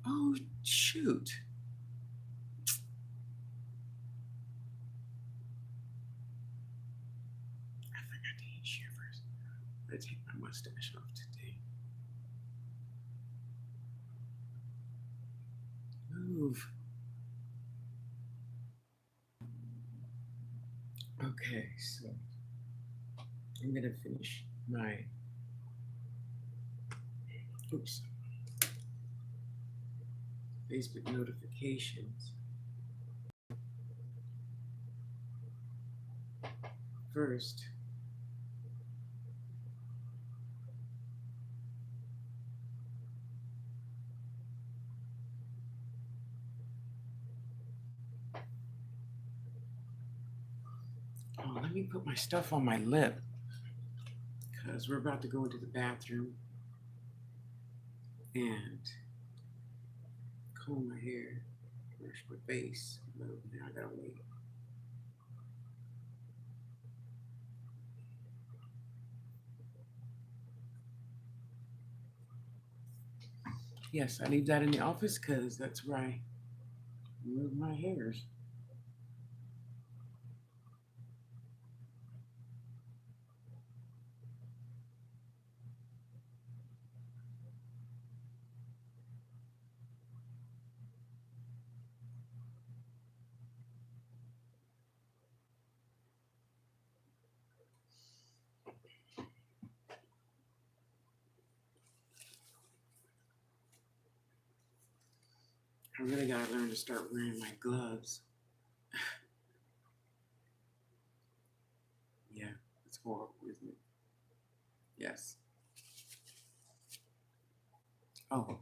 Oh, shoot. I forgot to eat share first. Let's take my mustache off today. Move. Okay, so I'm going to finish my, oops, Facebook notifications first. Oh, let me put my stuff on my lip because we're about to go into the bathroom and comb my hair, brush my face. No, now I gotta wait. Yes, I leave that in the office because that's where I move my hairs. I really gotta learn to start wearing my gloves. Yeah, it's horrible, isn't it? Yes. Oh,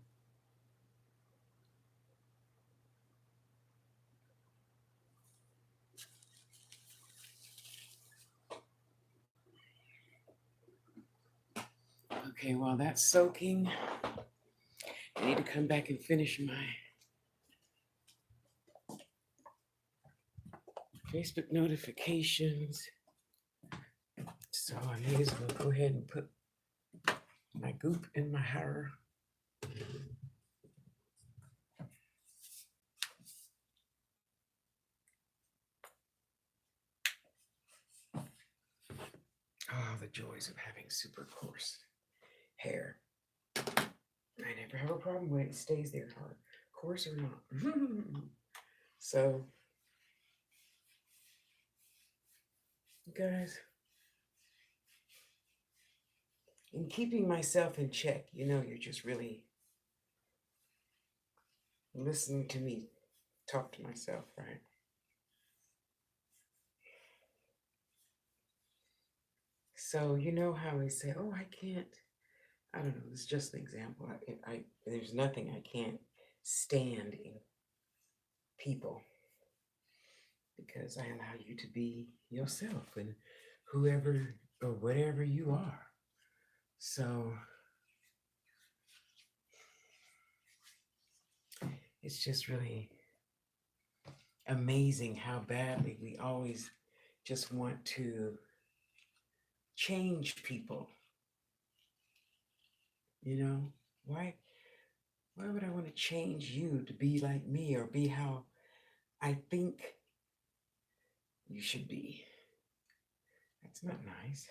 okay, while that's soaking, I need to come back and finish my Facebook notifications. So I may as well go ahead and put my goop in my hair. Oh, the joys of having super coarse hair. I never have a problem when it stays there, coarse or not. So, guys, in keeping myself in check, you're just really listening to me talk to myself, right? So, you know how we say, oh, I can't, I don't know, it's just an example. There's nothing I can't stand in people because I allow you to be yourself and whoever or whatever you are. So it's just really amazing how badly we always just want to change people. Why would I want to change you to be like me or be how I think you should be? That's not nice.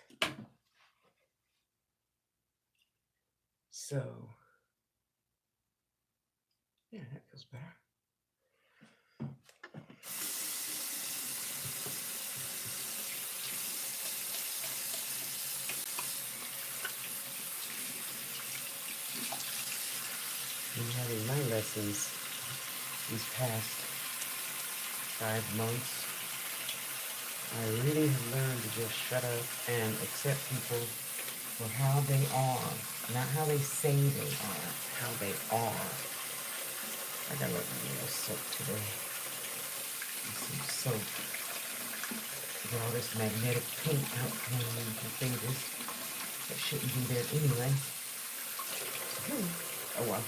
So, yeah, that feels better. I'm having my lessons these past 5 months. I really have learned to just shut up and accept people for how they are, not how they say they are, how they are. I gotta let my nails soak today. Some soap. Get all this magnetic paint out coming into your fingers. That shouldn't be there anyway. Oh well.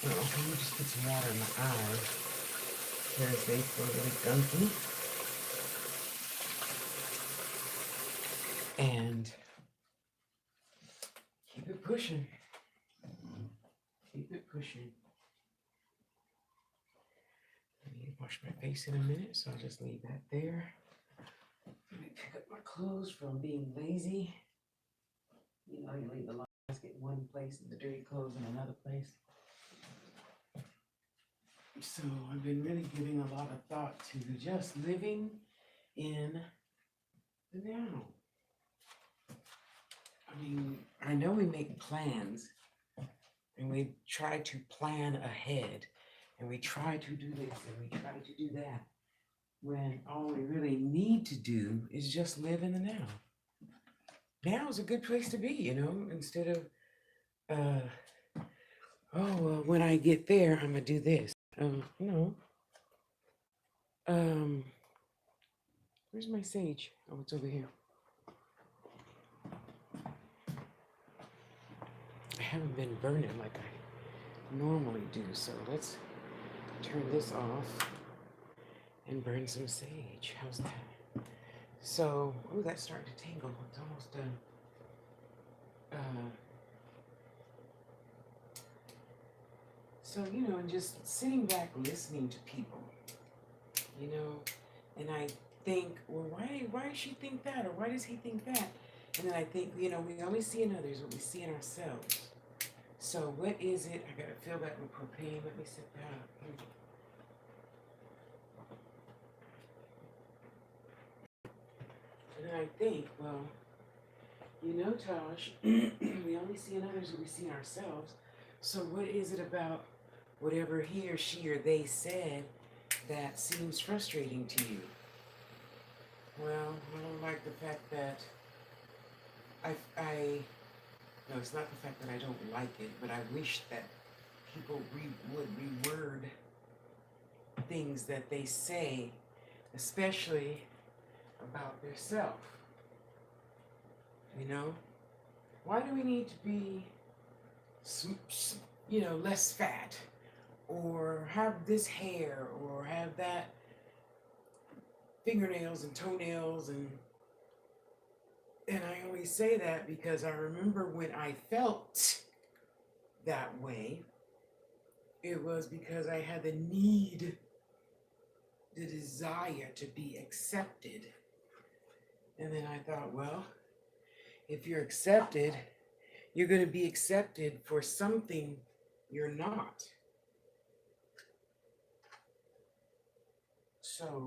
Well, let me just put some water in my eyes because they feel really gunky. And keep it pushing. Keep it pushing. I need to wash my face in a minute, so I'll just leave that there. Let me pick up my clothes from being lazy. You know, you leave the laundry basket in one place and the dirty clothes in another place. So I've been really giving a lot of thought to just living in the now. I mean, I know we make plans and we try to plan ahead and we try to do this and we try to do that, when all we really need to do is just live in the now. Now is a good place to be, you know, instead of, when I get there, I'm gonna do this. No. Where's my sage? Oh, it's over here. I haven't been burning like I normally do, so let's turn this off and burn some sage. How's that? So, oh, that's starting to tingle. It's almost done. So, you know, and just sitting back listening to people, you know, and I think, well, why does she think that? Or why does he think that? And then I think, you know, we only see in others what we see in ourselves. So what is it? I gotta fill that with propane. Let me sit down. And then I think, well, you know, Taj, we only see in others what we see in ourselves. So what is it about whatever he or she or they said that seems frustrating to you? Well, I don't like the fact that no, it's not the fact that I don't like it, but I wish that people would reword things that they say, especially about their self. You know? Why do we need to be, you know, less fat? Or have this hair, or have that fingernails and toenails, and I always say that because I remember when I felt that way, it was because I had the need, the desire to be accepted. And then I thought, well, if you're accepted, you're going to be accepted for something you're not. So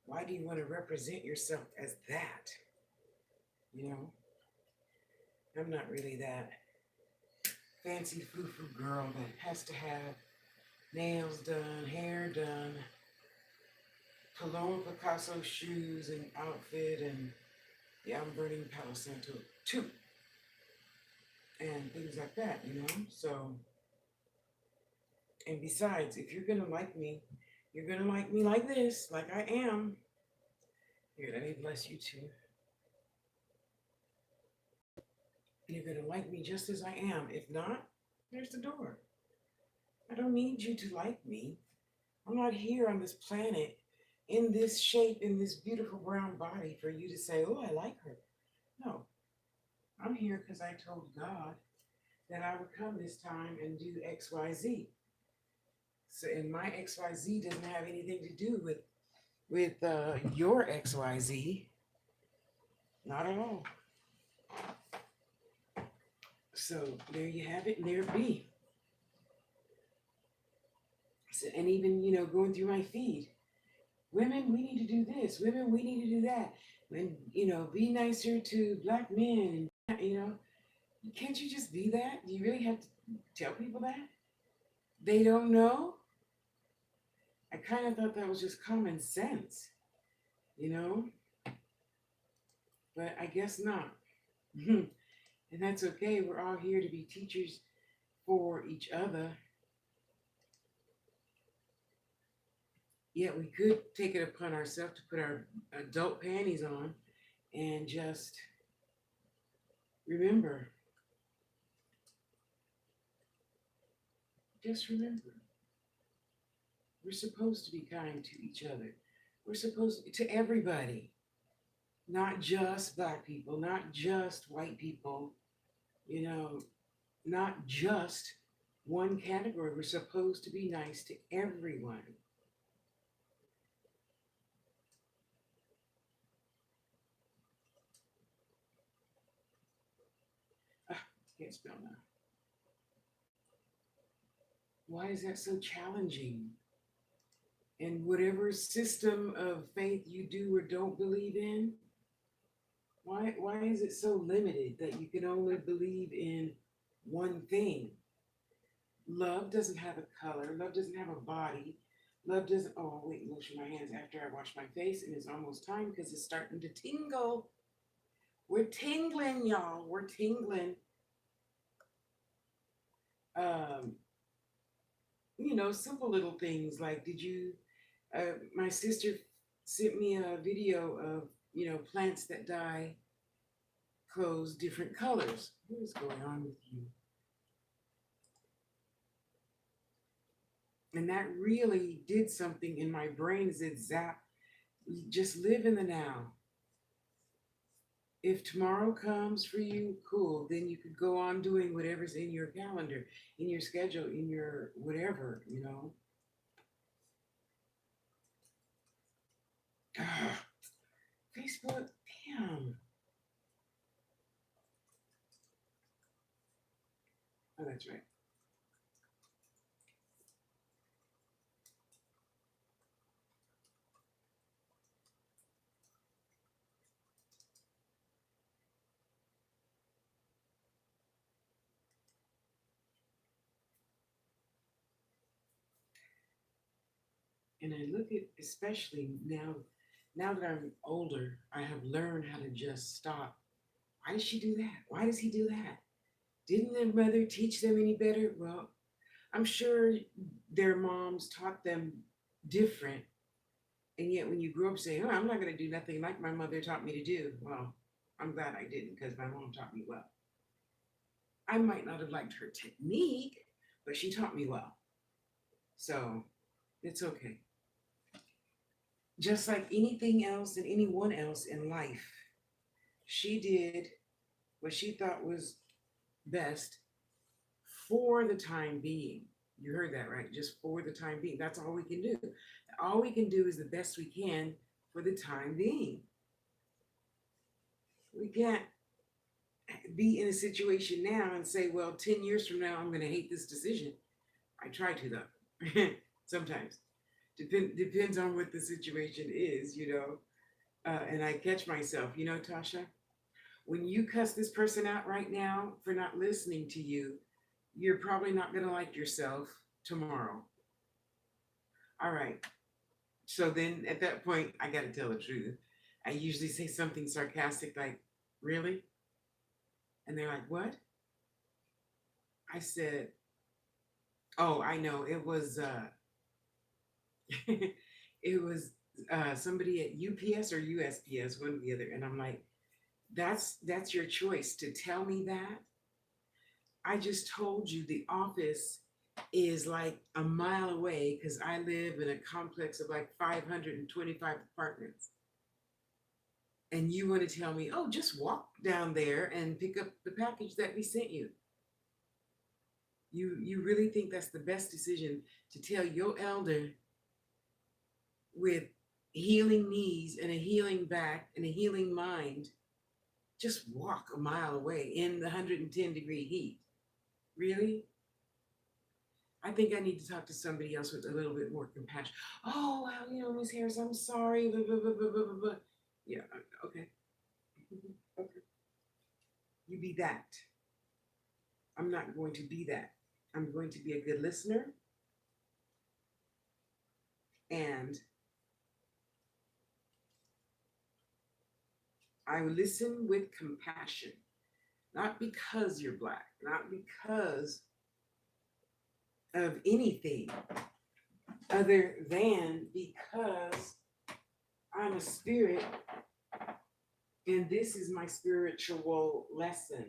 why do you want to represent yourself as that? You know, I'm not really that fancy foo-foo girl that has to have nails done, hair done, Cologne Picasso shoes and outfit, and yeah, I'm burning Palo Santo too, and things like that, you know. So, and besides, if you're gonna like me, you're gonna like me like this, like I am. Here, let me bless you too. You're gonna like me just as I am. If not, there's the door. I don't need you to like me. I'm not here on this planet in this shape, in this beautiful brown body for you to say, oh, I like her. No, I'm here because I told God that I would come this time and do X, Y, Z. So, and my X, Y, Z doesn't have anything to do with your X, Y, Z. Not at all. So there you have it, and there it be. So, and even, you know, going through my feed, women, we need to do this. Women, we need to do that. And, you know, be nicer to black men. And, you know, can't you just be that? Do you really have to tell people that? They don't know? I kind of thought that was just common sense, you know? But I guess not. And that's okay. We're all here to be teachers for each other. Yet we could take it upon ourselves to put our adult panties on and just remember. Just remember. We're supposed to be kind to each other. We're supposed to everybody. Not just black people, not just white people, you know, not just one category. We're supposed to be nice to everyone. Can't spell now. Why is that so challenging? And whatever system of faith you do or don't believe in, why is it so limited that you can only believe in one thing? Love doesn't have a color. Love doesn't have a body. Love doesn't. Oh, wait, wash my hands after I wash my face, and it's almost time because it's starting to tingle. We're tingling, y'all. We're tingling. Um, simple little things like, my sister sent me a video of, plants that die clothes different colors. What is going on with you? And that really did something in my brain. Is it zap? Just live in the now. If tomorrow comes for you, cool. Then you could go on doing whatever's in your calendar, in your schedule, in your whatever, Facebook, damn. Oh, that's right. And I look at, especially now that I'm older, I have learned how to just stop. Why does she do that? Why does he do that? Didn't their mother teach them any better? Well, I'm sure their moms taught them different. And yet when you grow up saying, oh, I'm not going to do nothing like my mother taught me to do. Well, I'm glad I didn't because my mom taught me well. I might not have liked her technique, but she taught me well. So it's okay. Just like anything else and anyone else in life, she did what she thought was best for the time being. You heard that, right? Just for the time being. That's all we can do. All we can do is the best we can for the time being. We can't be in a situation now and say, well, 10 years from now, I'm going to hate this decision. I try to, though. Sometimes. Depends on what the situation is, and I catch myself, Tasha, when you cuss this person out right now for not listening to you, you're probably not going to like yourself tomorrow. All right. So then at that point, I got to tell the truth. I usually say something sarcastic like, really? And they're like, what? I said, oh, I know. It was, it was somebody at UPS or USPS, one or the other. And I'm like, that's your choice to tell me that. I just told you the office is like a mile away because I live in a complex of like 525 apartments. And you want to tell me, oh, just walk down there and pick up the package that we sent you. You really think that's the best decision to tell your elder with healing knees and a healing back and a healing mind, just walk a mile away in the 110-degree heat? Really? I think I need to talk to somebody else with a little bit more compassion. Oh, well, Miss Harris, I'm sorry. Blah, blah, blah, blah, blah, blah. Yeah, okay. Okay. You be that. I'm not going to be that. I'm going to be a good listener. And I listen with compassion. Not because you're Black, not because of anything other than because I'm a spirit and this is my spiritual lesson.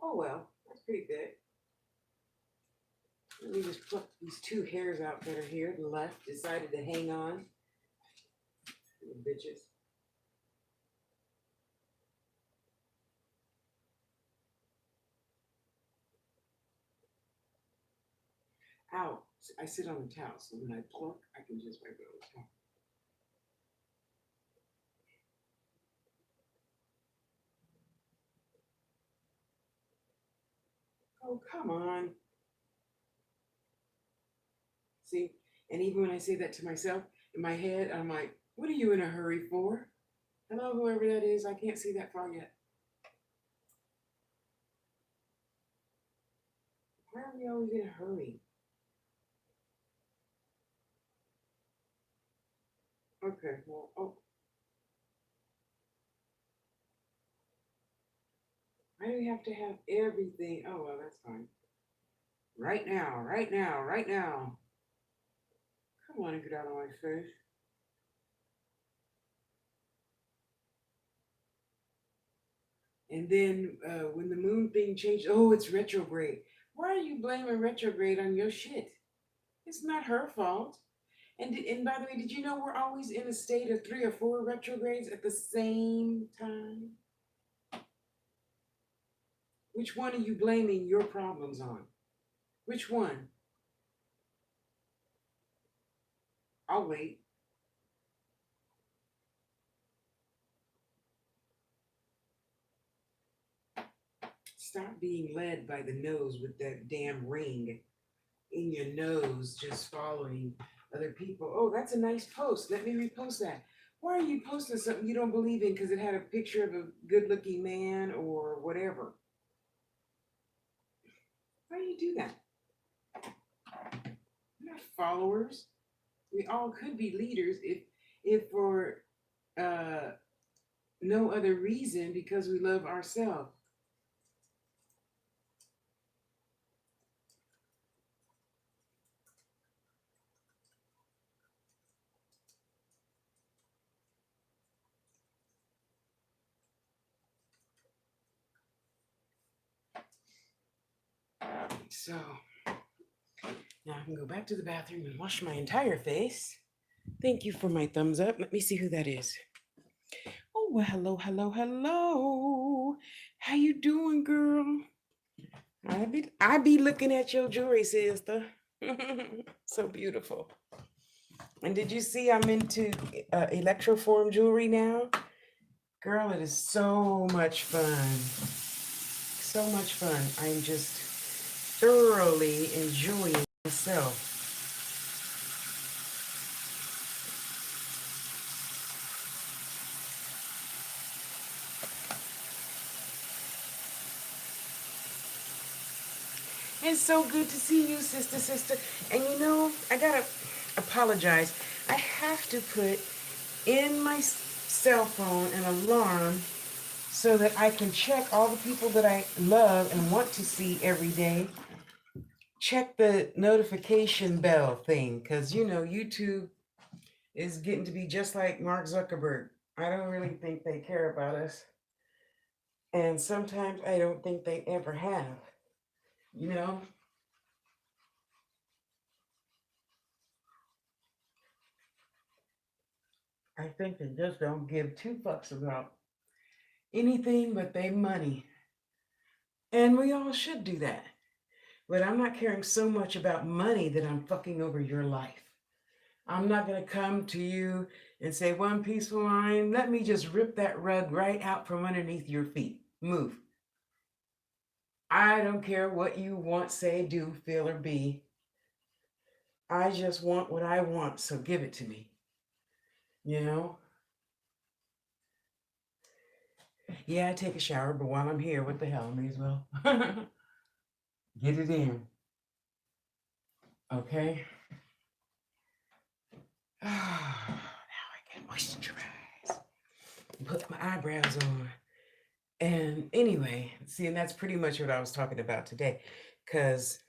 Oh, well, that's pretty good. Let me just pluck these two hairs out that are here. The left decided to hang on. Little bitches. towel. I sit on the towel, so when I pluck, I can just wipe it on the towel. Oh, come on. See, and even when I say that to myself in my head, I'm like, what are you in a hurry for? Hello, whoever that is, I can't see that far yet. Why are we always in a hurry? Okay, well, oh, why do we have to have everything? Oh, well, that's fine. Right now, right now, right now. Come on and get out of my face. And then when the moon thing changed, oh, it's retrograde. Why are you blaming retrograde on your shit? It's not her fault. And by the way, did you know we're always in a state of 3 or 4 retrogrades at the same time? Which one are you blaming your problems on? Which one? I'll wait. Stop being led by the nose with that damn ring in your nose, just following other people. Oh, that's a nice post. Let me repost that. Why are you posting something you don't believe in because it had a picture of a good looking man or whatever? Why do you do that? We're not followers. We all could be leaders if for uh, no other reason because we love ourselves. So now I can go back to the bathroom and wash my entire face. Thank you for my thumbs up. Let me see who that is. Oh, well, hello, hello, hello. How you doing, girl? I be looking at your jewelry, sister. So beautiful. And did you see I'm into electroform jewelry now? Girl, it is so much fun. So much fun. I'm just thoroughly enjoying myself. It's so good to see you, sister. And you know, I gotta apologize. I have to put in my cell phone an alarm so that I can check all the people that I love and want to see every day. Check the notification bell thing, because you know, YouTube is getting to be just like Mark Zuckerberg. I don't really think they care about us. And sometimes I don't think they ever have, you know? I think they just don't give two fucks about anything but their money. And we all should do that. But I'm not caring so much about money that I'm fucking over your life. I'm not going to come to you and say, one peaceful mind, let me just rip that rug right out from underneath your feet. Move. I don't care what you want, say, do, feel, or be. I just want what I want, so give it to me. You know? Yeah, I take a shower, but while I'm here, what the hell? I may as well get it in. Okay? Now I can moisturize. Put my eyebrows on. And anyway, see, and that's pretty much what I was talking about today. Because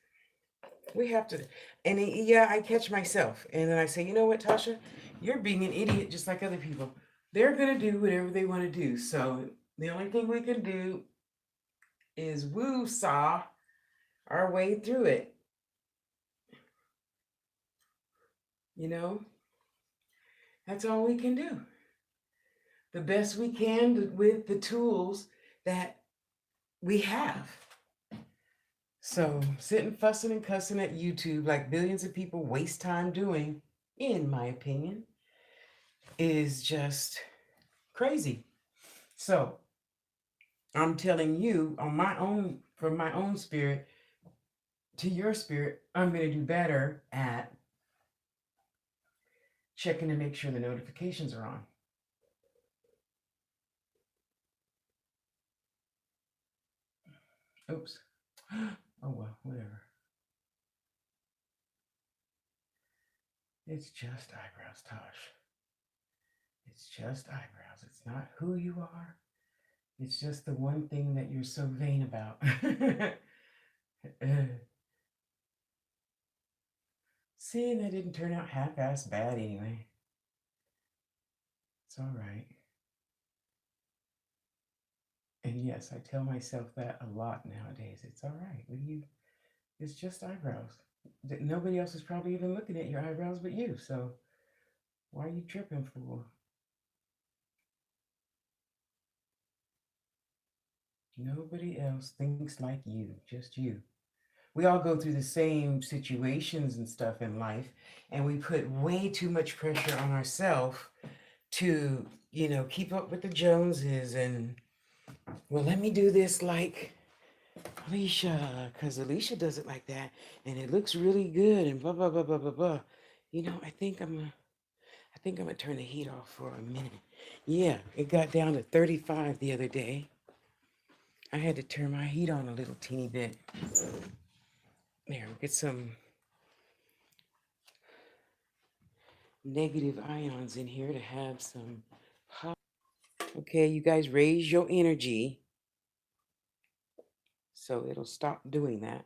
we have to, and yeah, I catch myself. And then I say, you know what, Tasha? You're being an idiot just like other people. They're going to do whatever they want to do. So the only thing we can do is woo-saw our way through it. You know? That's all we can do. The best we can with the tools that we have. So sitting fussing and cussing at YouTube like billions of people waste time doing, in my opinion, is just crazy. So I'm telling you on my own, from my own spirit to your spirit, I'm going to do better at checking to make sure the notifications are on. Oops. Oh well, whatever. It's just eyebrows, Tosh. It's just eyebrows. It's not who you are. It's just the one thing that you're so vain about. See, that didn't turn out half-ass bad anyway. It's all right. And yes, I tell myself that a lot nowadays. It's all right. What do you? It's just eyebrows. Nobody else is probably even looking at your eyebrows but you. So why are you tripping for? Nobody else thinks like you, just you. We all go through the same situations and stuff in life, and we put way too much pressure on ourselves to, keep up with the Joneses and, well, let me do this like Alicia, because Alicia does it like that, and it looks really good, and blah blah blah blah blah blah. I think I'm gonna turn the heat off for a minute. Yeah, it got down to 35 the other day. I had to turn my heat on a little teeny bit. There, get some negative ions in here to have some pop. Okay, you guys raise your energy so it'll stop doing that.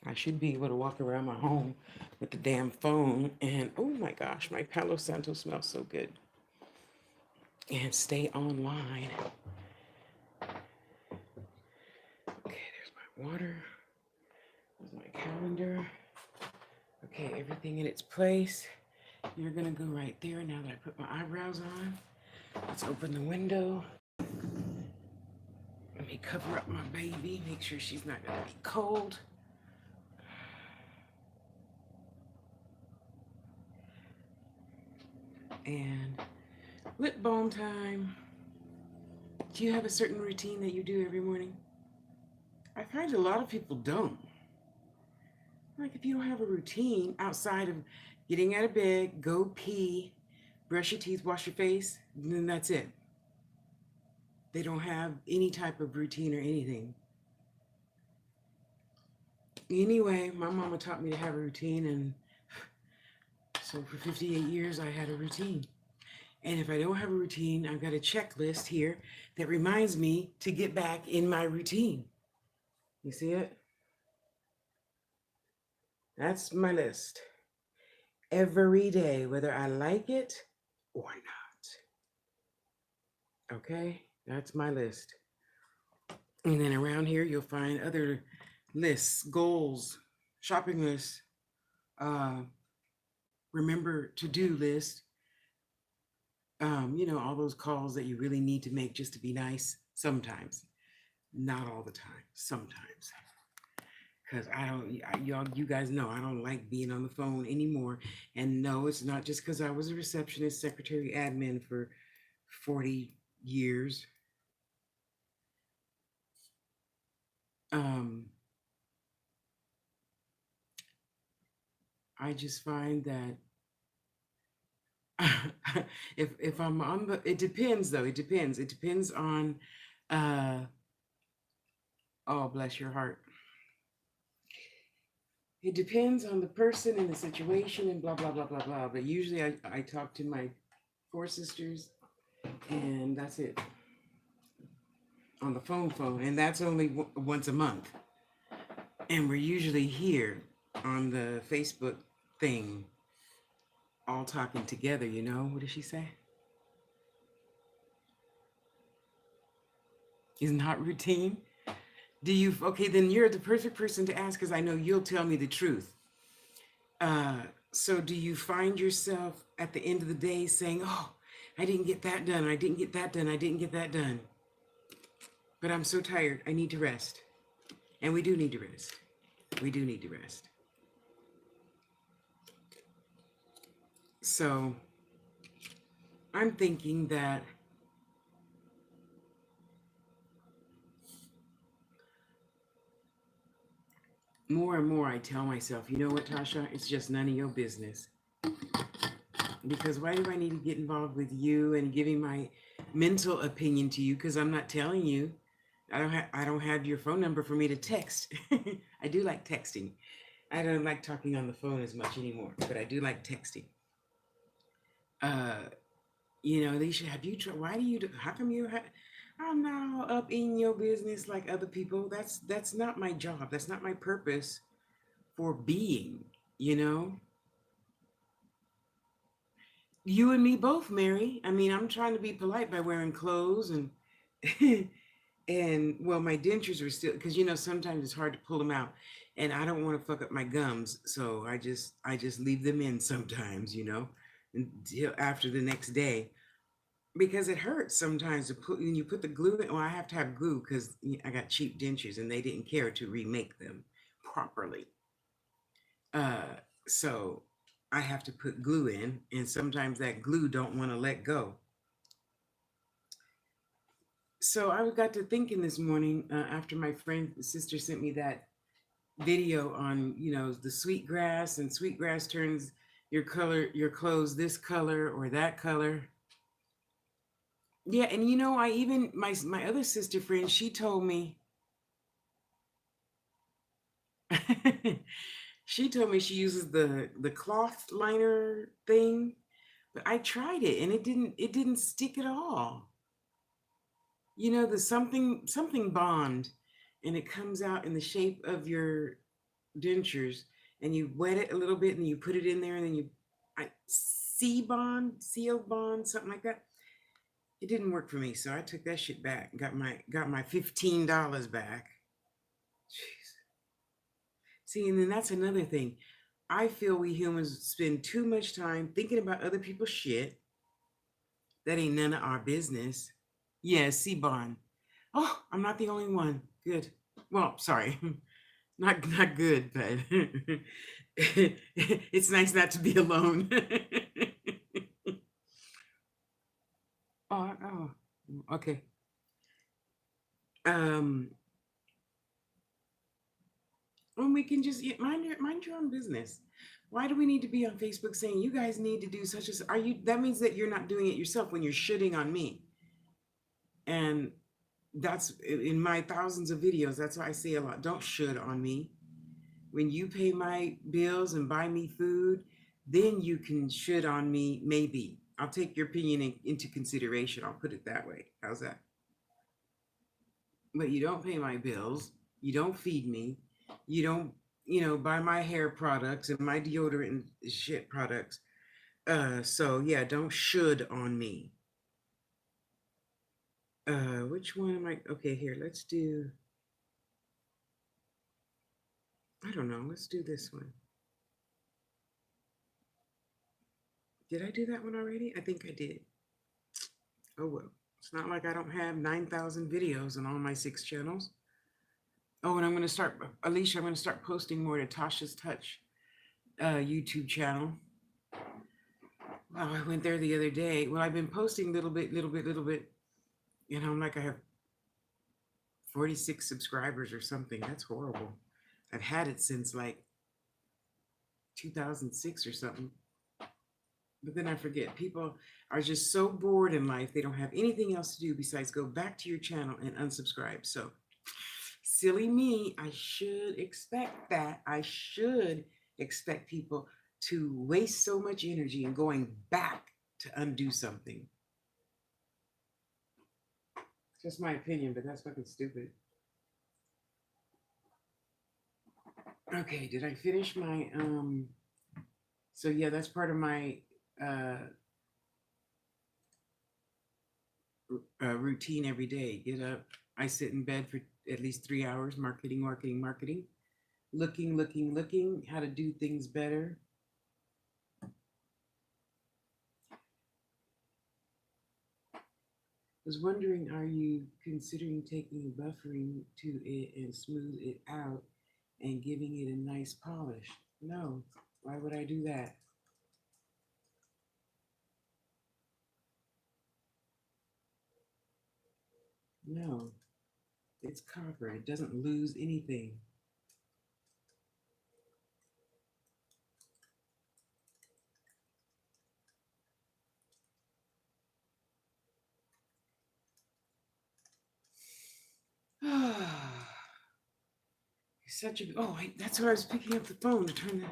I should be able to walk around my home with the damn phone and, oh my gosh, my Palo Santo smells so good. And stay online. Okay, there's my water. There's my calendar. Okay, everything in its place. You're gonna go right there now that I put my eyebrows on. Let's open the window. Let me cover up my baby, make sure she's not gonna be cold. And lip balm time. Do you have a certain routine that you do every morning? I find a lot of people don't. Like, if you don't have a routine outside of getting out of bed, go pee, brush your teeth, wash your face, then that's it. They don't have any type of routine or anything. Anyway, my mama taught me to have a routine, and so for 58 years I had a routine. And if I don't have a routine, I've got a checklist here that reminds me to get back in my routine. You see it? That's my list. Every day, whether I like it or not. Okay? That's my list. And then around here, you'll find other lists, goals, shopping lists, remember to-do list, all those calls that you really need to make just to be nice sometimes. Not all the time, sometimes. Because you guys know I don't like being on the phone anymore. And no, it's not just because I was a receptionist, secretary, admin for 40 years. I just find that if I'm on the, it depends though. It depends. It depends on, oh, bless your heart. It depends on the person and the situation and blah, blah, blah, blah, blah. But usually I talk to my 4 sisters and that's it. On the phone. And that's only once a month. And we're usually here on the Facebook thing, all talking together, What did she say? Is not routine? Okay, then you're the perfect person to ask because I know you'll tell me the truth. So do you find yourself at the end of the day saying, oh, I didn't get that done, I didn't get that done, I didn't get that done, but I'm so tired, I need to rest? And we do need to rest. We do need to rest. So I'm thinking that more and more I tell myself, you know what, Tasha, it's just none of your business. Because why do I need to get involved with you and giving my mental opinion to you? Because I'm not telling you. I don't have your phone number for me to text. I do like texting. I don't like talking on the phone as much anymore, but I do like texting. They should have you try. Why do you? How come you? I'm not up in your business like other people. That's not my job. That's not my purpose for being. You know, you and me both, Mary. I mean, I'm trying to be polite by wearing clothes and and well, my dentures are still because sometimes it's hard to pull them out, and I don't want to fuck up my gums, so I just leave them in sometimes, until after the next day because it hurts sometimes to put when you put the glue in. Well, I have to have glue because I got cheap dentures and they didn't care to remake them properly. Uh, so I have to put glue in, and sometimes that glue don't want to let go. So I got to thinking this morning after my friend sister sent me that video on the sweetgrass, and sweetgrass turns your clothes this color or that color. Yeah, and I even my other sister friend, she told me she told me she uses the cloth liner thing, but I tried it and it didn't stick at all. The something bond, and it comes out in the shape of your dentures, and you wet it a little bit and you put it in there, and then seal bond, something like that. It didn't work for me, so I took that shit back. Got my $15 back. Jeez. See, and then that's another thing. I feel we humans spend too much time thinking about other people's shit. That ain't none of our business. Yeah, C-bond. Oh, I'm not the only one. Good. Well, sorry. Not good, but it's nice not to be alone. Oh, okay. Um, and we can just mind your own business. Why do we need to be on Facebook saying you guys need to do such as? Are you? That means that you're not doing it yourself when you're shitting on me. And that's in my thousands of videos. That's why I say a lot. Don't should on me. When you pay my bills and buy me food, then you can should on me. Maybe I'll take your opinion into consideration. I'll put it that way. How's that? But you don't pay my bills. You don't feed me. You don't, buy my hair products and my deodorant and shit products. So yeah, don't should on me. Which one am I? Okay, here, let's do. I don't know. Let's do this one. Did I do that one already? I think I did. Oh well. It's not like I don't have 9,000 videos on all my 6 channels. Oh, and I'm going to start, Alicia, I'm going to start posting more to Tasha's Touch YouTube channel. Oh, I went there the other day. Well, I've been posting little bit. I'm like, I have 46 subscribers or something. That's horrible. I've had it since like 2006 or something. But then I forget. People are just so bored in life. They don't have anything else to do besides go back to your channel and unsubscribe. So silly me, I should expect that. I should expect people to waste so much energy in going back to undo something. It's just my opinion, but that's fucking stupid. Okay, did I finish my so yeah, that's part of my routine every day. Get up, I sit in bed for at least 3 hours, marketing, looking how to do things better. Was wondering, are you considering taking buffering to it and smooth it out and giving it a nice polish? No. Why would I do that? No. It's copper. It doesn't lose anything. Such a that's why I was picking up the phone to turn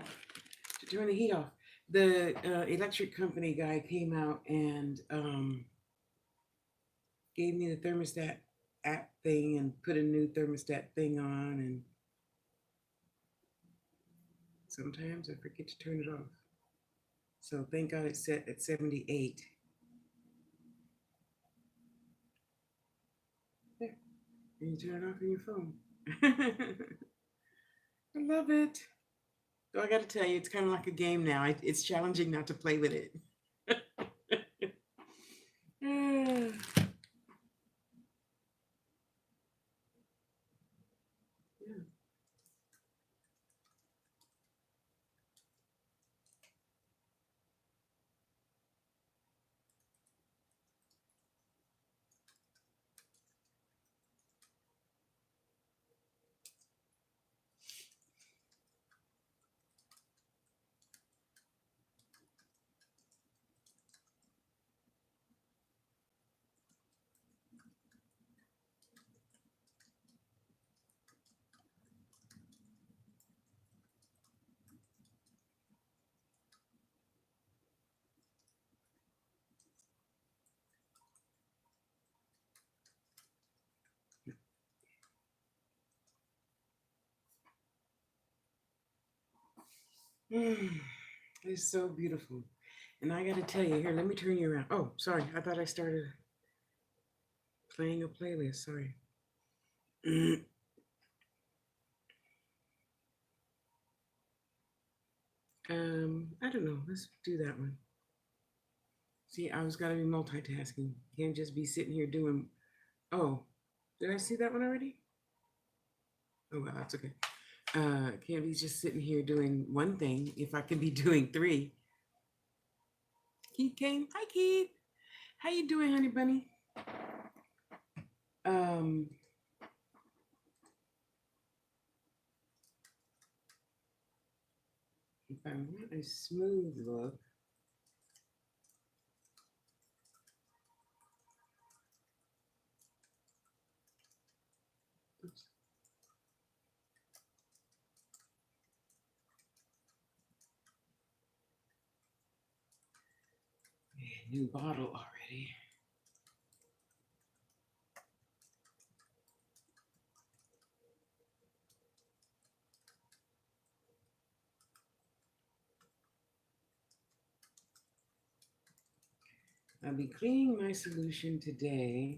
the heat off. The electric company guy came out and gave me the thermostat app thing and put a new thermostat thing on, and sometimes I forget to turn it off. So thank God it's set at 78. There, and you turn it off on your phone. I love it. So I got to tell you, it's kind of like a game now. It's challenging not to play with it. Yeah. It's so beautiful. And I got to tell you, here, let me turn you around. Oh, sorry. I thought I started playing a playlist. Sorry. I don't know. Let's do that one. See, I was got to be multitasking. Can't just be sitting here doing. Oh, did I see that one already? Oh, well, that's okay. Can't be just sitting here doing one thing if I could be doing three. Keith came. Hi, Keith. How you doing, honey bunny? Um, if I want a smooth look, oops, yeah, new bottle already. I'll be cleaning my solution today.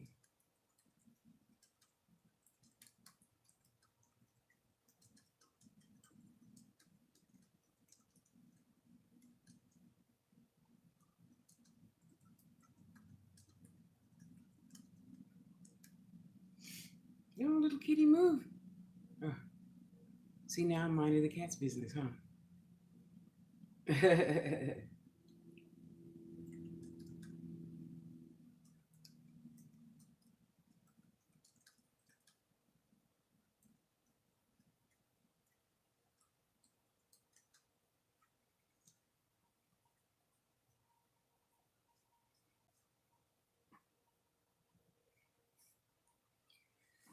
You know, little kitty, move. Oh, see, now I'm minding the cat's business, huh?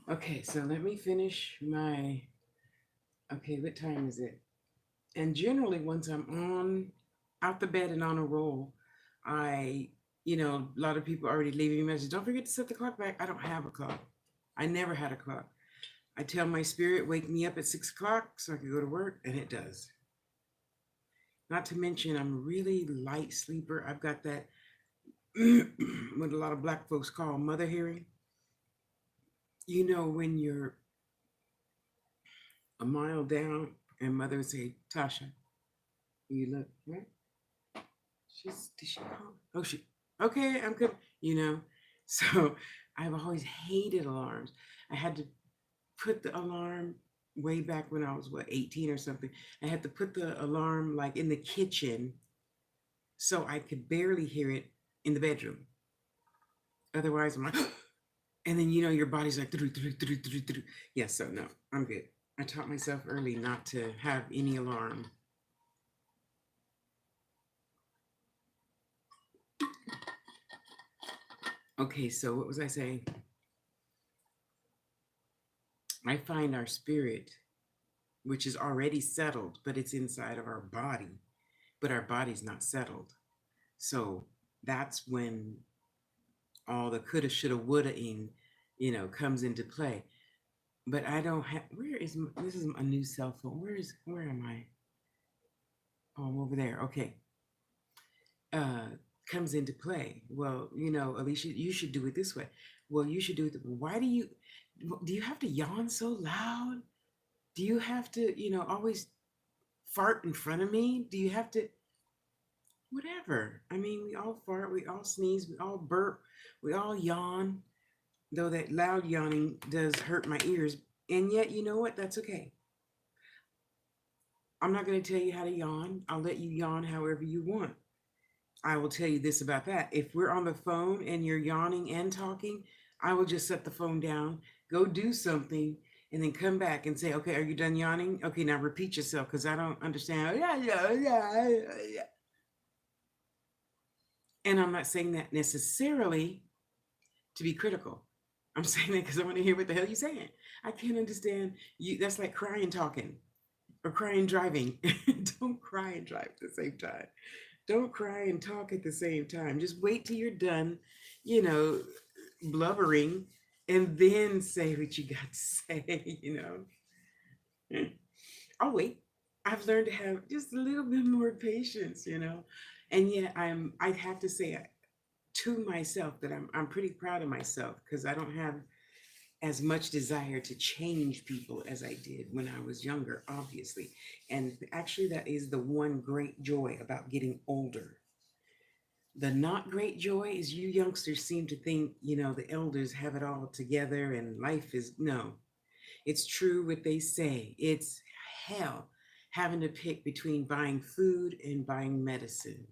Okay, so let me finish my. Okay, what time is it? And generally, once I'm on out the bed and on a roll, I, a lot of people already leaving me messages. Don't forget to set the clock back. I don't have a clock. I never had a clock. I tell my spirit, wake me up at 6 o'clock so I can go to work, and it does. Not to mention, I'm a really light sleeper. I've got that what a lot of black folks call mother hearing. You know, when you're a mile down and mother would say, Tasha, you look, right? Did she call? Oh, she, okay, I'm good. You know, So I've always hated alarms. I had to put the alarm way back when I was, what, 18 or something. I had to put the alarm like in the kitchen so I could barely hear it in the bedroom. Otherwise, I'm like, and then, your body's like, yeah, so no, I'm good. I taught myself early not to have any alarm. Okay, so what was I saying? I find our spirit, which is already settled, but it's inside of our body, but our body's not settled. So that's when all the coulda, shoulda, woulda in, comes into play. But I don't have. This is a new cell phone? Where am I? Oh, I'm over there. Okay. Uh, Comes into play. Well, Alicia, you should do it this way. Well, you should do it. Why do you have to yawn so loud? Do you have to, always fart in front of me? Do you have to, whatever? I mean, we all fart, we all sneeze, we all burp, we all yawn, though that loud yawning does hurt my ears. And yet, you know what? That's okay. I'm not going to tell you how to yawn. I'll let you yawn however you want. I will tell you this about that. If we're on the phone and you're yawning and talking, I will just set the phone down, go do something, and then come back and say, okay, are you done yawning? Okay, now repeat yourself because I don't understand. Yeah, yeah, yeah, yeah. And I'm not saying that necessarily to be critical. I'm saying that because I want to hear what the hell you're saying. I can't understand you. That's like crying talking or crying driving. Don't cry and drive at the same time. Don't cry and talk at the same time. Just wait till you're done, you know, blubbering, and then say what you got to say. I'll wait. I've learned to have just a little bit more patience. And yet I have to say to myself that I'm pretty proud of myself because I don't have as much desire to change people as I did when I was younger, obviously. And actually, that is the one great joy about getting older. The not great joy is you youngsters seem to think, the elders have it all together and life is no. It's true what they say. It's hell having to pick between buying food and buying medicine.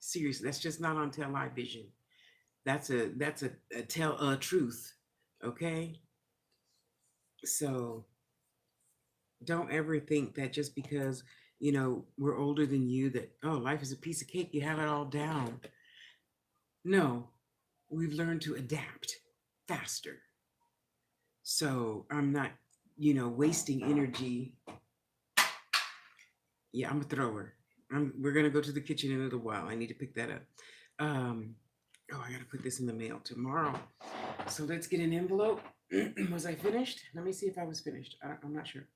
Seriously, that's just not on television. That's a tell a truth. Okay? So don't ever think that just because, we're older than you that, oh, life is a piece of cake, you have it all down. No, we've learned to adapt faster. So I'm not, wasting energy. Yeah, I'm a thrower. We're gonna go to the kitchen in a little while. I need to pick that up. I gotta put this in the mail tomorrow. So let's get an envelope. Was I finished? Let me see if I was finished. I'm not sure.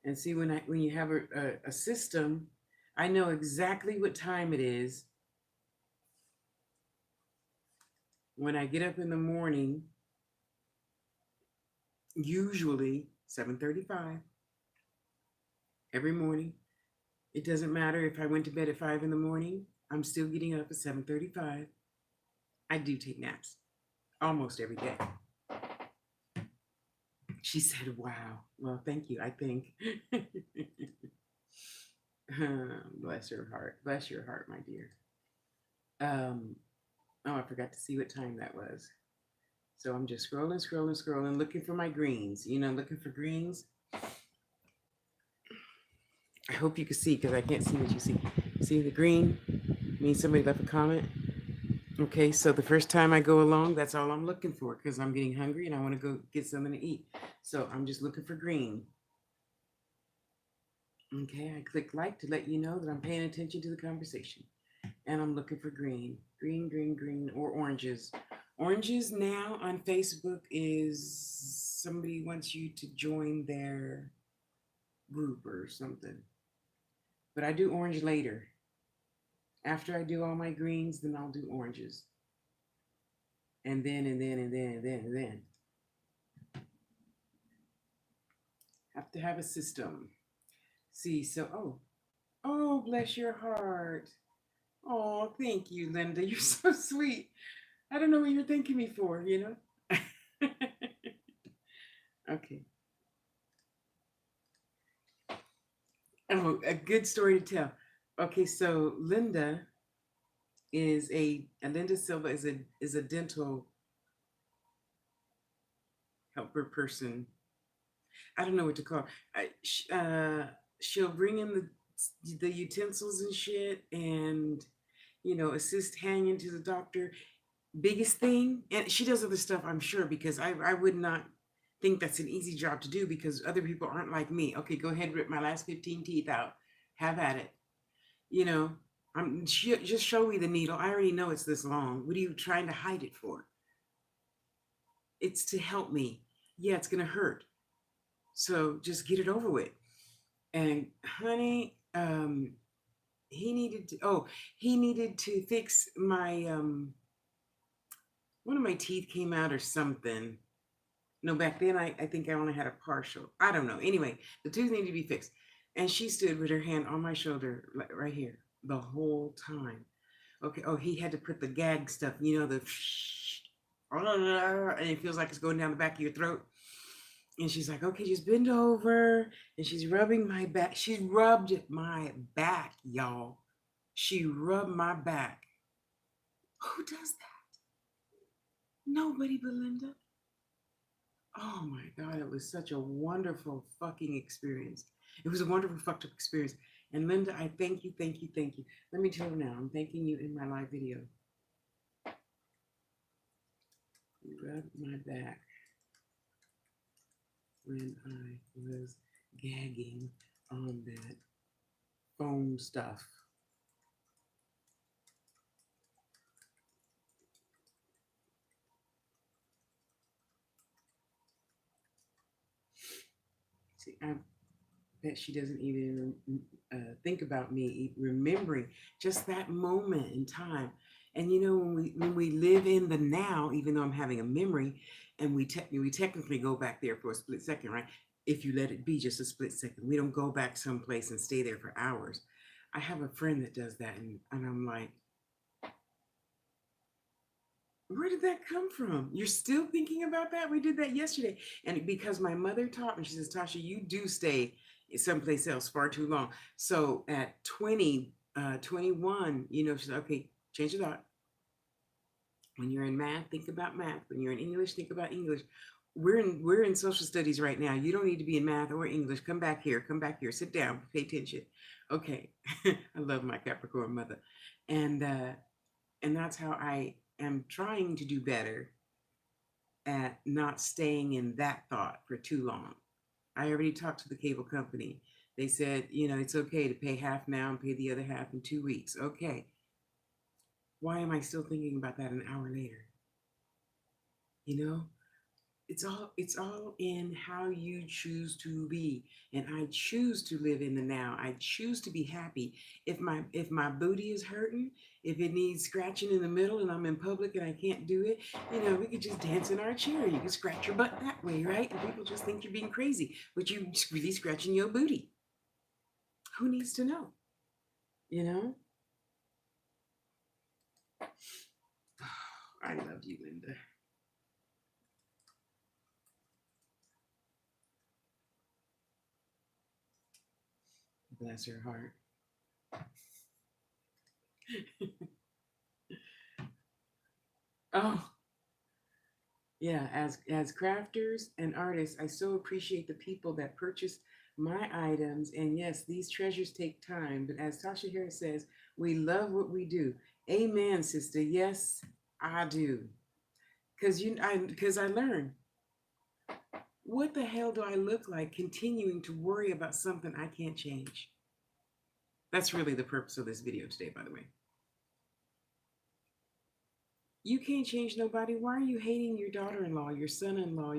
And see, when you have a system, I know exactly what time it is when I get up in the morning. Usually 7:35 every morning. It doesn't matter if I went to bed at 5 in the morning. I'm still getting up at 7:35. I do take naps almost every day. She said, "Wow." Well, thank you. I think. Bless your heart. Bless your heart, my dear. Oh, I forgot to see what time that was. So I'm just scrolling, looking for my greens. Looking for greens. I hope you can see because I can't see what you see. See the green? Means somebody left a comment. Okay, so the first time I go along, that's all I'm looking for because I'm getting hungry and I want to go get something to eat. So I'm just looking for green. Okay, I click like to let you know that I'm paying attention to the conversation. And I'm looking for green, or oranges. Oranges now on Facebook is somebody wants you to join their group or something. But I do orange later. After I do all my greens, then I'll do oranges. And then. Have to have a system. See, so, oh, bless your heart. Oh, thank you, Linda. You're so sweet. I don't know what you're thanking me for, you know? Okay. Oh, a good story to tell. Okay, so Linda Silva is a dental helper person. I don't know what to call her. She'll bring in the utensils and shit, and assist hanging to the doctor. Biggest thing, and she does other stuff, I'm sure, because I would not think that's an easy job to do because other people aren't like me. Okay, go ahead, rip my last 15 teeth out. Have at it. You know, just show me the needle. I already know it's this long. What are you trying to hide it for? It's to help me. Yeah, it's gonna hurt. So just get it over with. And honey, he needed to fix my one of my teeth came out or something. No, back then I think I only had a partial. I don't know. Anyway, the tooth needed to be fixed. And she stood with her hand on my shoulder, right here, the whole time. Okay. Oh, he had to put the gag stuff, the and it feels like it's going down the back of your throat. And she's like, okay, just bend over. And she's rubbing my back. She rubbed my back, y'all. She rubbed my back. Who does that? Nobody but Linda. Oh my God, it was such a wonderful fucking experience. It was a wonderful fucked up experience. And Linda, I thank you, thank you, thank you. Let me tell you now, I'm thanking you in my live video. You rubbed my back when I was gagging on that foam stuff. See, I bet she doesn't even think about me remembering just that moment in time. And when we live in the now, even though I'm having a memory, and we technically go back there for a split second, right? If you let it be just a split second, we don't go back someplace and stay there for hours. I have a friend that does that, and I'm like, where did that come from? You're still thinking about that? We did that yesterday. And because my mother taught me, she says, Tasha, you do stay someplace else far too long. So at 20, 21, she's like, okay, change your thought. When you're in math, think about math. When you're in English, think about English. We're in social studies right now. You don't need to be in math or English. Come back here. Come back here. Sit down. Pay attention. Okay. I love my Capricorn mother. And that's how I am trying to do better at not staying in that thought for too long. I already talked to the cable company. They said, it's okay to pay half now and pay the other half in 2 weeks. Okay. Why am I still thinking about that an hour later? It's all in how you choose to be. And I choose to live in the now. I choose to be happy. If my booty is hurting, if it needs scratching in the middle and I'm in public and I can't do it, we could just dance in our chair. You can scratch your butt that way, right? And people just think you're being crazy, but you're really scratching your booty. Who needs to know? I love you, Linda. Bless her heart. Oh, yeah. As crafters and artists, I so appreciate the people that purchase my items. And yes, these treasures take time. But as Tasha Harris says, we love what we do. Amen, sister. Yes, I do. Because I learned. What the hell do I look like continuing to worry about something I can't change? That's really the purpose of this video today, by the way. You can't change nobody. Why are you hating your daughter-in-law, your son-in-law,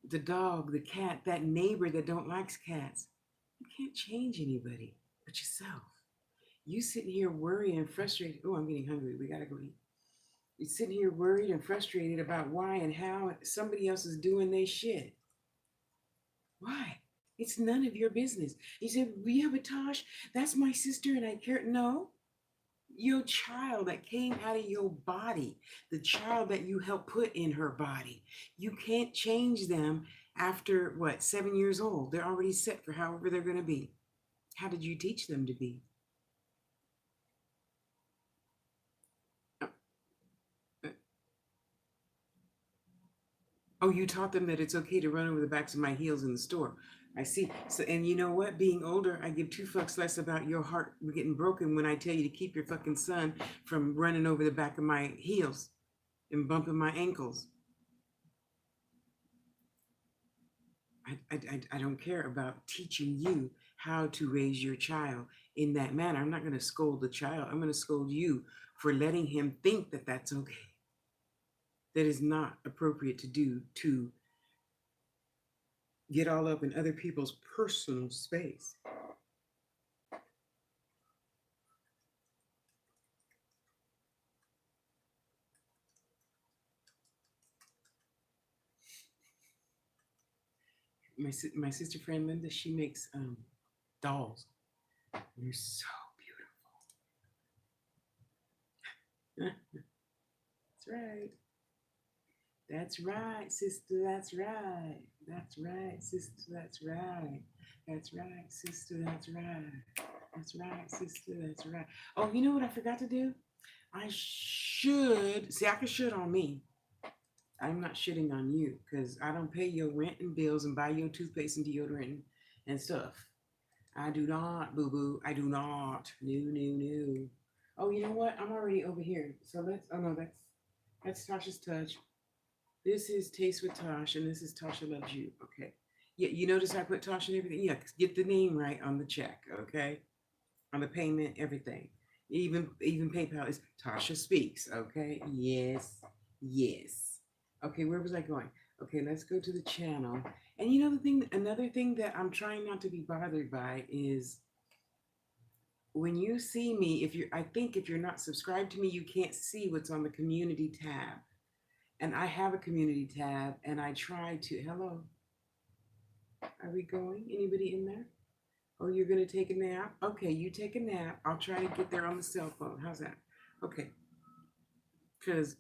the dog, the cat, that neighbor that don't likes cats? You can't change anybody but yourself. You sitting here worried and frustrated. Oh, I'm getting hungry. We gotta go eat. You're sitting here worried and frustrated about why and how somebody else is doing their shit. Why? It's none of your business. You said, yeah, but Tosh, that's my sister and I care. No, your child that came out of your body, the child that you helped put in her body. You can't change them after what, 7 years old. They're already set for however they're going to be. How did you teach them to be? Uh, uh, Oh, you taught them that it's okay to run over the backs of my heels in the store. I see. So, and you know what? Being older, I give two fucks less about your heart getting broken when I tell you to keep your fucking son from running over the back of my heels and bumping my ankles. I don't care about teaching you how to raise your child in that manner. I'm not going to scold the child. I'm going to scold you for letting him think that that's okay. That is not appropriate to do, to get all up in other people's personal space. My sister friend Linda, she makes dolls. They're so beautiful. That's right. That's right, sister. That's right. That's right, sister. That's right. That's right, sister. That's right. That's right, sister. That's right. Oh, you know what I forgot to do? I should see. I can should on me. I'm not shitting on you because I don't pay your rent and bills and buy your toothpaste and deodorant and stuff. I do not, boo boo. I do not. No, no, no. Oh, you know what? I'm already over here. So let's. Oh no, that's Tasha's touch. This is Taste with Tosh, and this is Tasha Loves You. Okay. Yeah, you notice I put Tasha and everything. Yeah, get the name right on the check. Okay, on the payment, everything. Even PayPal is Tasha Speaks. Okay. Yes. Yes. Okay. Where was I going? Okay, let's go to the channel. And you know the thing. Another thing that I'm trying not to be bothered by is when you see me. I think if you're not subscribed to me, you can't see what's on the community tab. And I have a community tab, and I try to. Hello, are we going? Anybody in there? Oh, you're gonna take a nap? Okay, you take a nap. I'll try to get there on the cell phone. How's that? Okay, because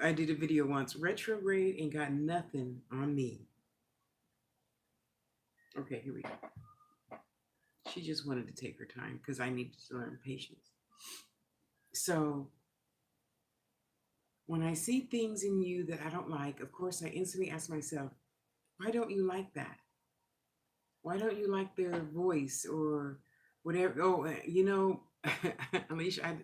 I did a video once. Retrograde ain't got nothing on me. Okay, here we go. She just wanted to take her time because I needed to learn patience. So when I see things in you that I don't like, of course, I instantly ask myself, why don't you like that? Why don't you like their voice or whatever? Oh, Alicia,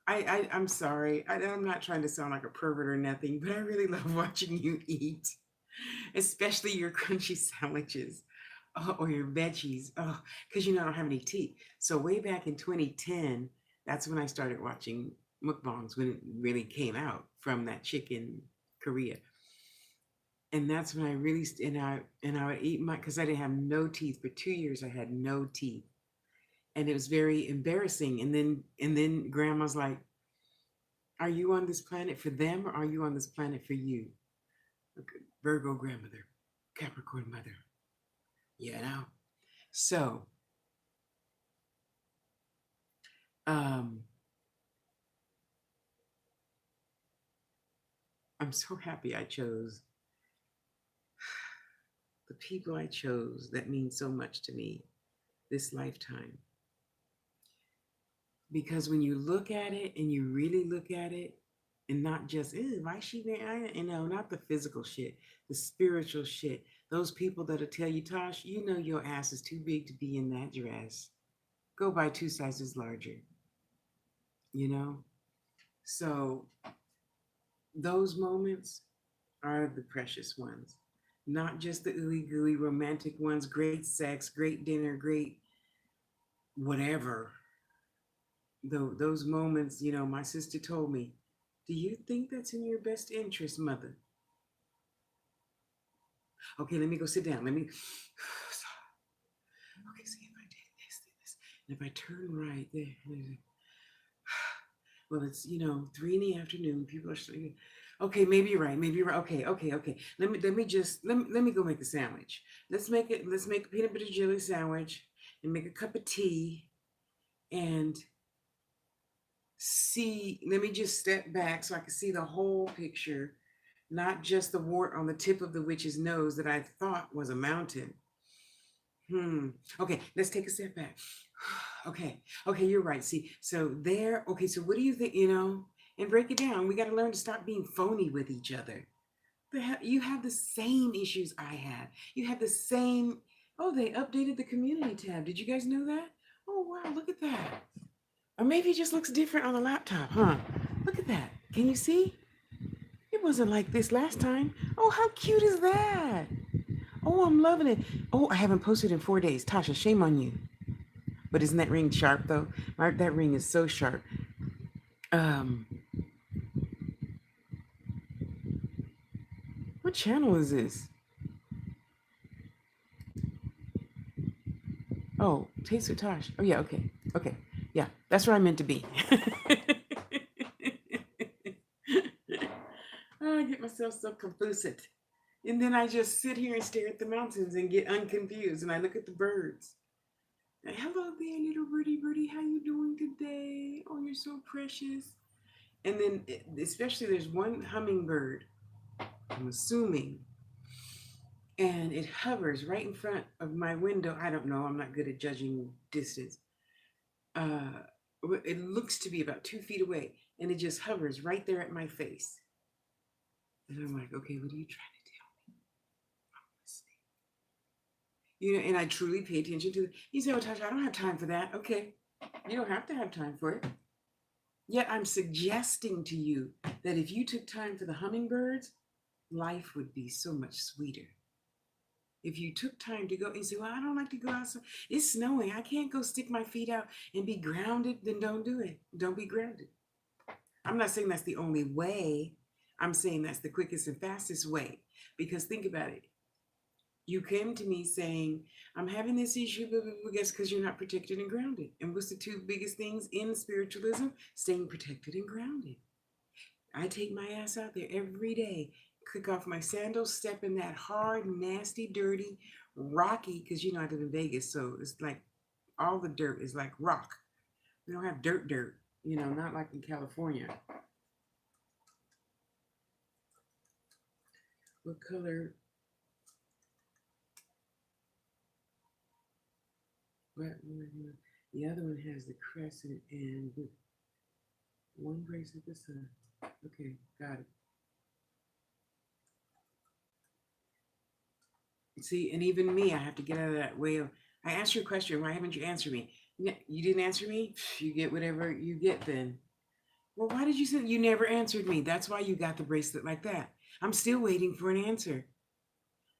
I'm sorry. I'm not trying to sound like a pervert or nothing, but I really love watching you eat, especially your crunchy sandwiches, or your veggies. Oh, because I don't have any teeth. So way back in 2010, that's when I started watching mukbangs, when it really came out from that chick in Korea. And that's when I really and I would eat my, because I didn't have no teeth for 2 years. I had no teeth, and it was very embarrassing. And then grandma's like, "Are you on this planet for them, or are you on this planet for you?" Okay, Virgo grandmother, Capricorn mother, you know. So, um, I'm so happy I chose the people I chose that mean so much to me this lifetime. Because when you look at it and you really look at it, and not just, why she there? Not the physical shit, the spiritual shit. Those people that'll tell you, Tosh, your ass is too big to be in that dress. Go buy 2 sizes larger. You know? So those moments are the precious ones. Not just the ooey gooey romantic ones, great sex, great dinner, great whatever. Those moments, my sister told me, do you think that's in your best interest, mother? Okay, let me go sit down. Let me. Okay, see if I did this. And if I turn right there. Well, it's 3 in the afternoon. People are sleeping. Okay, maybe you're right. Maybe you're right. Okay. Let me go make a sandwich. Let's make a peanut butter jelly sandwich and make a cup of tea. And see, let me just step back so I can see the whole picture, not just the wart on the tip of the witch's nose that I thought was a mountain. Okay, let's take a step back. Okay, okay, you're right. See, so there, okay, so what do you think, and break it down. We got to learn to stop being phony with each other. You have the same issues I had. You have the same, oh, they updated the community tab. Did you guys know that? Oh, wow, look at that. Or maybe it just looks different on the laptop, huh? Look at that. Can you see? It wasn't like this last time. Oh, how cute is that? Oh, I'm loving it. Oh, I haven't posted in 4 days. Tasha, shame on you. But isn't that ring sharp though? That ring is so sharp. What channel is this? Oh, Taste with Tosh. Oh yeah, okay. Okay. Yeah, that's where I meant to be. I get myself so confused. And then I just sit here and stare at the mountains and get unconfused. And I look at the birds. Hello there, little birdie. How you doing today? Oh, you're so precious. And then, especially, there's one hummingbird, I'm assuming, and it hovers right in front of my window. I don't know. I'm not good at judging distance. It looks to be about 2 feet away, and it just hovers right there at my face. And I'm like, okay, what are you trying to tell me? I'm listening. And I truly pay attention to it. You say, oh, Tasha, I don't have time for that. Okay, you don't have to have time for it. Yet I'm suggesting to you that if you took time for the hummingbirds, life would be so much sweeter. If you took time to go and say, well, I don't like to go outside. It's snowing. I can't go stick my feet out and be grounded. Then don't do it. Don't be grounded. I'm not saying that's the only way. I'm saying that's the quickest and fastest way. Because think about it. You came to me saying, I'm having this issue, but guess because you're not protected and grounded. And what's the 2 biggest things in spiritualism? Staying protected and grounded. I take my ass out there every day, kick off my sandals, step in that hard, nasty, dirty, rocky, because I live in Vegas, so it's like all the dirt is like rock. We don't have dirt, not like in California. What color? The other one has the crescent and one bracelet the sun. Okay, got it. See, and even me, I have to get out of that way of, I asked you a question. Why haven't you answered me? You didn't answer me? You get whatever you get then. Well, why did you say you never answered me? That's why you got the bracelet like that. I'm still waiting for an answer.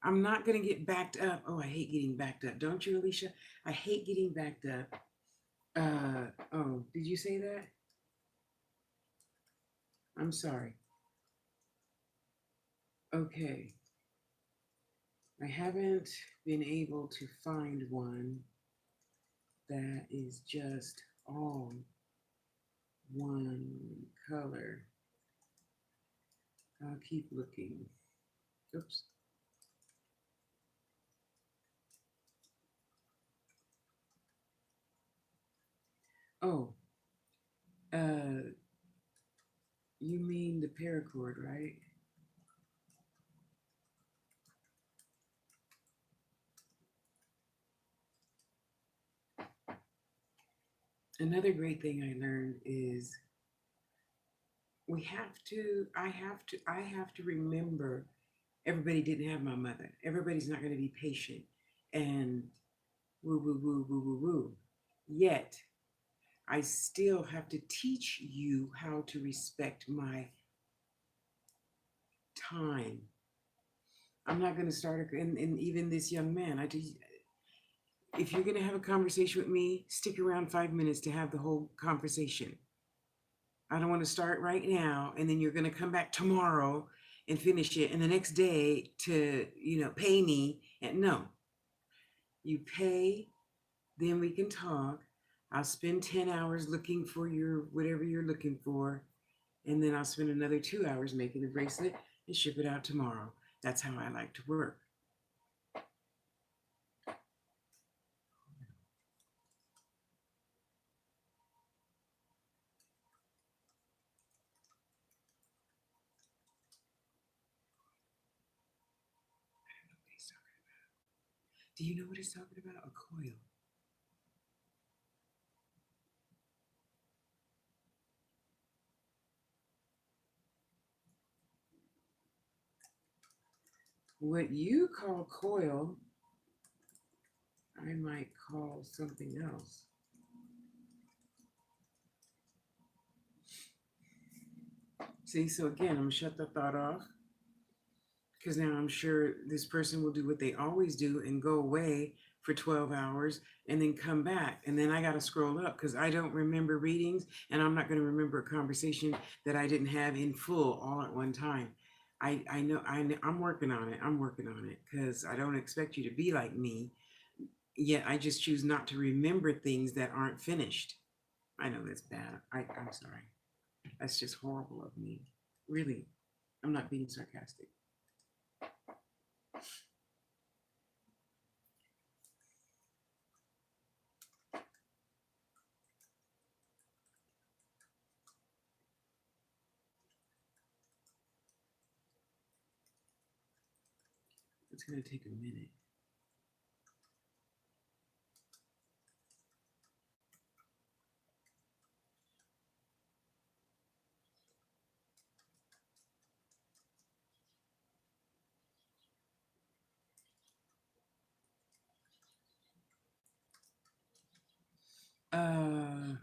I'm not going to get backed up. Oh, I hate getting backed up. Don't you, Alicia? I hate getting backed up. Oh, did you say that? I'm sorry. Okay. I haven't been able to find one that is just all one color. I'll keep looking. Oops. Oh, you mean the paracord, right? Another great thing I learned is I have to remember everybody didn't have my mother. Everybody's not going to be patient and woo, woo, woo, woo, woo, woo. Yet, I still have to teach you how to respect my time. I'm not going to start, and even this young man, if you're going to have a conversation with me, stick around 5 minutes to have the whole conversation. I don't want to start right now, and then you're going to come back tomorrow and finish it, and the next day to, pay me. And no, you pay, then we can talk. I'll spend 10 hours looking for your whatever you're looking for, and then I'll spend another 2 hours making the bracelet and ship it out tomorrow. That's how I like to work. Do you know what he's talking about? A coil. What you call coil, I might call something else. See, so again, I'm gonna shut the thought off because now I'm sure this person will do what they always do and go away for 12 hours and then come back. And then I got to scroll up because I don't remember readings and I'm not going to remember a conversation that I didn't have in full all at one time. I know I'm working on it. I'm working on it because I don't expect you to be like me. Yet I just choose not to remember things that aren't finished. I know that's bad. I'm sorry. That's just horrible of me. Really, I'm not being sarcastic. It's going to take a minute. Uh,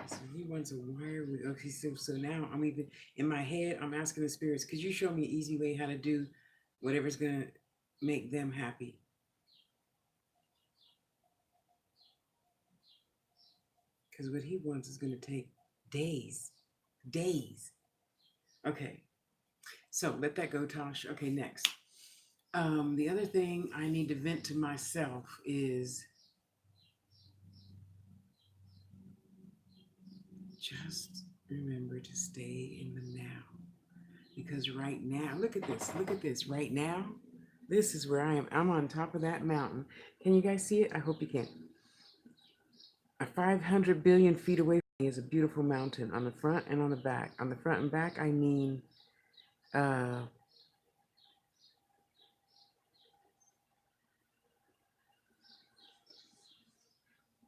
so he wants a wire with, okay, so now I'm even, in my head, I'm asking the spirits, could you show me an easy way how to do whatever's going to make them happy? Because what he wants is going to take days. Days. Okay. So let that go, Tosh. Okay, next. The other thing I need to vent to myself is just remember to stay in the now. Because right now, look at this. Right now, this is where I am. I'm on top of that mountain. Can you guys see it? I hope you can. 500 billion feet away from me is a beautiful mountain on the front and on the back. On the front and back, I mean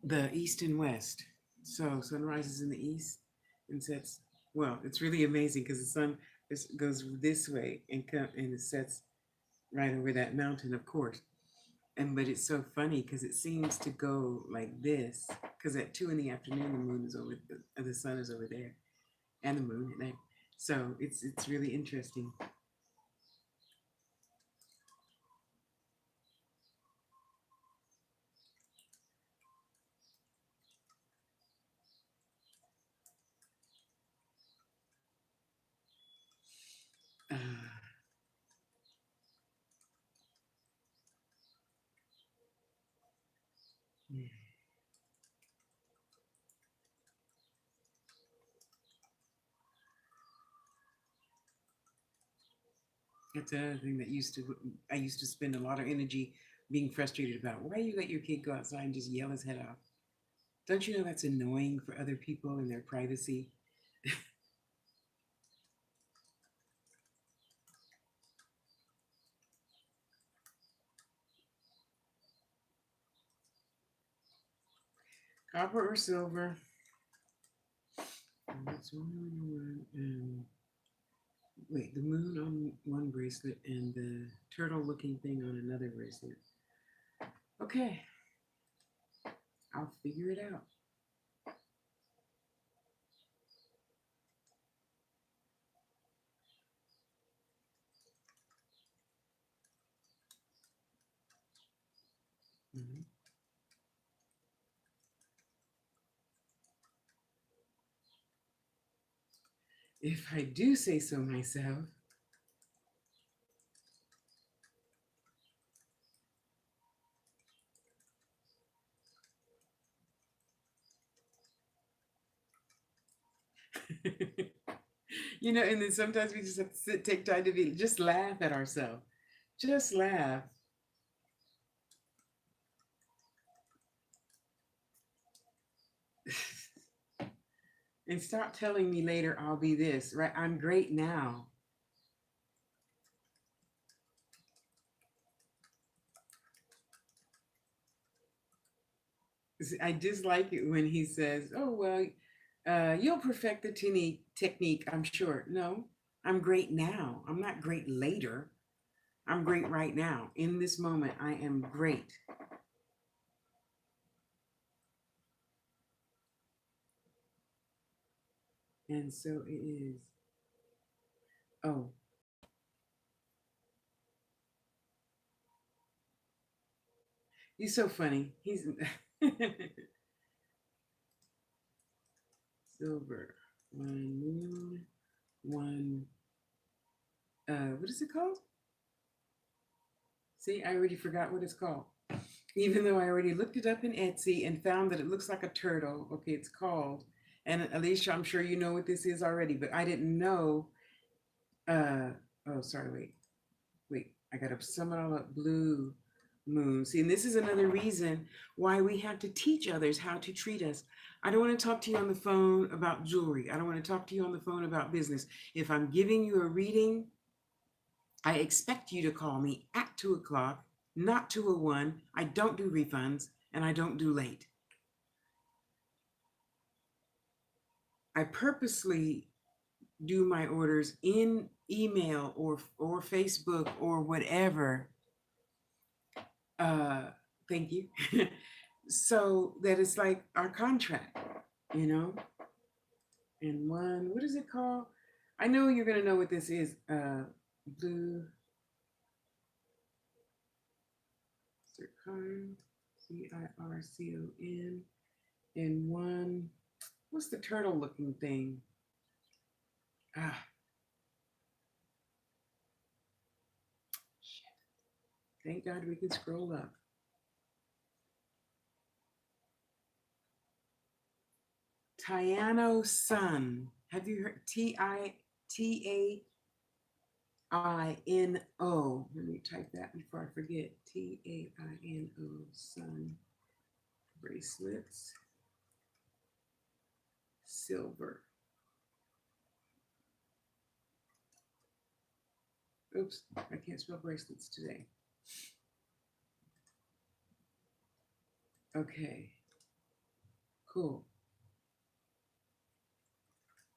the east and west. So sun rises in the east and sets. Well, it's really amazing because the sun goes this way and it sets right over that mountain, of course. But it's so funny because it seems to go like this. Because at 2 in the afternoon, the moon is over, the sun is over there, and the moon at night. So it's really interesting. Uh, yeah. That's another thing that I used to spend a lot of energy being frustrated about. Why you let your kid go outside and just yell his head off? Don't you know that's annoying for other people and their privacy? Copper or silver? That's one. Wait, the moon on one bracelet and the turtle-looking thing on another bracelet. Okay, I'll figure it out. Mhm. If I do say so myself. And then sometimes we just have to take time to just laugh at ourselves. Just laugh. And stop telling me later I'll be this, right? I'm great now. I just like it when he says, "Oh well, you'll perfect the technique, I'm sure." No, I'm great now. I'm not great later. I'm great right now. In this moment, I am great. And so it is. Oh, he's so funny. He's silver, one moon, one. What is it called? See, I already forgot what it's called. Even though I already looked it up in Etsy and found that it looks like a turtle. Okay, it's called. And Alicia, I'm sure you know what this is already, but I didn't know. Uh, oh, sorry, wait. I got to sum it all up. Blue moon. See, and this is another reason why we have to teach others how to treat us. I don't want to talk to you on the phone about jewelry. I don't want to talk to you on the phone about business. If I'm giving you a reading, I expect you to call me at 2 o'clock, not 2:01. I don't do refunds and I don't do late. I purposely do my orders in email or Facebook or whatever. Uh, thank you. So that it's like our contract, you know. And one, what is it called? I know you're gonna know what this is. Blue Circon, Circon, and one. What's the turtle looking thing? Ah, shit. Thank God we can scroll up. Tiano Sun. Have you heard Taino? Let me type that before I forget. Taino Sun bracelets. Silver. Oops, I can't spell bracelets today. Okay, cool.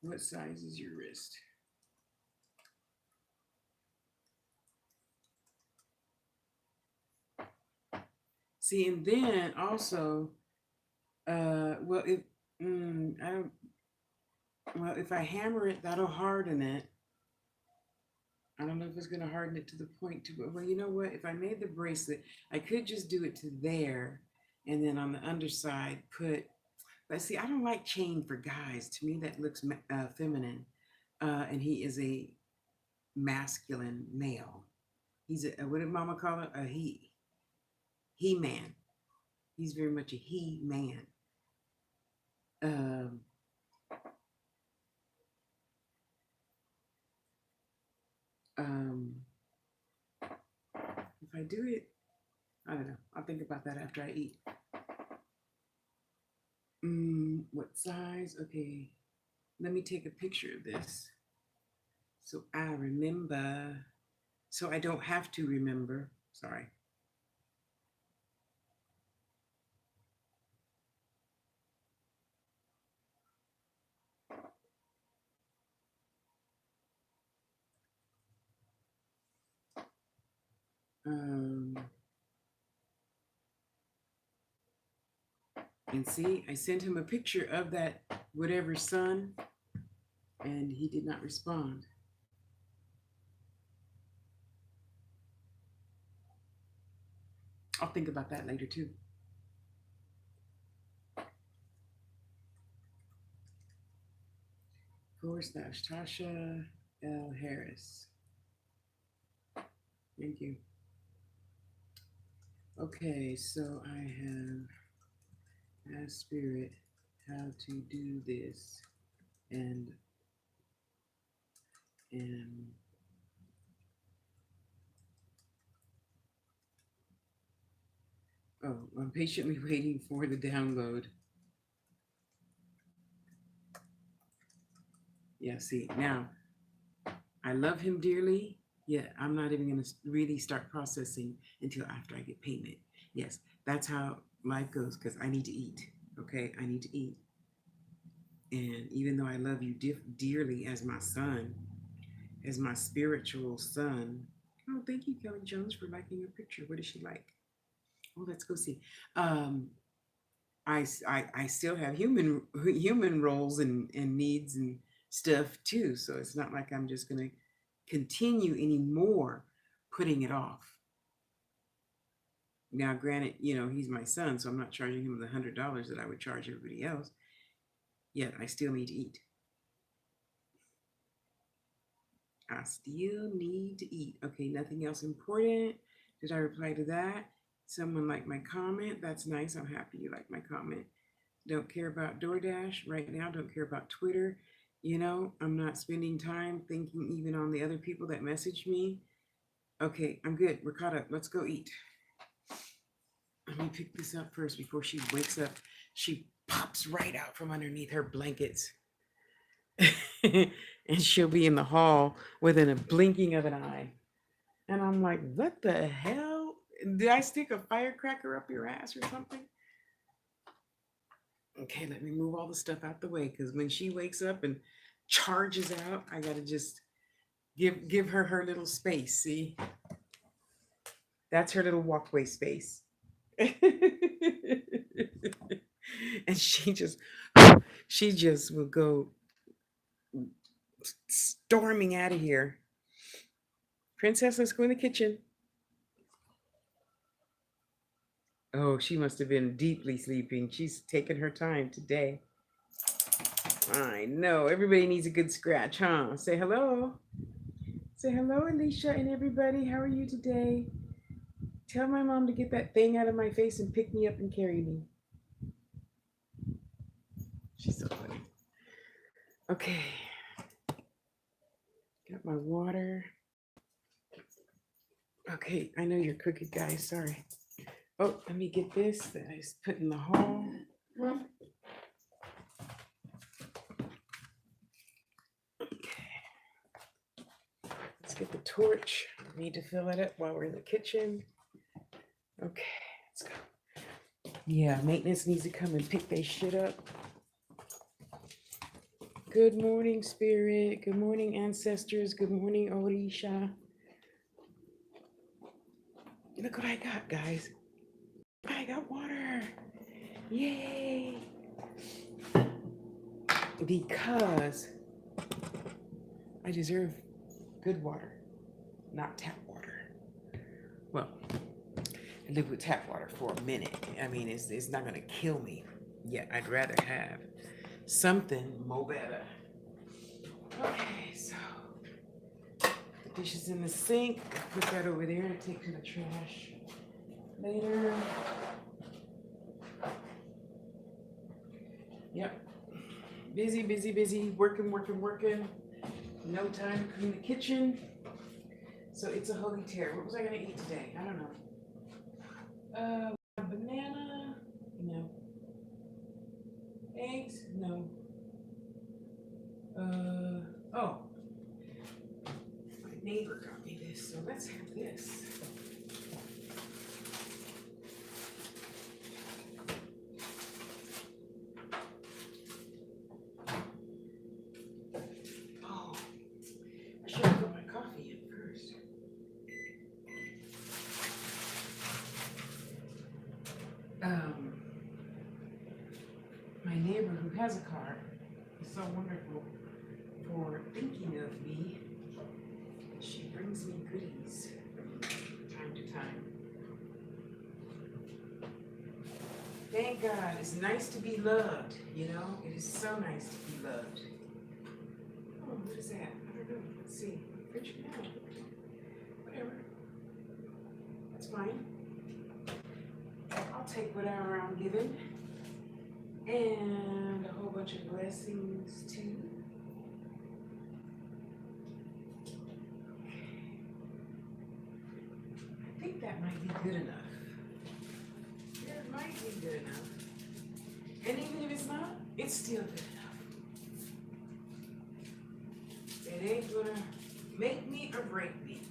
What size is your wrist? See, and then also, well, if I don't, well, if I hammer it, that'll harden it. I don't know if it's going to harden it to the point to, well, you know what? If I made the bracelet, I could just do it to there, and then on the underside put. But see, I don't like chain for guys. To me, that looks feminine, and he is a masculine male. He's a what did Mama call it? A he man. He's very much a he man. Um, um, if I do it, I don't know. I'll think about that after I eat. What size? Okay, let me take a picture of this so I remember. So I don't have to remember. Sorry. Um, and see, I sent him a picture of that whatever sun, and he did not respond. I'll think about that later too. /Tasha L. Harris. Thank you. Okay, so I have asked Spirit how to do this, and oh, I'm patiently waiting for the download. Yeah, see, now I love him dearly. Yeah, I'm not even going to really start processing until after I get payment. Yes, that's how life goes because I need to eat. Okay, I need to eat. And even though I love you dearly as my son, as my spiritual son. Oh, thank you, Kelly Jones, for liking your picture. What does she like? Oh, let's go see. Um, I still have human roles and needs and stuff too. So it's not like I'm just gonna continue anymore putting it off. Now, granted, he's my son, so I'm not charging him the $100 that I would charge everybody else. Yet I still need to eat. I still need to eat. Okay, nothing else important. Did I reply to that? Someone liked my comment. That's nice. I'm happy you like my comment. Don't care about DoorDash right now. Don't care about Twitter. I'm not spending time thinking even on the other people that message me. Okay, I'm good. We're caught up. Let's go eat. Let me pick this up first before she wakes up. She pops right out from underneath her blankets. And she'll be in the hall within a blinking of an eye. And I'm like, what the hell? Did I stick a firecracker up your ass or something? Okay, let me move all the stuff out the way because when she wakes up and charges out, I gotta just give her little space. See, that's her little walkway space. And she just will go storming out of here. Princess, let's go in the kitchen. Oh, she must have been deeply sleeping. She's taken her time today. I know. Everybody needs a good scratch, huh? Say hello. Say hello, Alicia and everybody. How are you today? Tell my mom to get that thing out of my face and pick me up and carry me. She's so funny. Okay. Got my water. Okay, I know you're crooked, guys. Sorry. Oh, let me get this that I just put in the hall. Let's get the torch. I need to fill it up while we're in the kitchen. Okay, let's go. Yeah, maintenance needs to come and pick their shit up. Good morning, Spirit. Good morning, ancestors. Good morning, Orisha. Look what I got, guys. I got water. Yay. Because I deserve good water, not tap water. Well, I live with tap water for a minute. I mean, it's not going to kill me. Yet I'd rather have something more better. Okay, so the dishes in the sink. Put that over there and take to the trash later. Yep. Busy. Working. No time to clean the kitchen. So it's a holy tear. What was I going to eat today? I don't know. Banana? No. Eggs? No. Oh. My neighbor got me this, so let's have this. Oh, I should have put my coffee in first. My neighbor who has a car is so wonderful for thinking of me. She brings me goodies from time to time. Thank God. It's nice to be loved, It is so nice to be loved. Oh, what is that? I don't know. Let's see. French banana. Whatever. That's fine. I'll take whatever I'm given. And a whole bunch of blessings too. I think that might be good enough. It might be good enough. And even if it's not, it's still good enough. It ain't gonna make me or break me.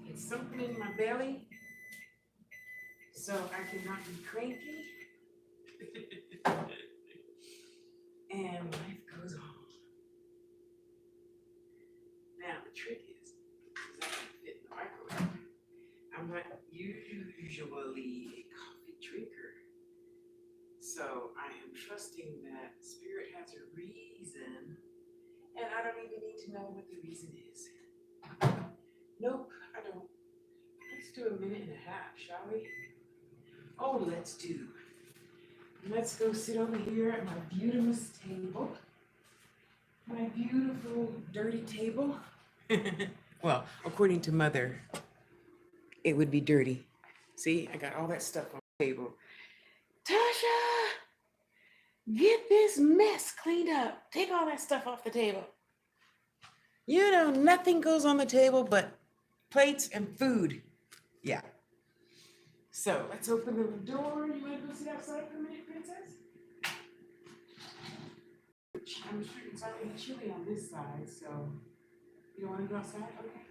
It's something in my belly, so I cannot be cranky. And life goes on. Now the trick is I can fit in the microwave. I'm not usually a coffee drinker, so I am trusting that Spirit has a reason, and I don't even need to know what the reason is. Nope, I don't. Let's do a minute and a half, shall we? Oh, let's do. Let's go sit over here at my beautiful table. My beautiful dirty table. Well, according to Mother, it would be dirty. See, I got all that stuff on the table. Tasha, get this mess cleaned up. Take all that stuff off the table. You know, nothing goes on the table but plates and food. Yeah. So let's open the door. You want to go sit outside for a minute, Princess? I'm sure it's already chilly on this side, so you don't want to go outside? Okay.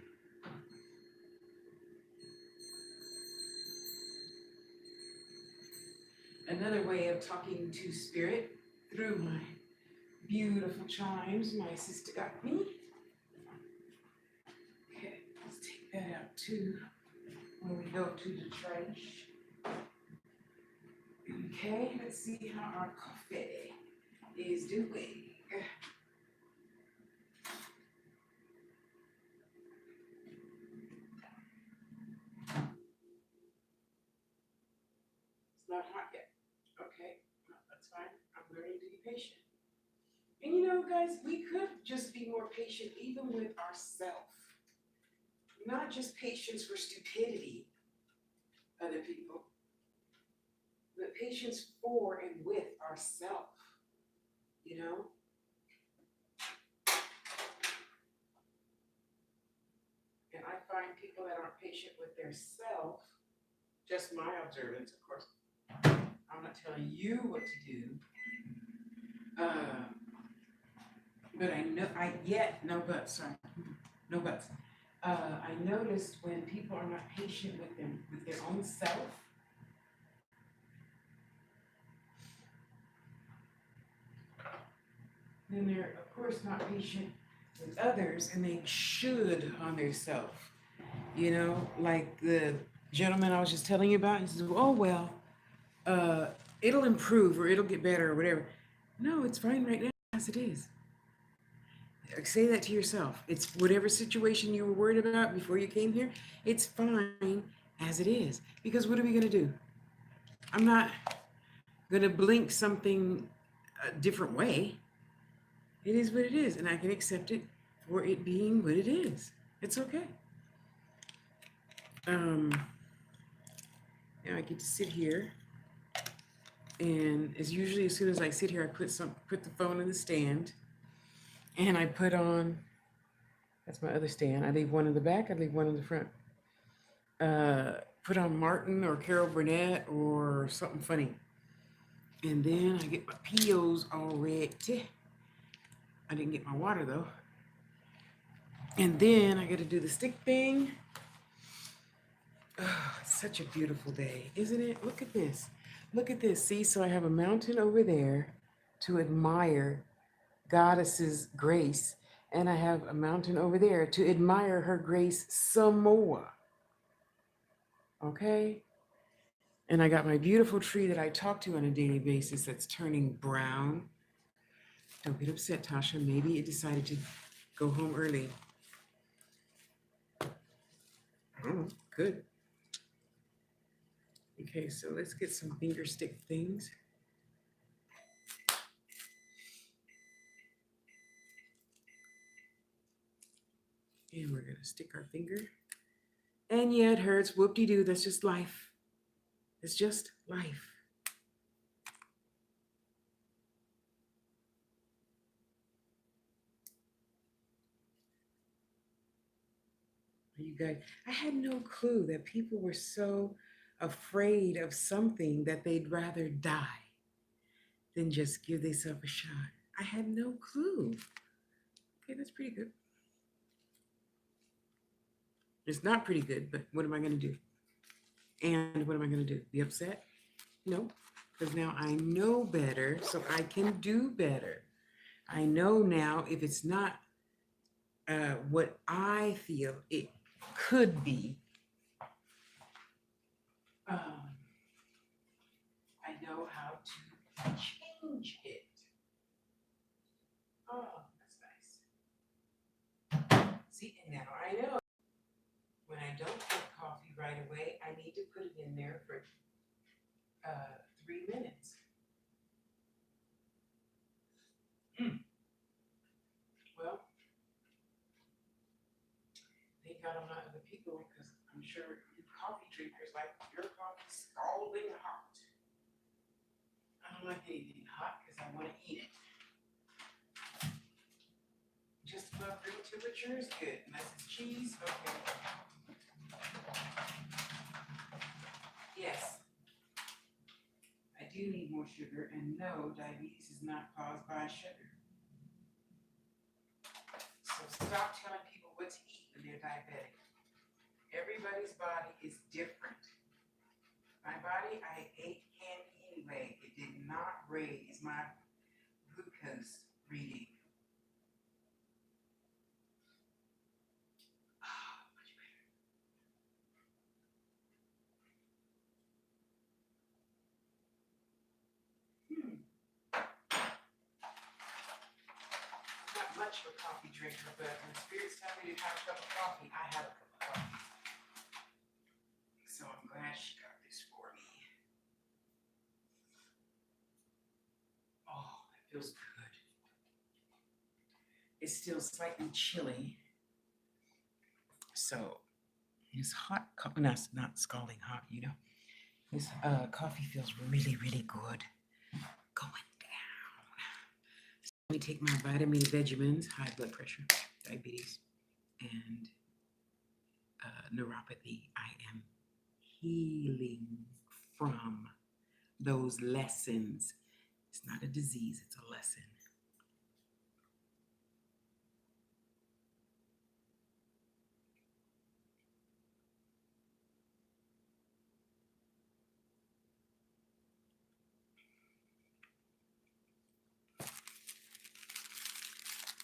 Another way of talking to Spirit through my beautiful chimes my sister got me. Okay, let's take that out too when we go to the trash. Okay, let's see how our coffee is doing. It's not hot yet. Okay, no, that's fine. I'm learning to be patient. And you know, guys, we could just be more patient even with ourselves. Not just patience for stupidity, other people, but patience for and with ourselves, you know? And I find people that aren't patient with their self, just my observance, of course. I'm not telling you what to do. But I know, no buts, sorry, no buts. I noticed when people are not patient with them, with their own self, then they're, of course, not patient with others, and they should on their self. You know, like the gentleman I was just telling you about, he says, oh, well, it'll improve or it'll get better or whatever. No, it's fine right now as it is. Say that to yourself. It's whatever situation you were worried about before you came here, it's fine as it is. Because what are we going to do? I'm not going to blink something a different way. It is what it is, and I can accept it for it being what it is. It's okay. Now I get to sit here, and as soon as I sit here, I put the phone in the stand, and I put on. That's my other stand. I leave one in the back. I leave one in the front. Put on Martin or Carol Burnett or something funny, and then I get my POs all ready. I didn't get my water though. And then I got to do the stick thing. Oh, it's such a beautiful day, isn't it? Look at this. Look at this. See, so I have a mountain over there to admire Goddess's grace, and I have a mountain over there to admire her grace some more. Okay? And I got my beautiful tree that I talk to on a daily basis that's turning brown. Don't get upset, Tasha. Maybe it decided to go home early. Oh, good. Okay, so let's get some finger stick things. And we're going to stick our finger. And yeah, it hurts. Whoop-de-doo. That's just life. It's just life. You guys, I had no clue that people were so afraid of something that they'd rather die than just give themselves a shot. I had no clue. Okay, that's pretty good. It's not pretty good, but what am I going to do? And what am I going to do? Be upset? No, because now I know better, so I can do better. I know now if it's not what I feel it could be, I know how to change it. Oh, that's nice. See, and now I know when I don't get coffee right away, I need to put it in there for 3 minutes. Well, thank God I'm not other people because I'm sure you coffee drinkers like your coffee scalding hot. I don't like anything hot because I want to eat it. Just above room temperature is good. Unless it's cheese, okay. Yes, I do need more sugar, and no, diabetes is not caused by sugar. So stop telling people what to eat when they're diabetic. Everybody's body is different. My body, I ate candy anyway. It did not raise my glucose reading. Oh, much better. Not much of a coffee drinker, but when spirits tell me to have a cup of coffee, I have a cup of coffee. So I'm glad she got this for me. Oh, that feels good. It's still slightly chilly. So this hot coffee, no, it's not scalding hot, you know. This coffee feels really, really good. Going down. So let me take my vitamin vitamins, high blood pressure, diabetes, and neuropathy. I am healing from those lessons. It's not a disease, it's a lesson.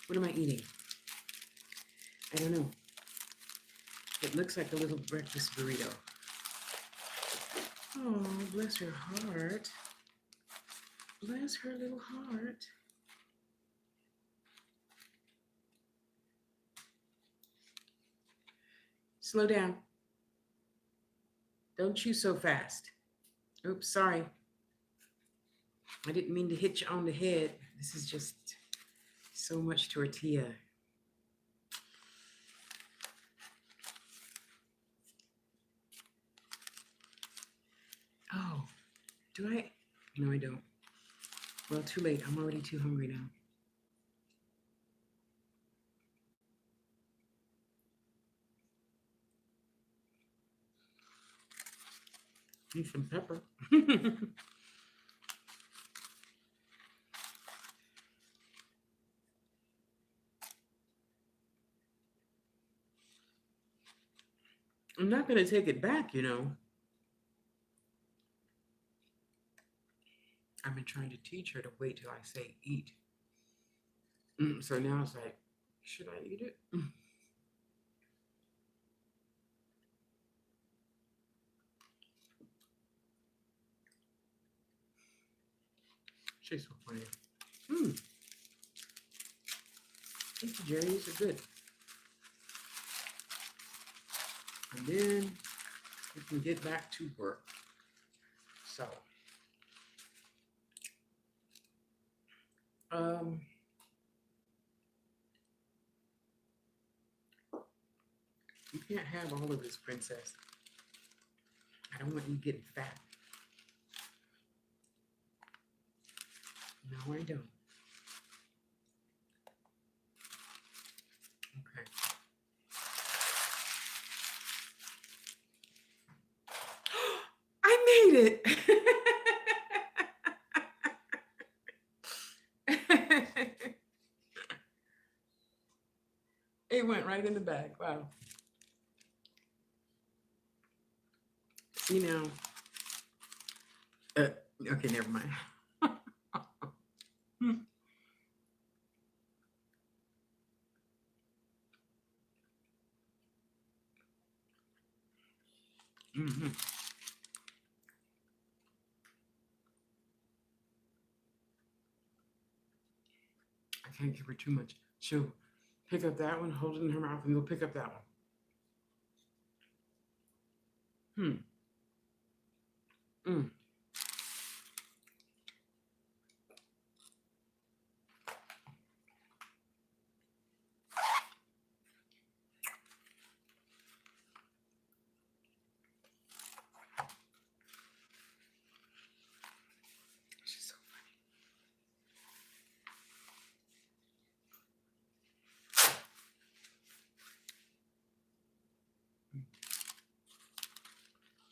What am I eating? I don't know. It looks like a little breakfast burrito. Oh, bless her heart. Bless her little heart. Slow down. Don't chew so fast. Oops, sorry. I didn't mean to hit you on the head. This is just so much tortilla. Oh, do I? No, I don't. Well, too late. I'm already too hungry now. Need some pepper. I'm not going to take it back, you know. I've been trying to teach her to wait till I say eat. So now it's like, should I eat it? She's so funny. These Jerry's are good. And then we can get back to work. So, you can't have all of this, princess. I don't want you getting fat. No, I don't. Okay. I made it. It went right in the bag. Wow. You know, okay, never mind. Mm-hmm. I can't give her too much. She'll pick up that one, hold it in her mouth, and go pick up that one. Mm. She's so funny.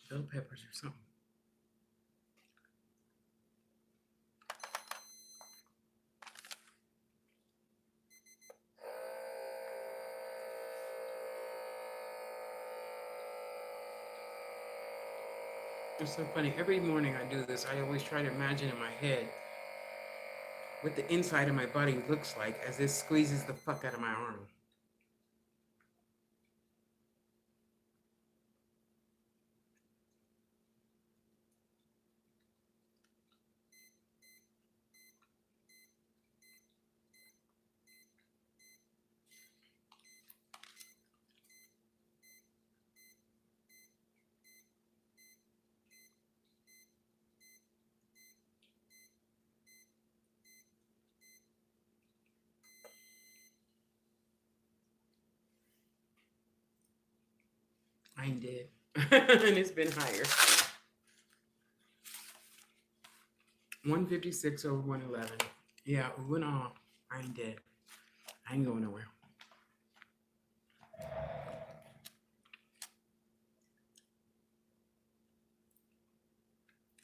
Bell peppers or something. It's so funny. Every morning I do this. I always try to imagine in my head what the inside of my body looks like as this squeezes the fuck out of my arm. I ain't dead. And it's been higher. 156 over 111. Yeah, ooh and ah. I ain't dead. I ain't going nowhere.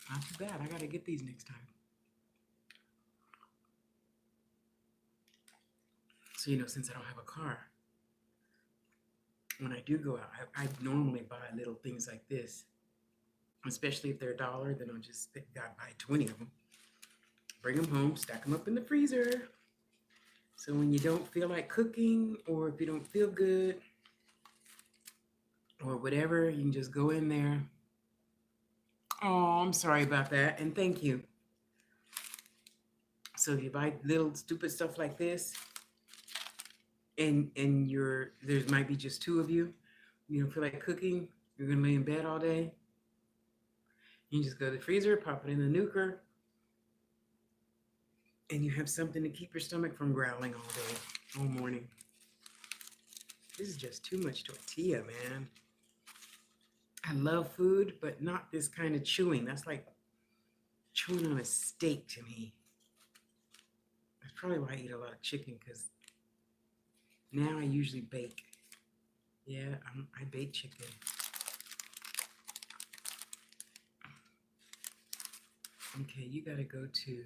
Not too bad. I gotta get these next time. So, since I don't have a car, when I do go out, I normally buy little things like this. Especially if they're $1, then I'll just buy 20 of them. Bring them home, stack them up in the freezer. So when you don't feel like cooking, or if you don't feel good, or whatever, you can just go in there. Oh, I'm sorry about that, and thank you. So if you buy little stupid stuff like this, and there might be just 2 of you, you don't feel like cooking, you're gonna lay in bed all day, you just go to the freezer, pop it in the nuker, and you have something to keep your stomach from growling all day, all morning. This is just too much tortilla, man. I love food, but not this kind of chewing. That's like chewing on a steak to me. That's probably why I eat a lot of chicken, because now I usually bake. Yeah, I bake chicken. Okay, you gotta go to,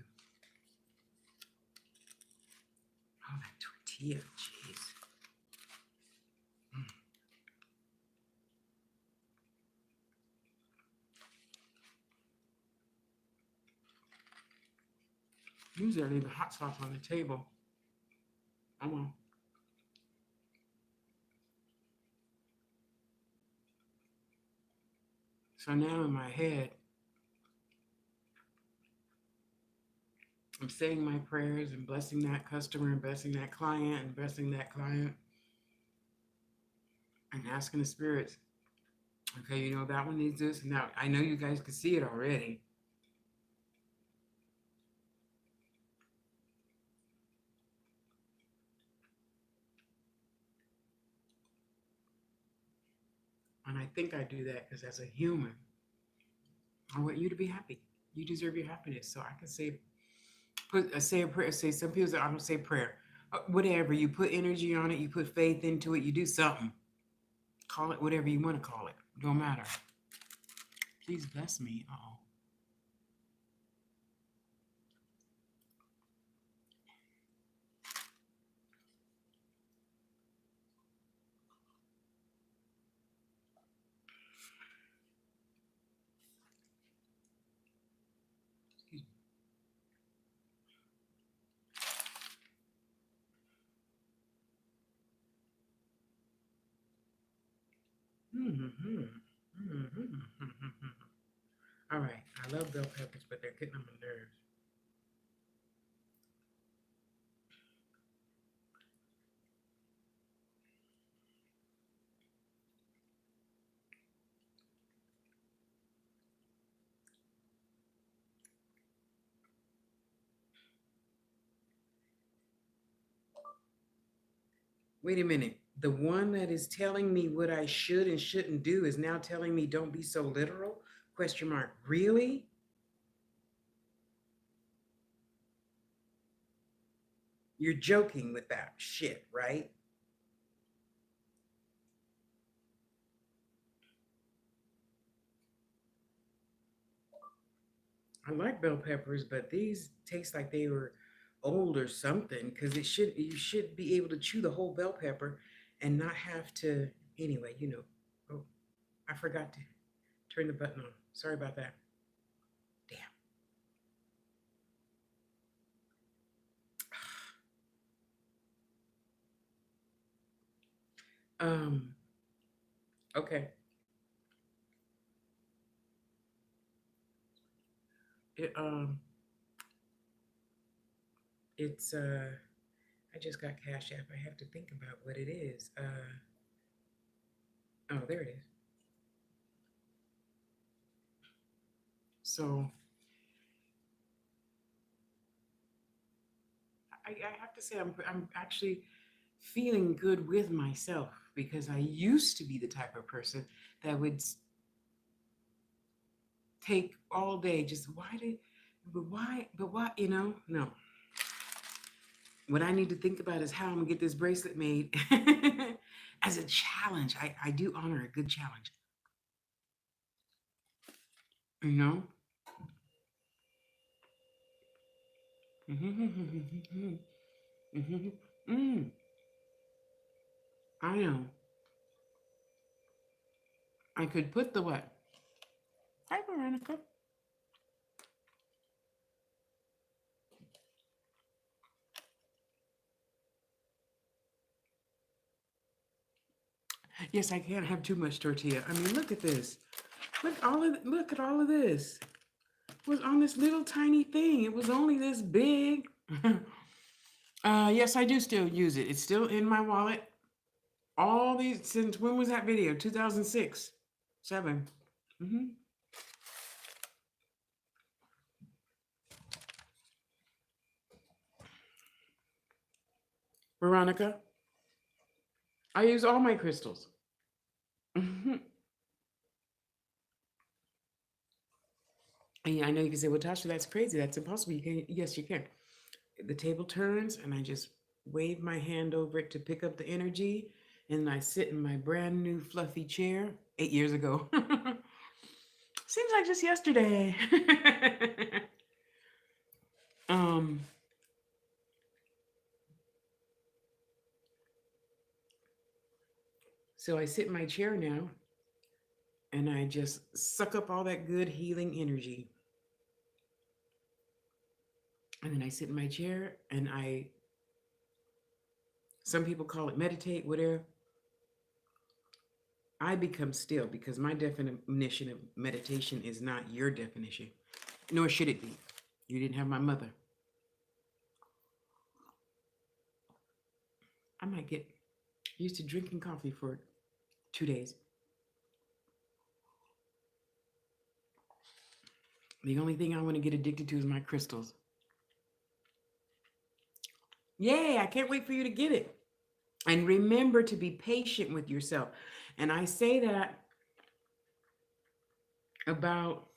oh, that tortilla, jeez. Usually I leave the hot sauce on the table. I won't. So now in my head, I'm saying my prayers and blessing that customer and blessing that client and blessing that client and asking the spirits, okay, that one needs this. Now, I know you guys can see it already. And I think I do that because as a human, I want you to be happy. You deserve your happiness. So I can say a prayer. Say, some people say, I don't say prayer. Whatever. You put energy on it. You put faith into it. You do something. Call it whatever you want to call it. Don't matter. Please bless me. Uh-oh. All right. I love bell peppers, but they're getting on my nerves. Wait a minute. The one that is telling me what I should and shouldn't do is now telling me don't be so literal? Question mark. Really? You're joking with that shit, right? I like bell peppers, but these taste like they were old or something because you should be able to chew the whole bell pepper and not have to anyway, you know. Oh, I forgot to turn the button on. Sorry about that. Damn. Okay. It it's I just got Cash App. I have to think about what it is. Oh, there it is. So I have to say I'm actually feeling good with myself because I used to be the type of person that would take all day just but why, you know? No. What I need to think about is how I'm gonna get this bracelet made as a challenge. I do honor a good challenge, you know? Mm, I know. I could put the what? Hi, Veronica. Yes, I can't have too much tortilla. I mean, look at this. Look at all of this. It was on this little tiny thing. It was only this big. Yes, I do still use it. It's still in my wallet. All these since when was that video? 2006, 7. Mm-hmm. Veronica, I use all my crystals. Mm-hmm. And I know you can say, "Well, Tasha, that's crazy. That's impossible." You can, yes, you can. The table turns, and I just wave my hand over it to pick up the energy, and I sit in my brand new fluffy chair 8 years ago. Seems like just yesterday. um, so I sit in my chair now, and I just suck up all that good healing energy. And then I sit in my chair, and some people call it meditate, whatever. I become still because my definition of meditation is not your definition, nor should it be. You didn't have my mother. I might get used to drinking coffee for 2 days. The only thing I want to get addicted to is my crystals. Yay, I can't wait for you to get it. And remember to be patient with yourself. And I say that about,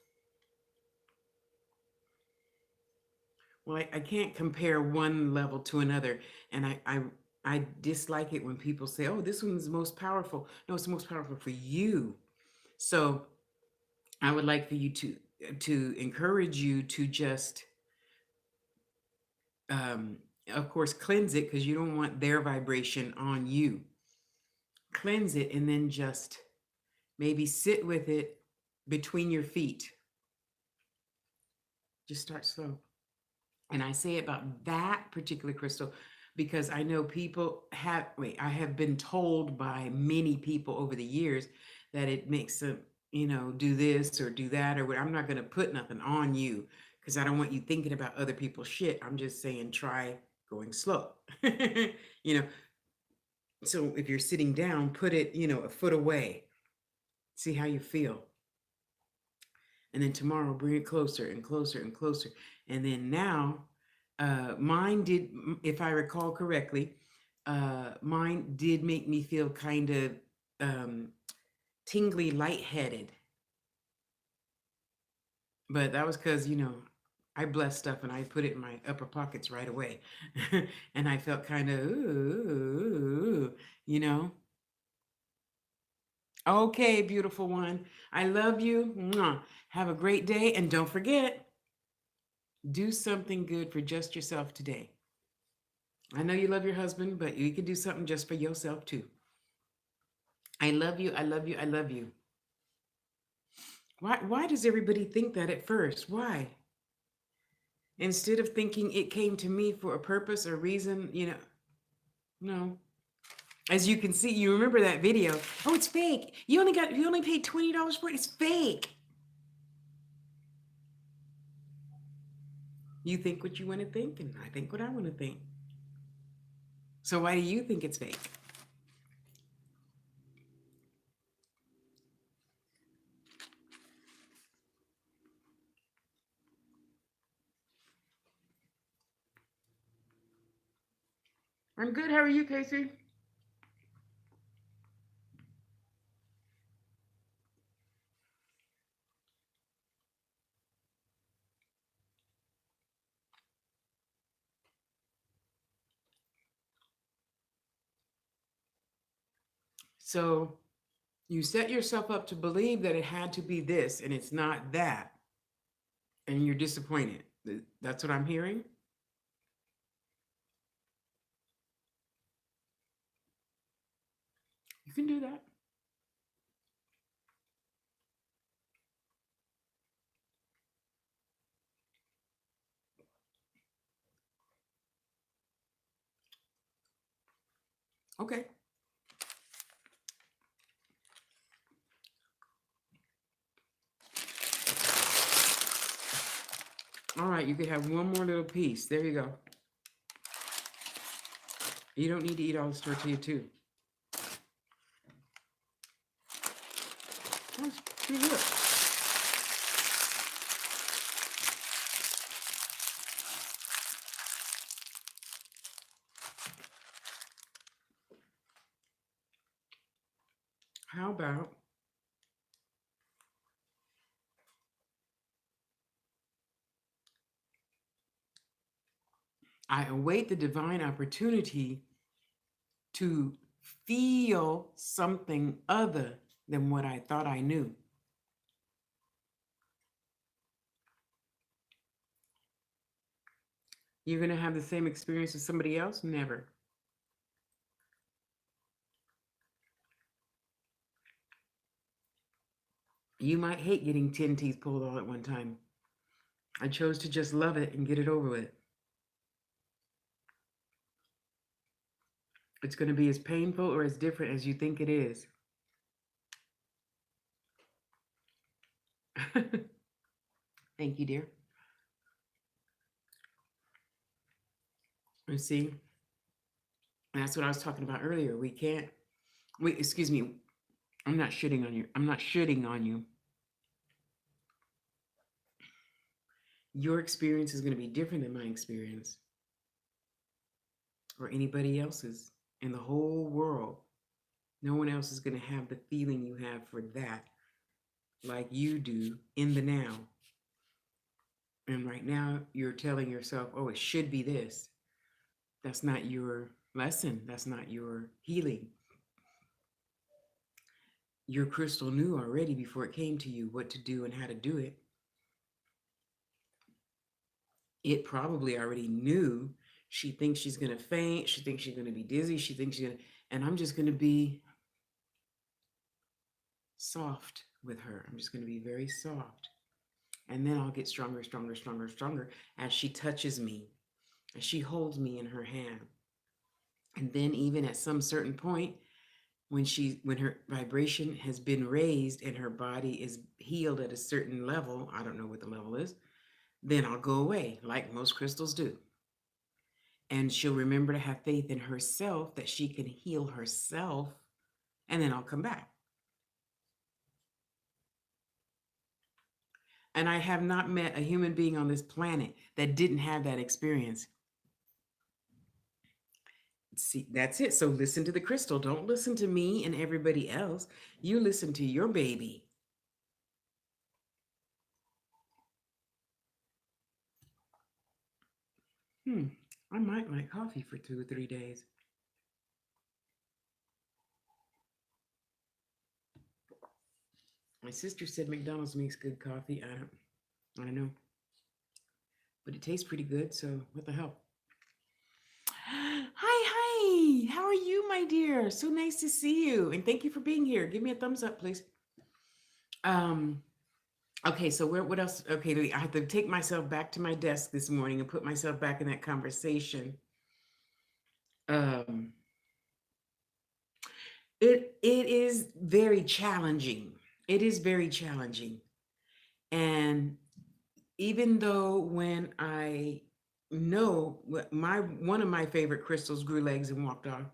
well, I can't compare one level to another. And I dislike it when people say, oh, this one's most powerful. No, it's the most powerful for you. So I would like for you to encourage you to just of course cleanse it because you don't want their vibration on you. Cleanse it and then just maybe sit with it between your feet. Just start slow. And I say about that particular crystal because I know people I have been told by many people over the years that it makes them, do this or do that or what. I'm not going to put nothing on you because I don't want you thinking about other people's shit. I'm just saying try going slow. you know, so if you're sitting down, put it, a foot away. See how you feel. And then tomorrow bring it closer and closer and closer. And then now, mine did, if I recall correctly, mine did make me feel kind of tingly, lightheaded. But that was because, I blessed stuff and I put it in my upper pockets right away. And I felt kind of, ooh, you know. Okay, beautiful one. I love you. Mwah. Have a great day. And don't forget, do something good for just yourself today. I know you love your husband, but you can do something just for yourself too. I love you. I love you. I love you. Why does everybody think that at first? Why? Instead of thinking it came to me for a purpose or reason, no. As you can see, you remember that video. Oh, it's fake. You only paid $20 for it. It's fake. You think what you want to think, and I think what I want to think. So why do you think it's fake? I'm good. How are you, Casey? So you set yourself up to believe that it had to be this, and it's not that, and you're disappointed. That's what I'm hearing. You can do that. Okay. All right, you can have one more little piece. There you go. You don't need to eat all this tortilla too. That's too good. How about I await the divine opportunity to feel something other than what I thought I knew. You're going to have the same experience as somebody else? Never. You might hate getting 10 teeth pulled all at one time. I chose to just love it and get it over with. It's going to be as painful or as different as you think it is. Thank you, dear. You see, that's what I was talking about earlier. Excuse me, I'm not shitting on you. I'm not shitting on you. Your experience is going to be different than my experience or anybody else's in the whole world. No one else is going to have the feeling you have for that like you do in the now. And right now, you're telling yourself, oh, it should be this. That's not your lesson. That's not your healing. Your crystal knew already before it came to you what to do and how to do it. It probably already knew. She thinks she's going to faint. She thinks she's going to be dizzy. She thinks she's going to, and I'm just going to be soft with her. I'm just going to be very soft. And then I'll get stronger, stronger, stronger, stronger as she touches me, as she holds me in her hand. And then even at some certain point, when her vibration has been raised and her body is healed at a certain level, I don't know what the level is, then I'll go away like most crystals do. And she'll remember to have faith in herself that she can heal herself, and then I'll come back. And I have not met a human being on this planet that didn't have that experience. See, that's it. So listen to the crystal. Don't listen to me and everybody else. You listen to your baby. Hmm. I might like coffee for 2 or 3 days. My sister said McDonald's makes good coffee. I don't know, but it tastes pretty good. So what the hell? Hi, hi. How are you, my dear? So nice to see you, and thank you for being here. Give me a thumbs up, please. Um. Okay, so what else? Okay, I had to take myself back to my desk this morning and put myself back in that conversation. Um, it is very challenging. It is very challenging, and even though when I know my one of my favorite crystals grew legs and walked off,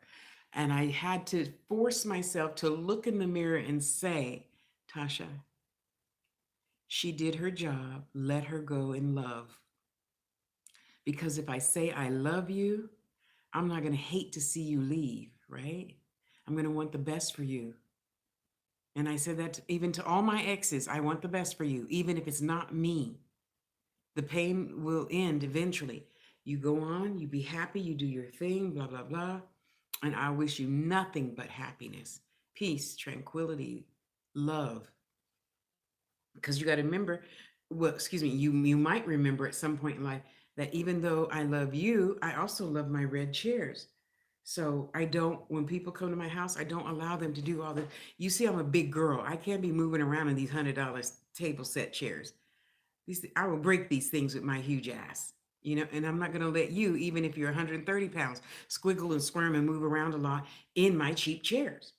and I had to force myself to look in the mirror and say, Tasha, she did her job. Let her go in love. Because if I say I love you, I'm not going to hate to see you leave, right? I'm going to want the best for you. And I said that even to all my exes, I want the best for you, even if it's not me. The pain will end eventually. You go on, you be happy, you do your thing, blah, blah, blah. And I wish you nothing but happiness, peace, tranquility, love. Because you got to remember, well, excuse me, you might remember at some point in life that even though I love you, I also love my red chairs. So I don't, when people come to my house, I don't allow them to do all the, you see, I'm a big girl. I can't be moving around in these $100 table set chairs. I will break these things with my huge ass, and I'm not going to let you, even if you're 130 pounds, squiggle and squirm and move around a lot in my cheap chairs.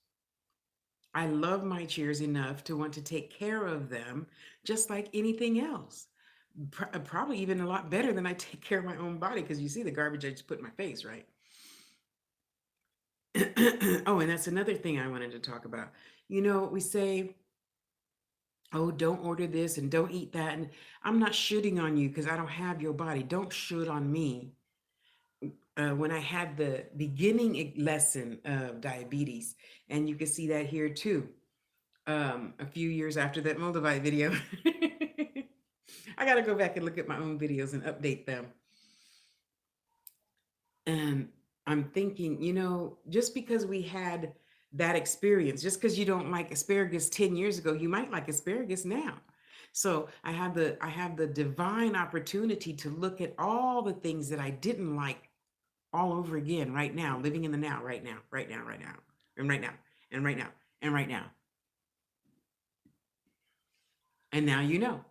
I love my chairs enough to want to take care of them just like anything else. Probably even a lot better than I take care of my own body because you see the garbage I just put in my face, right? Oh, and that's another thing I wanted to talk about. We say, oh, don't order this and don't eat that. And I'm not shooting on you because I don't have your body. Don't shoot on me. When I had the beginning lesson of diabetes, and you can see that here too, a few years after that Moldavite video. I got to go back and look at my own videos and update them. And I'm thinking, just because we had that experience, just because you don't like asparagus 10 years ago, you might like asparagus now. So I have the divine opportunity to look at all the things that I didn't like all over again right now, living in the now, right now, right now, right now, and right now, and right now, and right now. And now you know.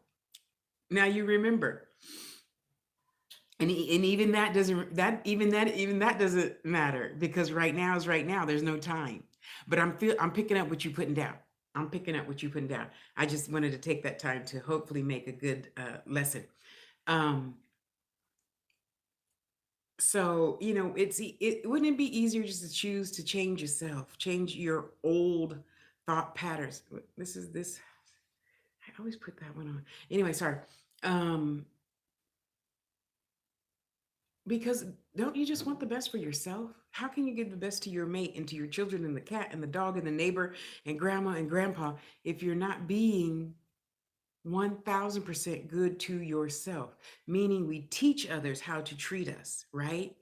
Now you remember. And even that doesn't matter because right now is right now. There's no time. But I'm picking up what you're putting down. I'm picking up what you're putting down. I just wanted to take that time to hopefully make a good lesson. So it wouldn't it be easier just to choose to change yourself, change your old thought patterns. This. I always put that one on. Anyway, sorry. Because don't you just want the best for yourself? How can you give the best to your mate and to your children and the cat and the dog and the neighbor and grandma and grandpa if you're not being 1000% good to yourself? Meaning we teach others how to treat us, right?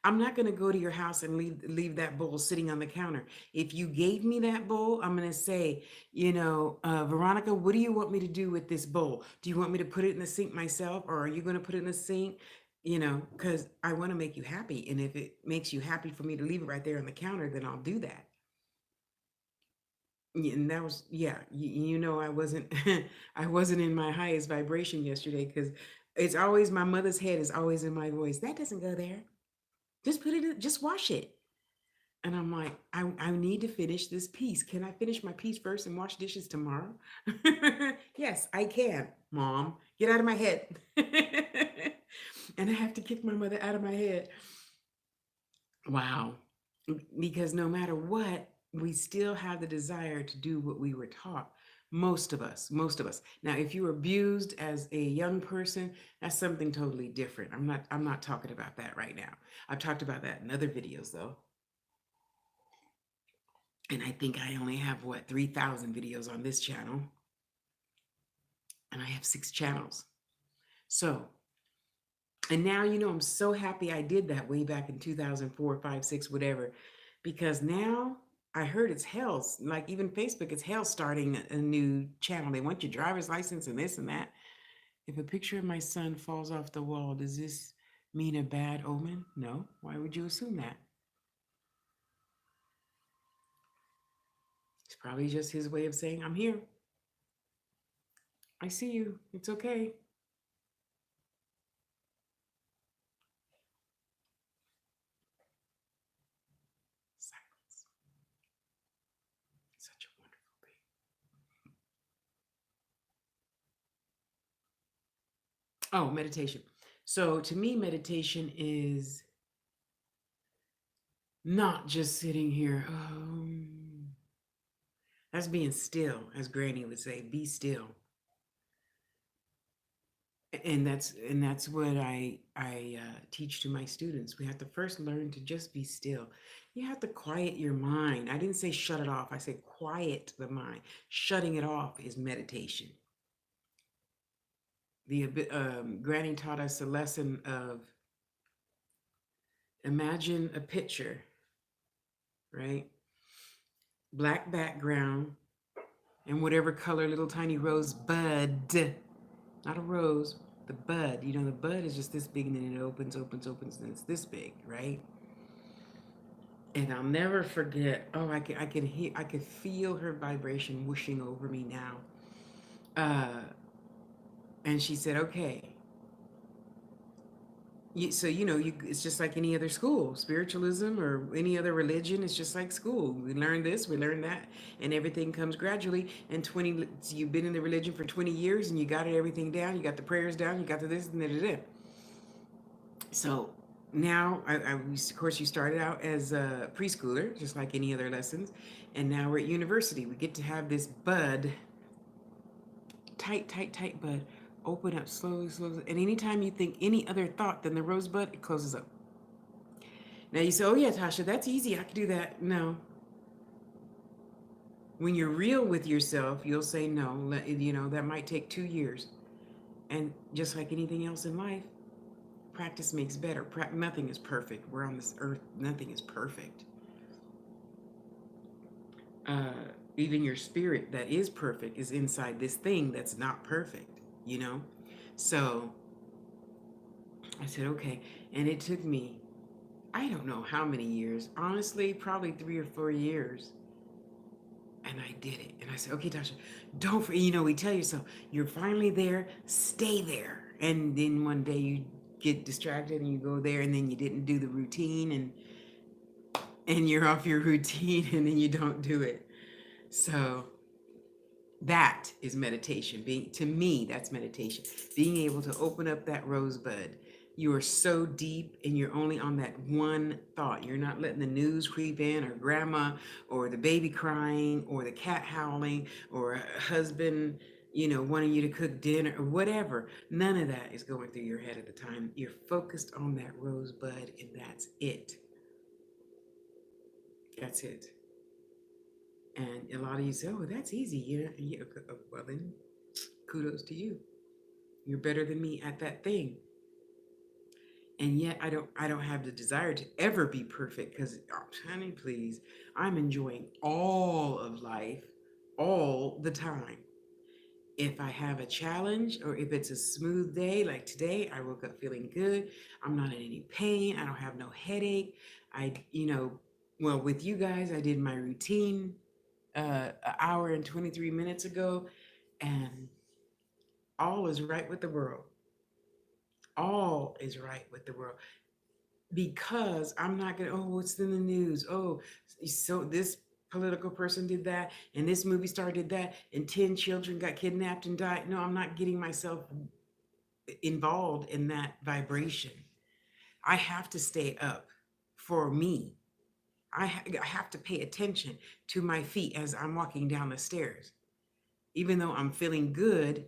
I'm not going to go to your house and leave that bowl sitting on the counter. If you gave me that bowl, I'm going to say, Veronica, what do you want me to do with this bowl? Do you want me to put it in the sink myself, or are you going to put it in the sink? Because I want to make you happy. And if it makes you happy for me to leave it right there on the counter, then I'll do that. And that was, yeah, I wasn't, I wasn't in my highest vibration yesterday because it's always, my mother's head is always in my voice. That doesn't go there. Just put it in, just wash it. And I'm like, I need to finish this piece. Can I finish my piece first and wash dishes tomorrow? Yes, I can, Mom. Get out of my head. And I have to kick my mother out of my head. Wow. Because no matter what, we still have the desire to do what we were taught. Most of us, most of us. Now, if you were abused as a young person, that's something totally different. I'm not talking about that right now. I've talked about that in other videos though. And I think I only have what 3,000 videos on this channel, and I have 6 channels. So, and now I'm so happy I did that way back in 2004, 5, 6, whatever, because now I heard it's hell. Like even Facebook, it's hell starting a new channel. They want your driver's license and this and that. If a picture of my son falls off the wall, does this mean a bad omen? No. Why would you assume that? It's probably just his way of saying, I'm here. I see you. It's okay. Silence. Such a wonderful thing. Oh, meditation. So to me, meditation is not just sitting here. That's being still, as Granny would say, be still. And that's what I teach to my students. We have to first learn to just be still. You have to quiet your mind. I didn't say shut it off. I said quiet the mind. Shutting it off is meditation. The Granny taught us a lesson of imagine a picture, right? Black background and whatever color little tiny rose bud, not a rose, the bud. The bud is just this big and then it opens, and it's this big, right? And I'll never forget. Oh, I can hear, I could feel her vibration whooshing over me now. And she said, "Okay, so it's just like any other school, spiritualism or any other religion. It's just like school. We learn this, we learn that, and everything comes gradually. And you've been in the religion for 20 years, and you got everything down. You got the prayers down. You got the this and that. So now, of course, you started out as a preschooler, just like any other lessons, and now we're at university. We get to have this bud, tight, tight, tight bud, open up slowly, slowly. And anytime you think any other thought than the rosebud, it closes up. Now you say, oh yeah, Tasha, that's easy. I can do that. No. When you're real with yourself, you'll say no. That might take 2 years. And just like anything else in life, practice makes better. Nothing is perfect. We're on this earth. Nothing is perfect. Even your spirit that is perfect is inside this thing that's not perfect, So I said, okay. And it took me, I don't know how many years, honestly, probably 3 or 4 years. And I did it. And I said, okay, Tasha, don't, we tell yourself, you're finally there, stay there. And then one day you get distracted and you go there and then you didn't do the routine and you're off your routine and then you don't do it. So that is meditation. To me, that's meditation. Being able to open up that rosebud. You are so deep and you're only on that one thought. You're not letting the news creep in, or grandma, or the baby crying, or the cat howling, or a husband, wanting you to cook dinner, or whatever. None of that is going through your head at the time. You're focused on that rosebud, and that's it. That's it. And a lot of you say, oh, that's easy. Well, then kudos to you. You're better than me at that thing. And yet I don't have the desire to ever be perfect because, honey, please, I'm enjoying all of life all the time. If I have a challenge or if it's a smooth day, like today, I woke up feeling good. I'm not in any pain. I don't have no headache. Well, with you guys, I did my routine an hour and 23 minutes ago, and all is right with the world. All is right with the world. because I'm not going to, oh, what's in the news? Oh, so this political person did that, and this movie star did that, and 10 children got kidnapped and died. No, I'm not getting myself involved in that vibration. I have to stay up for me. I have to pay attention to my feet as I'm walking down the stairs. Even though I'm feeling good,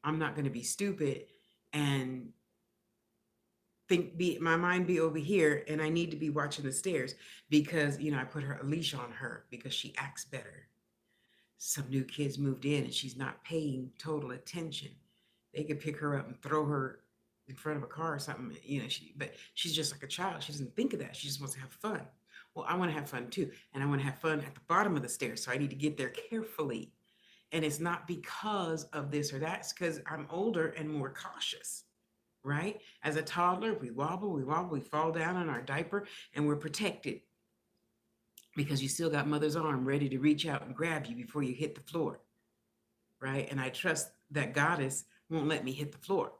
I'm not going to be stupid and my mind be over here, and I need to be watching the stairs because I put a leash on her because she acts better. Some new kids moved in and she's not paying total attention. They could pick her up and throw her in front of a car or something, but she's just like a child. She doesn't think of that. She just wants to have fun. Well, I want to have fun too, and I want to have fun at the bottom of the stairs, so I need to get there carefully. And it's not because of this or that. It's because I'm older and more cautious, right? As a toddler, we wobble, we fall down on our diaper, and we're protected because you still got mother's arm ready to reach out and grab you before you hit the floor, right? And I trust that goddess won't let me hit the floor.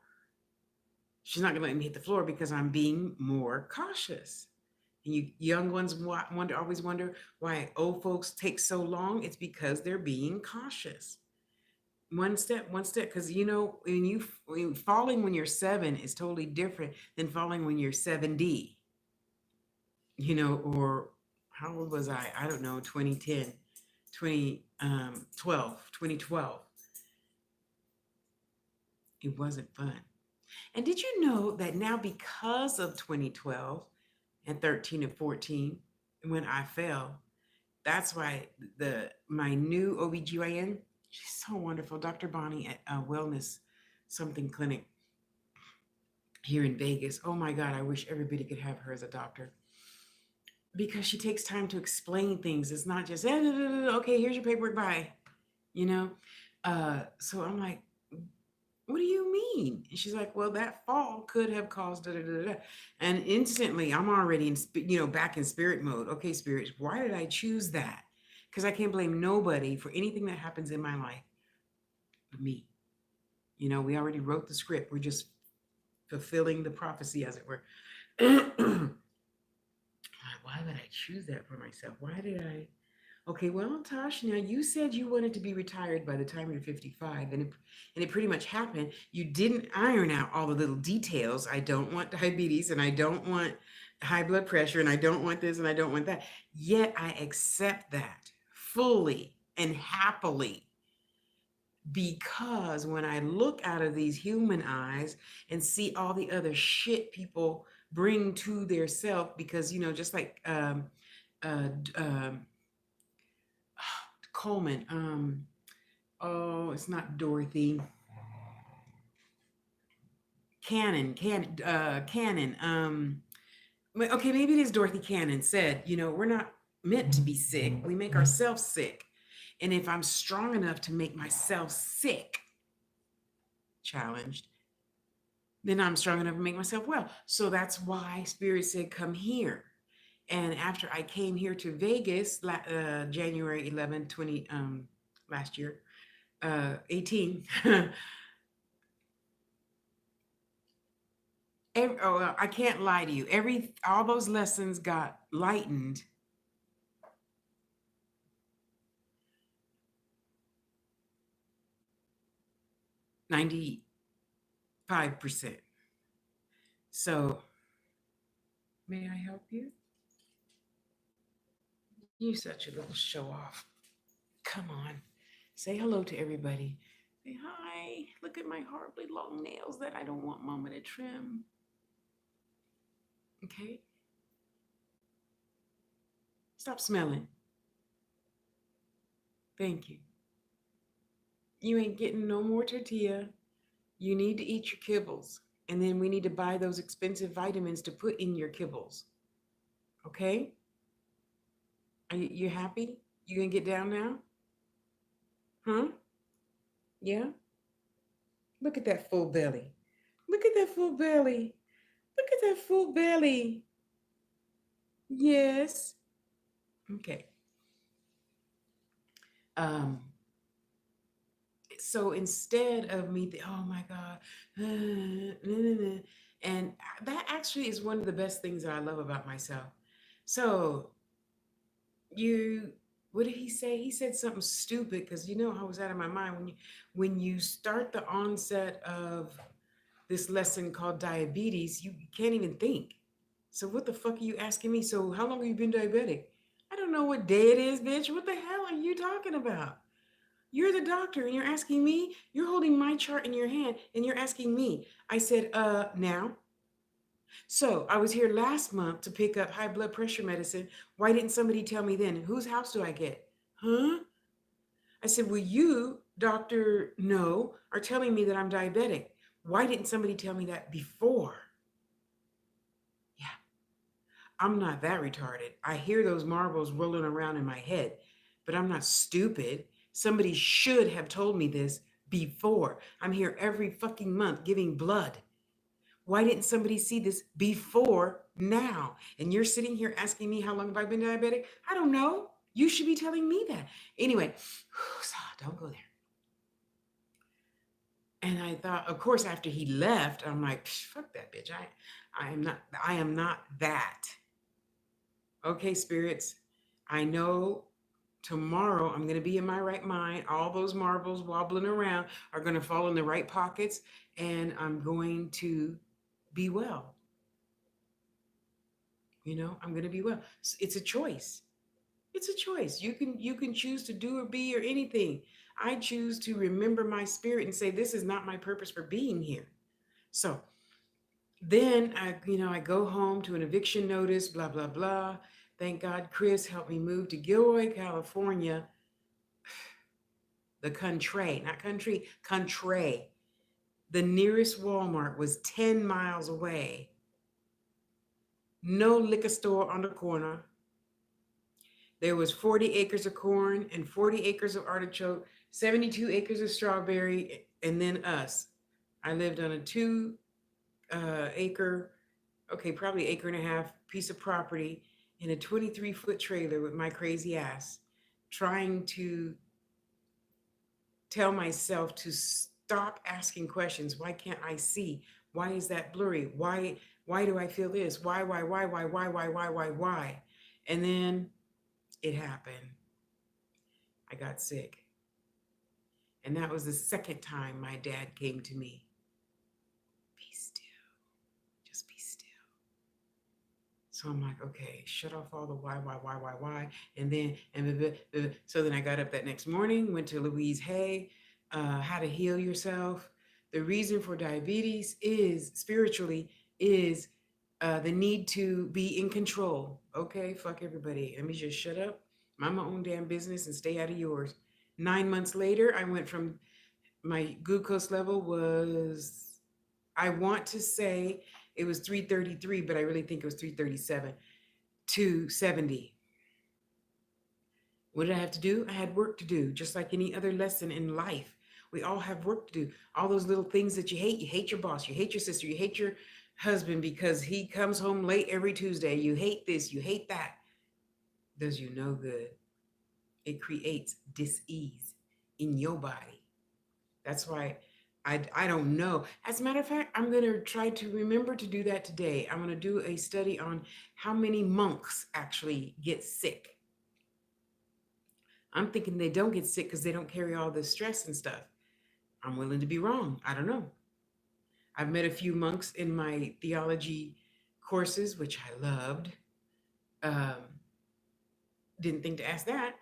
She's not going to let me hit the floor because I'm being more cautious. And you young ones always wonder why old folks take so long. It's because they're being cautious. One step, because when falling when you're 7 is totally different than falling when you're 70. Or how old was I? I don't know, 2010, 2012. It wasn't fun. And did you know that now, because of 2012 and 13 and 14, when I fell, that's why my new OBGYN, she's so wonderful, Dr. Bonnie at Wellness Something Clinic here in Vegas. Oh my God, I wish everybody could have her as a doctor, because she takes time to explain things. It's not just, okay, here's your paperwork, bye. So I'm like, what do you mean? And she's like, well, that fall could have caused da, da, da, da. And instantly I'm already back in spirit mode. Okay, spirit, why did I choose that? Because I can't blame nobody for anything that happens in my life but me. We already wrote the script. We're just fulfilling the prophecy, as it were. Why would I choose that for myself? Why did I? Okay, well, Tosh, now you said you wanted to be retired by the time you're 55, and it pretty much happened. You didn't iron out all the little details. I don't want diabetes, and I don't want high blood pressure, and I don't want this, and I don't want that. Yet I accept that fully and happily, because when I look out of these human eyes and see all the other shit people bring to their self, because, just like Coleman, oh, it's not Dorothy. Cannon. Okay, maybe it is Dorothy Cannon said, we're not meant to be sick. We make ourselves sick. And if I'm strong enough to make myself sick, challenged, then I'm strong enough to make myself well. So that's why Spirit said, come here. And after I came here to Vegas, January 11, 20, last year, 18, I can't lie to you. All those lessons got lightened. $95. So, may I help you? You such a little show off. Come on. Say hello to everybody. Say hi. Look at my horribly long nails that I don't want Mama to trim. Okay? Stop smelling. Thank you. You ain't getting no more tortilla. You need to eat your kibbles. And then we need to buy those expensive vitamins to put in your kibbles. Okay? Are you happy? You gonna get down now? Huh? Yeah? Look at that full belly. Look at that full belly. Look at that full belly. Yes. Okay. So instead of me, oh my God, And that actually is one of the best things that I love about myself. So you, what did he say? He said something stupid because I was out of my mind when you start the onset of this lesson called diabetes, you can't even think. So what the fuck are you asking me? So how long have you been diabetic? I don't know what day it is, bitch. What the hell are you talking about? You're the doctor and you're asking me, you're holding my chart in your hand and you're asking me. I said, now. So I was here last month to pick up high blood pressure medicine. Why didn't somebody tell me then? Whose house do I get? Huh? I said, well, you, Dr. No, are telling me that I'm diabetic. Why didn't somebody tell me that before? Yeah, I'm not that retarded. I hear those marbles rolling around in my head, but I'm not stupid. Somebody should have told me this before. I'm here every fucking month giving blood. Why didn't somebody see this before now? And you're sitting here asking me how long have I been diabetic? I don't know. You should be telling me that. Anyway, so don't go there. And I thought, of course, after he left, I'm like, fuck that bitch. I am not that. Okay, spirits. I know tomorrow I'm going to be in my right mind. All those marbles wobbling around are going to fall in the right pockets, and I'm going to be well. I'm going to be well. It's a choice. It's a choice. You can choose to do or be or anything. I choose to remember my spirit and say, this is not my purpose for being here. So then I go home to an eviction notice, blah, blah, blah. Thank God Chris helped me move to Gilroy, California. The country, not country, country. The nearest Walmart was 10 miles away. No liquor store on the corner. There was 40 acres of corn and 40 acres of artichoke, 72 acres of strawberry, and then us. I lived on a 2 acre, okay, probably acre and a half piece of property in a 23-foot trailer with my crazy ass, trying to tell myself to stop asking questions. Why can't I see? Why is that blurry? Why do I feel this? Why? And then it happened. I got sick. And that was the second time my dad came to me. Be still. Just be still. So I'm like, okay, shut off all the why. So then I got up that next morning, went to Louise Hay, how to heal yourself. The reason for diabetes is spiritually is the need to be in control. Okay, fuck everybody. Let me just shut up, mind my own damn business and stay out of yours. 9 months later, I went from my glucose level was, I want to say it was 333, but I really think it was 337 to 70. What did I have to do? I had work to do, just like any other lesson in life. We all have work to do. All those little things that you hate. You hate your boss. You hate your sister. You hate your husband because he comes home late every Tuesday. You hate this. You hate that. Does you no good. It creates dis-ease in your body. That's why I don't know. As a matter of fact, I'm going to try to remember to do that today. I'm going to do a study on how many monks actually get sick. I'm thinking they don't get sick because they don't carry all this stress and stuff. I'm willing to be wrong. I don't know. I've met a few monks in my theology courses, which I loved. Didn't think to ask that.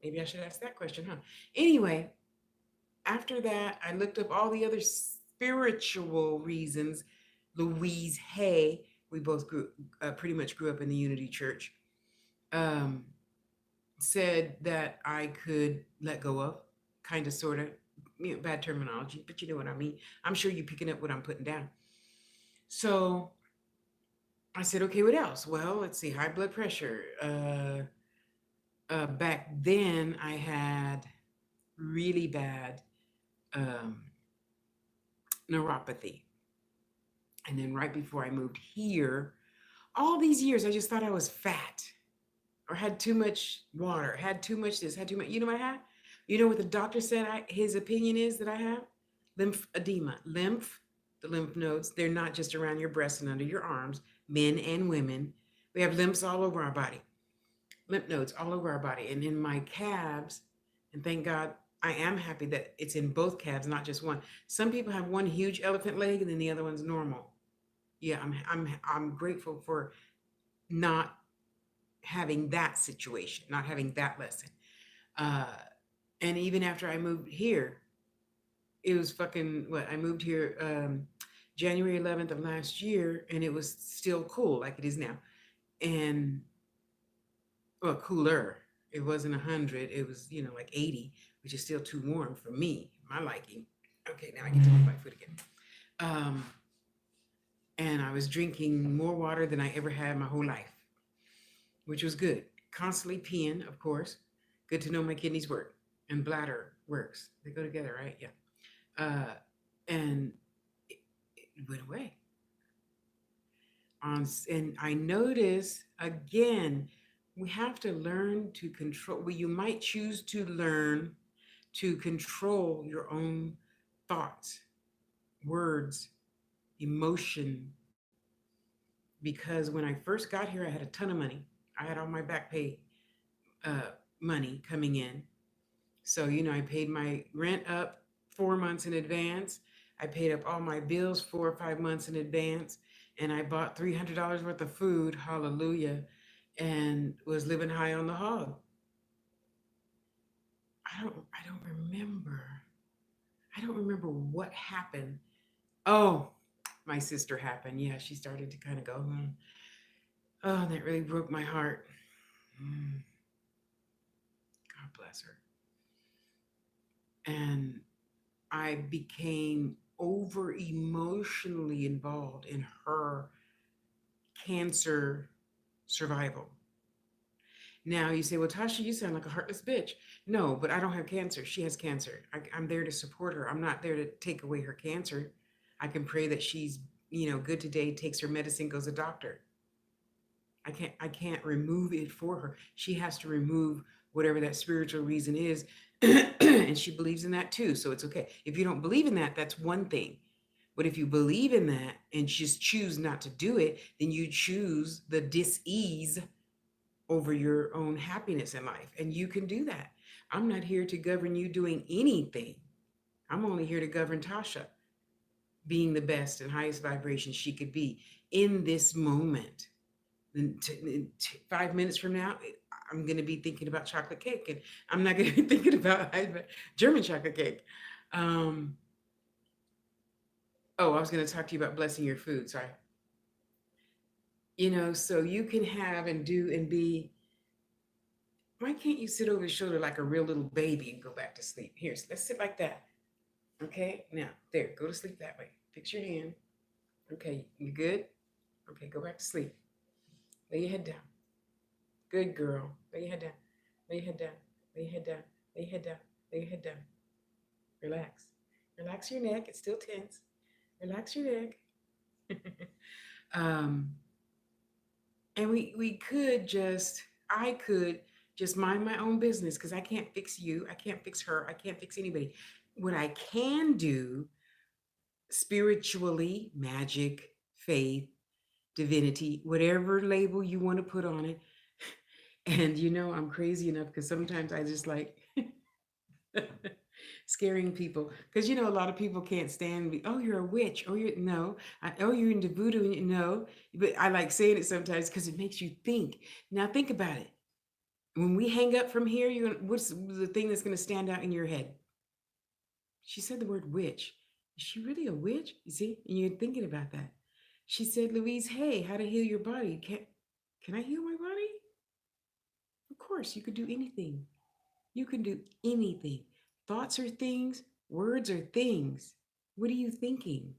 Maybe I should ask that question, huh? Anyway, after that, I looked up all the other spiritual reasons. Louise Hay, we both pretty much grew up in the Unity Church, said that I could let go of, kind of, sort of, bad terminology, but you know what I mean. I'm sure you're picking up what I'm putting down. So I said, okay, what else? Well, let's see, high blood pressure. Back then, I had really bad neuropathy. And then right before I moved here, all these years, I just thought I was fat or had too much water, had too much this, had too much. You know what I had? You know what the doctor said his opinion is that I have? Lymphedema. the lymph nodes. They're not just around your breasts and under your arms, men and women. We have lymphs all over our body, lymph nodes all over our body. And in my calves, and thank God, I am happy that it's in both calves, not just one. Some people have one huge elephant leg and then the other one's normal. Yeah, I'm grateful for not having that situation, not having that lesson. Uh, and even after I moved here, it was fucking what I moved here January 11th of last year, and it was still cool like it is now. And well, cooler. It wasn't 100. It was, like 80, which is still too warm for me, my liking. Okay, now I get to move my foot again. And I was drinking more water than I ever had my whole life, which was good. Constantly peeing, of course. Good to know my kidneys work and bladder works. They go together, right? Yeah. And it went away. And I notice again, we have to learn to control. Well, you might choose to learn to control your own thoughts, words, emotion. Because when I first got here, I had a ton of money. I had all my back pay money coming in. So, I paid my rent up 4 months in advance. I paid up all my bills 4 or 5 months in advance. And I bought $300 worth of food, hallelujah, and was living high on the hog. I don't remember. I don't remember what happened. Oh, my sister happened. Yeah, she started to kind of go, Oh, that really broke my heart. God bless her. And I became over emotionally involved in her cancer survival. Now you say, well, Tasha, you sound like a heartless bitch. No, but I don't have cancer. She has cancer. I'm there to support her. I'm not there to take away her cancer. I can pray that she's, good today, takes her medicine, goes to the doctor. I can't remove it for her. She has to remove whatever that spiritual reason is. And she believes in that too. So it's okay. If you don't believe in that, that's one thing. But if you believe in that and just choose not to do it, then you choose the dis-ease over your own happiness in life. And you can do that. I'm not here to govern you doing anything. I'm only here to govern Tasha being the best and highest vibration she could be in this moment. In 5 minutes from now, I'm going to be thinking about chocolate cake, and I'm not going to be thinking about German chocolate cake. I was going to talk to you about blessing your food. Sorry. So you can have and do and be. Why can't you sit over his shoulder like a real little baby and go back to sleep? Here, let's sit like that. Okay, now, there, go to sleep that way. Fix your hand. Okay, you good? Okay, go back to sleep. Lay your head down. Good girl. Lay your head down. Lay your head down. Lay your head down. Lay your head down. Lay your head down. Relax. Relax your neck. It's still tense. Relax your neck. And I could just mind my own business because I can't fix you. I can't fix her. I can't fix anybody. What I can do spiritually, magic, faith, divinity, whatever label you want to put on it. And I'm crazy enough because sometimes I just like scaring people because a lot of people can't stand me. Oh, you're a witch. Oh, you're into voodoo. No, but I like saying it sometimes because it makes you think. Now think about it. When we hang up from here, what's the thing that's going to stand out in your head? She said the word witch. Is she really a witch? You see, and you're thinking about that. She said, Louise, hey, how to heal your body? Can I heal my body? Of course, you could do anything. You can do anything. Thoughts are things, words are things. What are you thinking?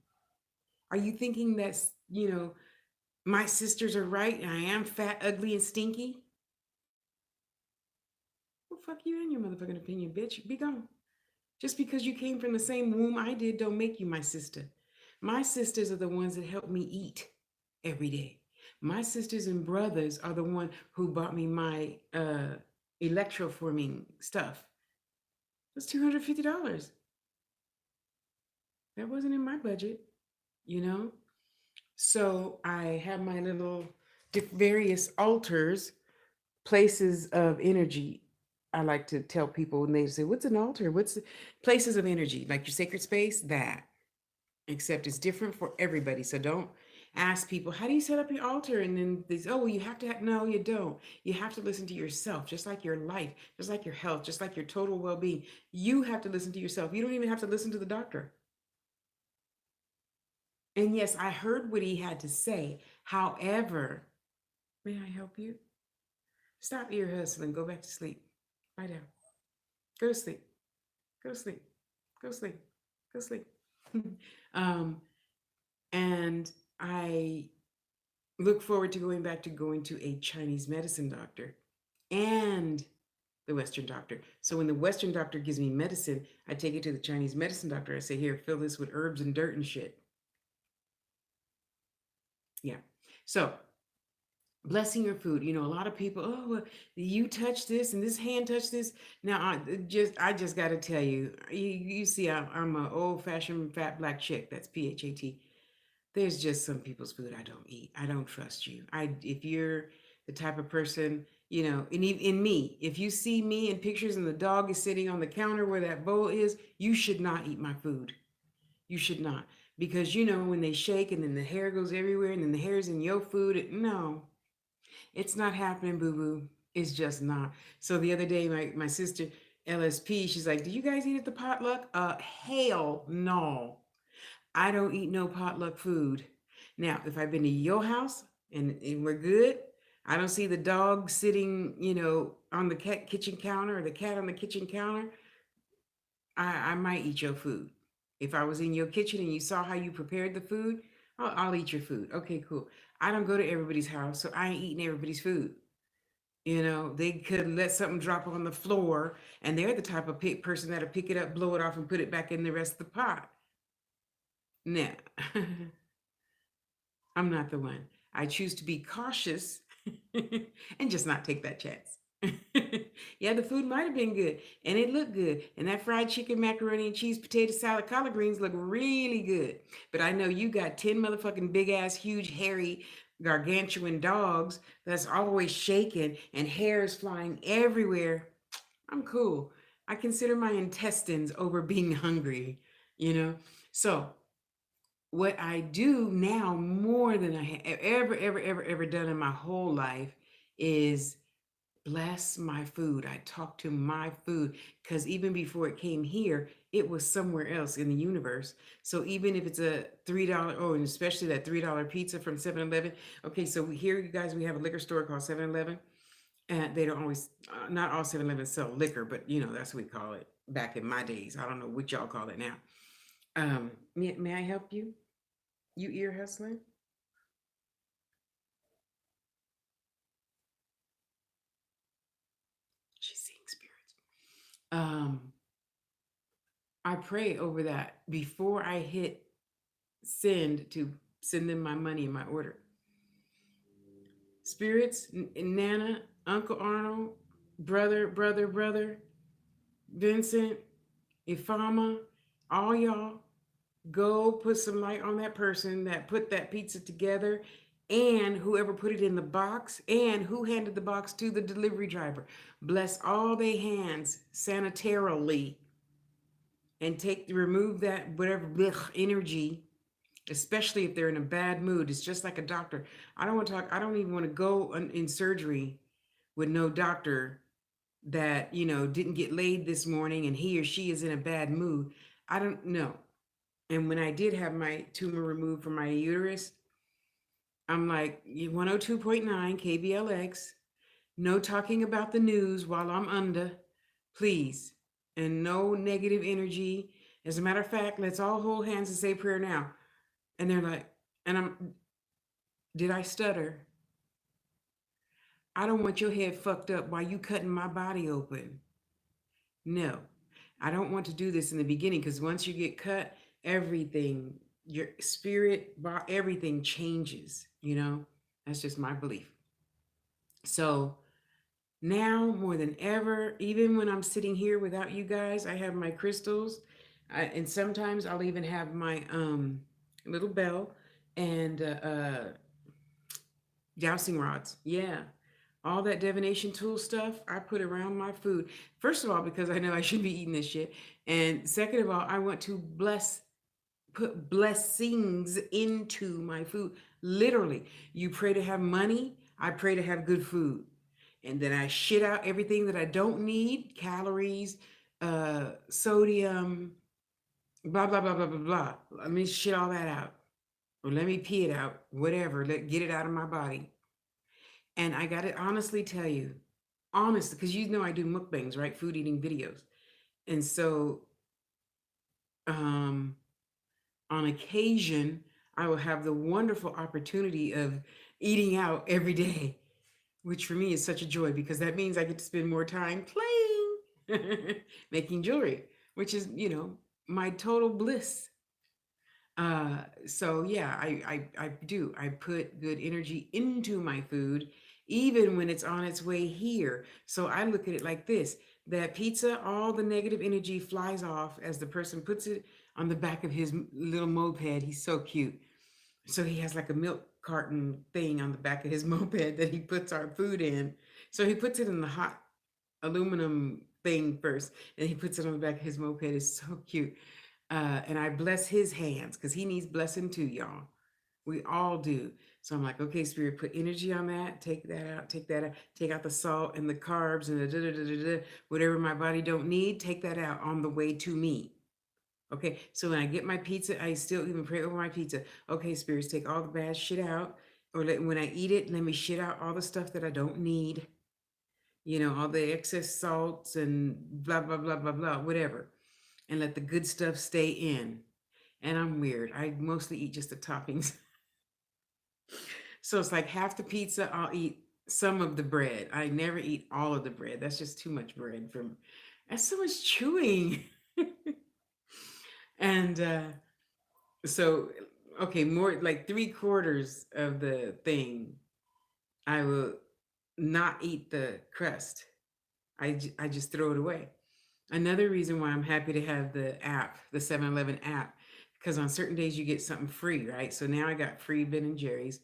Are you thinking that's, my sisters are right and I am fat, ugly, and stinky? Well, fuck you and your motherfucking opinion, bitch. Be gone. Just because you came from the same womb I did don't make you my sister. My sisters are the ones that help me eat every day. My sisters and brothers are the one who bought me my electroforming stuff. That's $250. That wasn't in my budget. you know? So I have my little various altars, places of energy. I like to tell people when they say, "What's an altar? Places of energy?" Like your sacred space, that. Except it's different for everybody. So don't ask people, "How do you set up your altar?" And then they say, "Oh, well, you have to no, you don't. You have to listen to yourself, just like your life, just like your health, just like your total well-being. You have to listen to yourself. You don't even have to listen to the doctor." And yes, I heard what he had to say. However, may I help you? Stop ear hustling. Go back to sleep. Lie down. Go to sleep. Go to sleep. Go to sleep. Go to sleep. um, and I look forward to going to a Chinese medicine doctor and the Western doctor. So when the Western doctor gives me medicine, I take it to the Chinese medicine doctor. I say, "Here, fill this with herbs and dirt and shit." Yeah. So blessing your food. You know, a lot of people, "Oh, well, you touch this and this hand touched this." Now, I just got to tell you, you see, I'm an old fashioned fat black chick. That's PHAT. There's just some people's food I don't eat. I don't trust you. If you're the type of person, and in me, if you see me in pictures and the dog is sitting on the counter where that bowl is, you should not eat my food. You should not. Because when they shake and then the hair goes everywhere and then the hair's in your food, no, it's not happening, boo boo. It's just not. So the other day, my sister, LSP, she's like, "Do you guys eat at the potluck?" Hell no. I don't eat no potluck food. Now, if I've been to your house and we're good, I don't see the dog sitting, on the kitchen counter or the cat on the kitchen counter, I might eat your food. If I was in your kitchen and you saw how you prepared the food, I'll eat your food. Okay, cool. I don't go to everybody's house, so I ain't eating everybody's food. They could let something drop on the floor, and they're the type of person that'll pick it up, blow it off, and put it back in the rest of the pot. Now, I'm not the one. I choose to be cautious and just not take that chance. Yeah, the food might have been good and it looked good. And that fried chicken, macaroni and cheese, potato salad, collard greens look really good. But I know you got 10 motherfucking big ass, huge, hairy, gargantuan dogs that's always shaking and hairs flying everywhere. I'm cool. I consider my intestines over being hungry, you know? So, what I do now more than I have ever done in my whole life is bless my food. I talk to my food because even before it came here, it was somewhere else in the universe. So even if it's a $3, oh, and especially that $3 pizza from 7-Eleven. Okay, so here, you guys, we have a liquor store called 7-Eleven. And they don't always, not all 7-Elevens sell liquor, but that's what we call it back in my days. I don't know what y'all call it now. May I help you? You ear hustling? She's seeing spirits. Um, I pray over that before I hit send to send them my money in my order. Spirits, Nana, Uncle Arnold, brother, Vincent, Ifama, all y'all, go put some light on that person that put that pizza together and whoever put it in the box and who handed the box to the delivery driver. Bless all their hands sanitarily and remove that whatever blech, energy, especially if they're in a bad mood. It's just like a doctor. I don't even want to go in surgery with no doctor that didn't get laid this morning and he or she is in a bad mood. I don't know. And when I did have my tumor removed from my uterus, I'm like 102.9 KBLX, no talking about the news while I'm under, please, and no negative energy. As a matter of fact, let's all hold hands and say prayer now. And they're like, did I stutter? I don't want your head fucked up while you cutting my body open. No, I don't want to do this in the beginning because once you get cut, everything, your spirit, everything changes, That's just my belief. So now more than ever, even when I'm sitting here without you guys, I have my crystals. And sometimes I'll even have my little bell, and dowsing rods. Yeah. All that divination tool stuff I put around my food. First of all, because I know I should be eating this shit. And second of all, I want to put blessings into my food. Literally, you pray to have money, I pray to have good food. And then I shit out everything that I don't need, calories, sodium, blah, blah, blah, blah, blah, blah. Let me shit all that out. Or let me pee it out, whatever. Get it out of my body. And I got to honestly tell you, honest, because you know I do mukbangs, right? Food eating videos. And so um, on occasion, I will have the wonderful opportunity of eating out every day, which for me is such a joy because that means I get to spend more time playing, making jewelry, which is, my total bliss. So yeah, I do. I put good energy into my food, even when it's on its way here. So I look at it like this: that pizza, all the negative energy flies off as the person puts it on the back of his little moped. He's so cute. So he has like a milk carton thing on the back of his moped that he puts our food in. So he puts it in the hot aluminum thing first, and he puts it on the back of his moped. It's so cute. And I bless his hands because he needs blessing too, y'all. We all do. So I'm like, okay, Spirit, put energy on that. Take that out. Take that out. Take out the salt and the carbs and the whatever my body don't need. Take that out on the way to me. Okay. So when I get my pizza, I still even pray over my pizza. Okay, spirits, take all the bad shit out. Or when I eat it, let me shit out all the stuff that I don't need. All the excess salts and blah blah blah blah blah, whatever, and let the good stuff stay in. And I'm weird. I mostly eat just the toppings. So it's like half the pizza, I'll eat some of the bread. I never eat all of the bread. That's just too much bread for me. That's so much chewing. And so, okay, more like 3/4 of the thing, I will not eat the crust. I just throw it away. Another reason why I'm happy to have the app, the 7-Eleven app, because on certain days you get something free, right? So now I got free Ben and Jerry's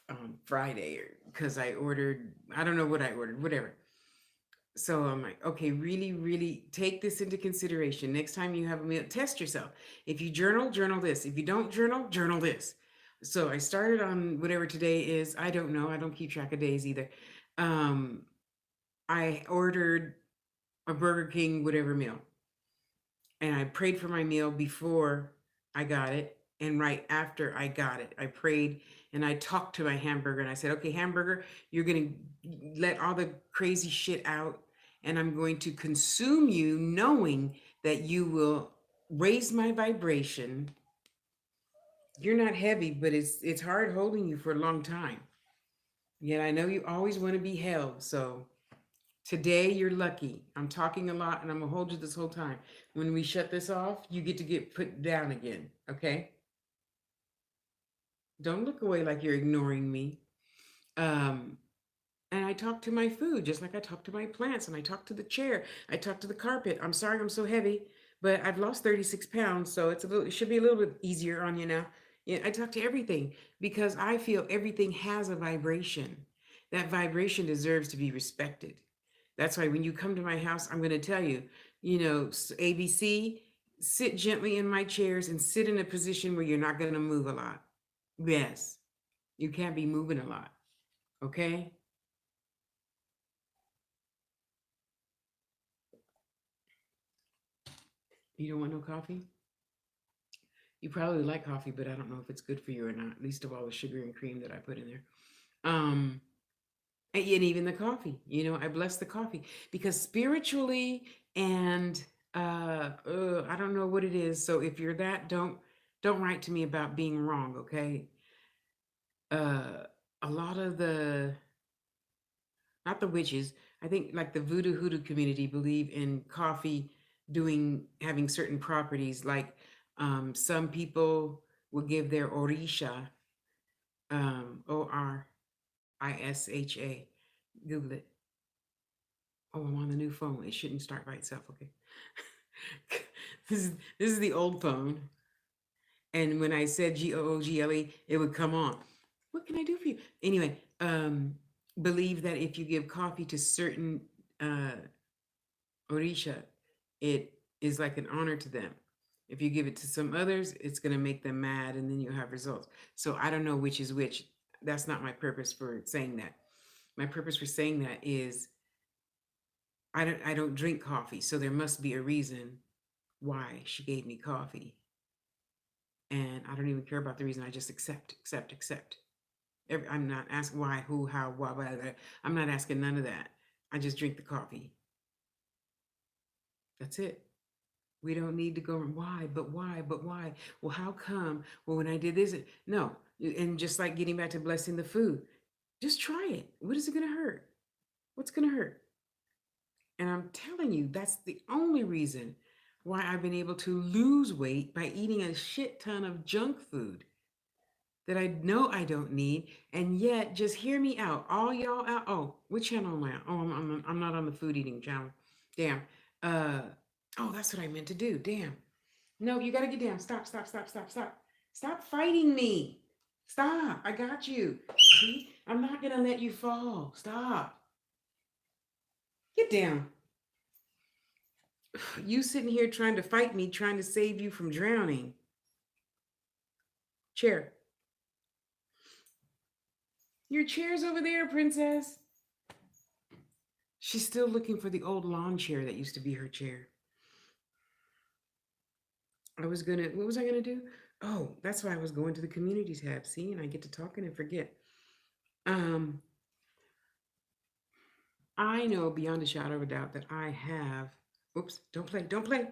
on Friday because I ordered, I don't know what I ordered, whatever. So I'm like, okay, really, really take this into consideration. Next time you have a meal, test yourself. If you journal, journal this. If you don't journal, journal this. So I started on whatever today is. I don't know. I don't keep track of days either. Um, I ordered a Burger King, whatever meal. And I prayed for my meal before I got it. And right after I got it, I prayed and I talked to my hamburger and I said, okay, hamburger, you're going to let all the crazy shit out. And I'm going to consume you knowing that you will raise my vibration. You're not heavy, but it's hard holding you for a long time. Yet I know you always want to be held. So today you're lucky. I'm talking a lot and I'm gonna hold you this whole time. When we shut this off, you get to get put down again. Okay? Don't look away like you're ignoring me. Um, and I talk to my food just like I talk to my plants, and I talk to the chair. I talk to the carpet. I'm sorry I'm so heavy, but I've lost 36 pounds, so it should be a little bit easier on you now. Yeah, I talk to everything because I feel everything has a vibration. That vibration deserves to be respected. That's why when you come to my house, I'm going to tell you, ABC, sit gently in my chairs and sit in a position where you're not going to move a lot. Yes, you can't be moving a lot. Okay? You don't want no coffee? You probably like coffee, but I don't know if it's good for you or not, least of all the sugar and cream that I put in there. Um, and even the coffee, I bless the coffee because spiritually and I don't know what it is. So if you're that, don't write to me about being wrong, okay? A lot of the, not the witches, I think like the voodoo hoodoo community believe in coffee having certain properties. Like some people will give their orisha, Orisha. Google it. Oh, I'm on the new phone. It shouldn't start by itself. Okay. this is the old phone. And when I said GOOGLE, it would come on. What can I do for you? Anyway, believe that if you give coffee to certain uh, Orisha, it is like an honor to them. If you give it to some others, it's going to make them mad and then you'll have results. So I don't know which is which. That's not my purpose for saying that. My purpose for saying that is I don't drink coffee, so there must be a reason why she gave me coffee. And I don't even care about the reason. I just accept, accept, accept. I'm not asking why, who, how, why, blah, blah. I'm not asking none of that. I just drink the coffee. That's it. We don't need to go, why, but why, but why? Well, how come? Well, when I did this, no. And just like getting back to blessing the food, just try it. What is it going to hurt? What's going to hurt? And I'm telling you, that's the only reason why I've been able to lose weight by eating a shit ton of junk food that I know I don't need. And yet, just hear me out. All y'all out. Oh, which channel am I on? Oh, I'm not on the food eating channel. Damn. Uh, oh, that's what I meant to do. Damn. No, you got to get down. Stop, stop, stop, stop, stop. Stop fighting me. Stop. I got you. See, I'm not going to let you fall. Stop. Get down. You sitting here trying to fight me, trying to save you from drowning. Chair. Your chair's over there, princess. She's still looking for the old lawn chair that used to be her chair. What was I gonna do? Oh, that's why I was going to the community tab. See, and I get to talking and forget. Um, I know beyond a shadow of a doubt that I have. Oops, don't play, don't play.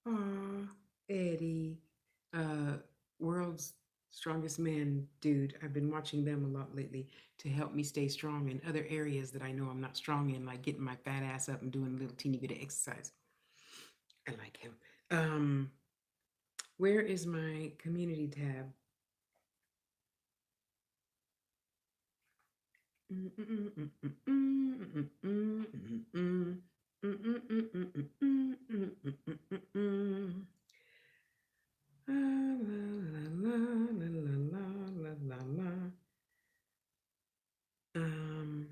Aw, Eddie, world's strongest man, dude. I've been watching them a lot lately to help me stay strong in other areas that I know I'm not strong in, like getting my fat ass up and doing a little teeny bit of exercise. I like him. Where is my community tab? Um,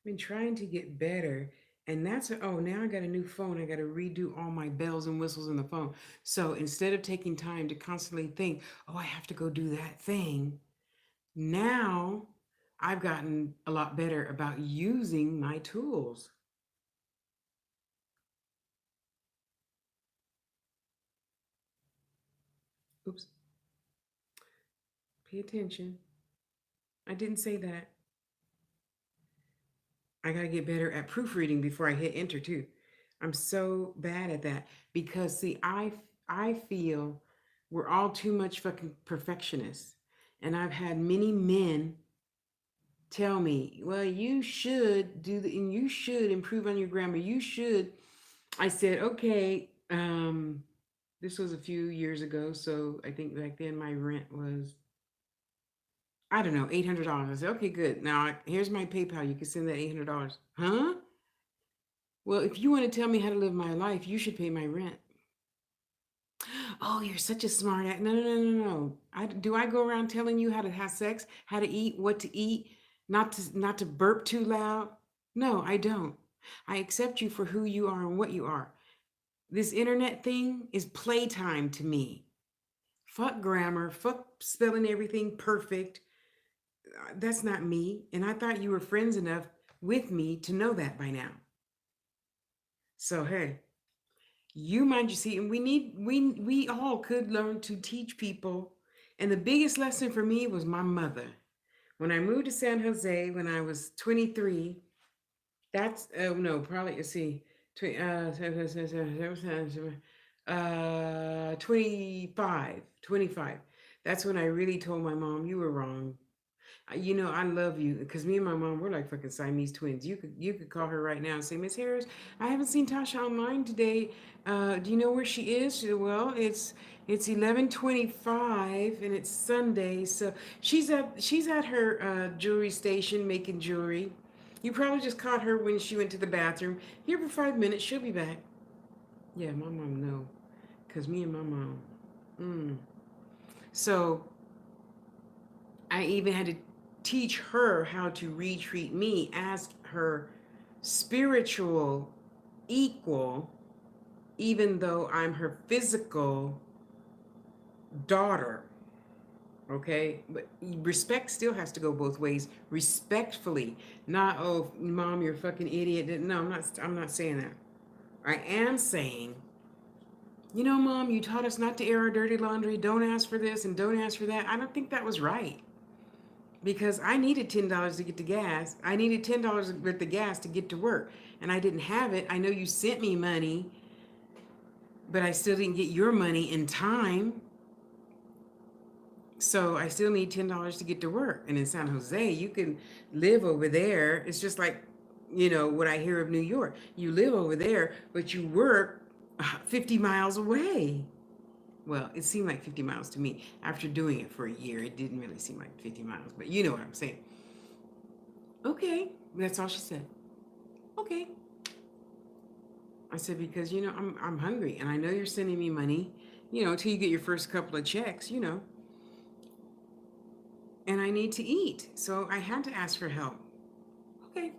I've been trying to get better. And oh, now I got a new phone. I got to redo all my bells and whistles in the phone. So instead of taking time to constantly think, oh, I have to go do that thing, now I've gotten a lot better about using my tools. Oops. Pay attention. I didn't say that. I got to get better at proofreading before I hit enter too. I'm so bad at that because see, I feel we're all too much fucking perfectionists. And I've had many men tell me, well, you should do the and you should improve on your grammar. You should. I said, okay, this was a few years ago, so I think back then my rent was I don't know, $800. I said, okay, good. Now here's my PayPal. You can send that $800. Huh? Well, if you want to tell me how to live my life, you should pay my rent. Oh, you're such a smart ass. No, no, no, no, no. Do I go around telling you how to have sex, how to eat, what to eat, not to burp too loud? No, I don't. I accept you for who you are and what you are. This internet thing is playtime to me. Fuck grammar, fuck spelling everything perfect. That's not me. And I thought you were friends enough with me to know that by now. So hey, you mind you see, and we all could learn to teach people. And the biggest lesson for me was my mother. When I moved to San Jose when I was 23, that's no, probably let's see, 25. That's when I really told my mom, you were wrong. I love you because me and my mom, we're like fucking Siamese twins. You could call her right now and say, Miss Harris, I haven't seen Tasha online today. Do you know where she is? She said, well, it's 11:25 and it's Sunday, so she's at her jewelry station making jewelry. You probably just caught her when she went to the bathroom. Here for 5 minutes, she'll be back. Yeah, my mom know, cause me and my mom. Mm. So I even had to teach her how to retreat me as her spiritual equal, even though I'm her physical daughter. Okay, but respect still has to go both ways, respectfully, not, oh mom, you're a fucking idiot. No, I'm not saying that. I am saying, mom, you taught us not to air our dirty laundry, don't ask for this and don't ask for that. I don't think that was right, because I needed $10 to get to gas. I needed $10 worth of gas to get to work, and I didn't have it. I know you sent me money, but I still didn't get your money in time. So I still need $10 to get to work. And in San Jose, you can live over there. It's just like, what I hear of New York. You live over there, but you work 50 miles away. Well, it seemed like 50 miles to me. After doing it for a year, it didn't really seem like 50 miles, but you know what I'm saying. Okay, that's all she said. Okay. I said, because, I'm hungry and I know you're sending me money, until you get your first couple of checks, and I need to eat. So I had to ask for help. Okay.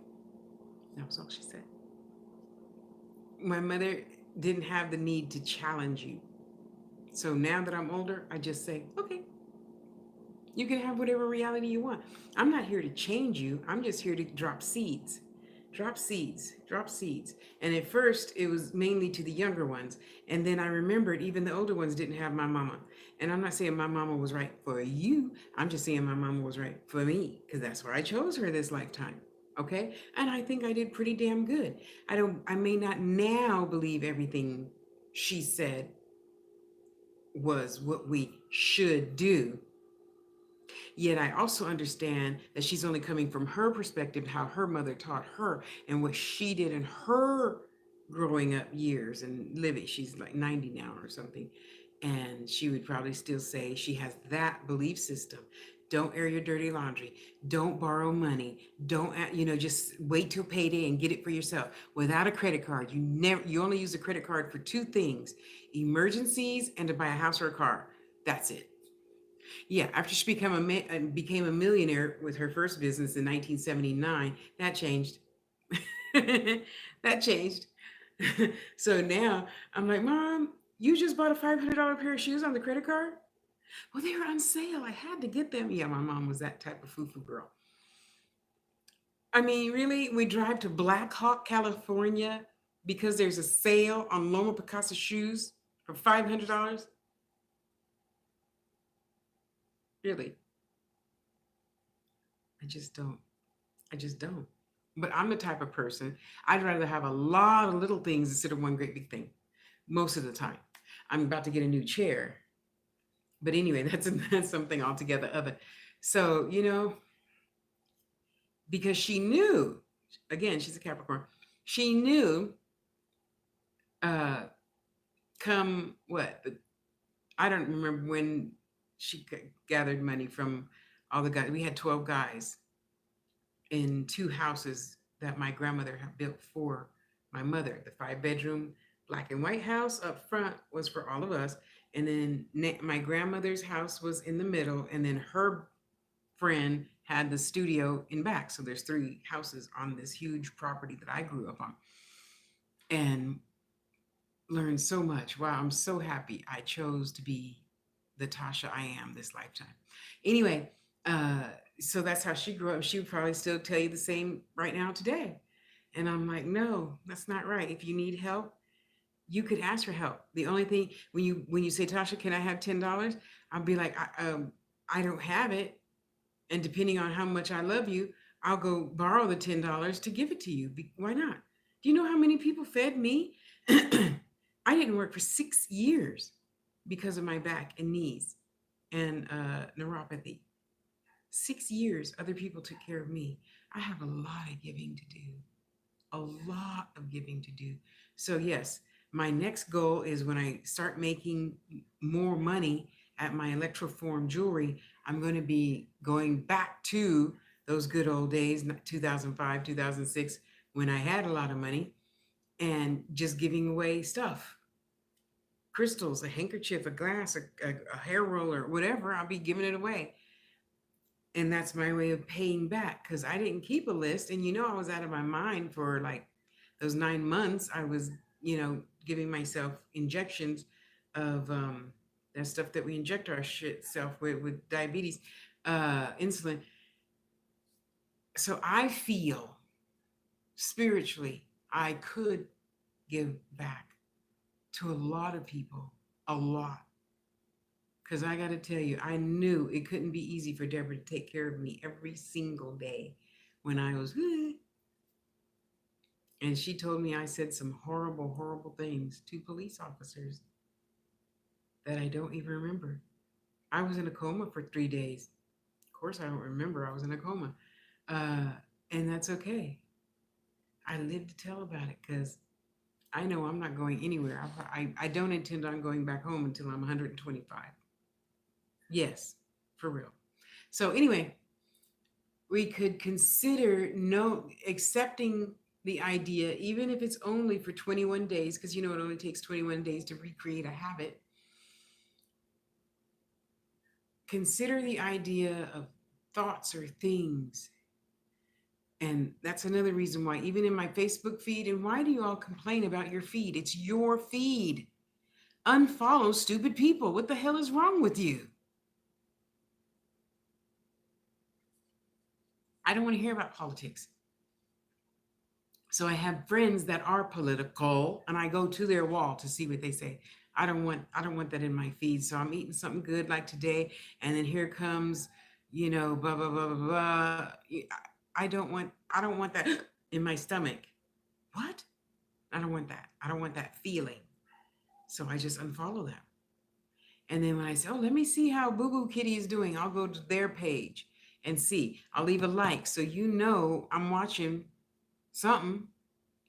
That was all she said. My mother didn't have the need to challenge you. So now that I'm older, I just say, okay, you can have whatever reality you want. I'm not here to change you. I'm just here to drop seeds. Drop seeds, drop seeds. And at first, it was mainly to the younger ones. And then I remembered even the older ones didn't have my mama. And I'm not saying my mama was right for you. I'm just saying my mama was right for me, because that's where I chose her this lifetime. Okay. And I think I did pretty damn good. I may not now believe everything she said was what we should do. Yet I also understand that she's only coming from her perspective, how her mother taught her and what she did in her growing up years and living. She's like 90 now or something. And she would probably still say she has that belief system. Don't air your dirty laundry. Don't borrow money. Don't, just wait till payday and get it for yourself. Without a credit card, you only use a credit card for two things: emergencies and to buy a house or a car. That's it. Yeah, after she became a millionaire with her first business in 1979, that changed. That changed. So now I'm like, Mom, you just bought a $500 pair of shoes on the credit card? Well, they were on sale. I had to get them. Yeah, my mom was that type of foo-foo girl. I mean, really, we drive to Black Hawk, California because there's a sale on Loma Picasso shoes for $500? Really? I just don't. I just don't. But I'm the type of person, I'd rather have a lot of little things instead of one great big thing most of the time. I'm about to get a new chair. But anyway, that's something altogether other. So, because she knew, again, she's a Capricorn, she knew uh come what? I don't remember when she gathered money from all the guys. We had 12 guys in two houses that my grandmother had built for my mother. The 5-bedroom black and white house up front was for all of us. And then my grandmother's house was in the middle. And then her friend had the studio in back. So there's 3 houses on this huge property that I grew up on. And learned so much. Wow, I'm so happy I chose to be the Tasha I am this lifetime. Anyway, so that's how she grew up. She would probably still tell you the same right now today. And I'm like, no, that's not right. If you need help, you could ask for help. The only thing, when you say, Tasha, can I have $10? I'll be like, I don't have it. And depending on how much I love you, I'll go borrow the $10 to give it to you. Why not? Do you know how many people fed me? I didn't work for 6 years because of my back and knees and neuropathy. 6 years, other people took care of me. I have a lot of giving to do, a lot of giving to do. So, yes, my next goal is when I start making more money at my electroform jewelry, I'm going to be going back to those good old days, 2005, 2006, when I had a lot of money and just giving away stuff, crystals, a handkerchief, a glass, a hair roller, whatever. I'll be giving it away. And that's my way of paying back because I didn't keep a list. And I was out of my mind for like those 9 months. I was, giving myself injections of that stuff that we inject our shit self with diabetes, insulin. So I feel spiritually I could give back to a lot of people, a lot. Because I got to tell you, I knew it couldn't be easy for Deborah to take care of me every single day when I was, and she told me I said some horrible, horrible things to police officers that I don't even remember. I was in a coma for 3 days. Of course, I don't remember I was in a coma. Uh, and that's okay. I live to tell about it because I know I'm not going anywhere. I don't intend on going back home until I'm 125. Yes, for real. So anyway, we could consider no accepting the idea, even if it's only for 21 days, because it only takes 21 days to recreate a habit. Consider the idea of thoughts or things. And that's another reason why, even in my Facebook feed, and why do you all complain about your feed? It's your feed. Unfollow stupid people. What the hell is wrong with you? I don't want to hear about politics. So I have friends that are political, and I go to their wall to see what they say. I don't want that in my feed. So I'm eating something good like today, and then here comes, blah blah blah blah blah. I don't want that in my stomach. What? I don't want that. I don't want that feeling. So I just unfollow them. And then when I say, oh, let me see how Boo Boo Kitty is doing, I'll go to their page and see. I'll leave a like so I'm watching something.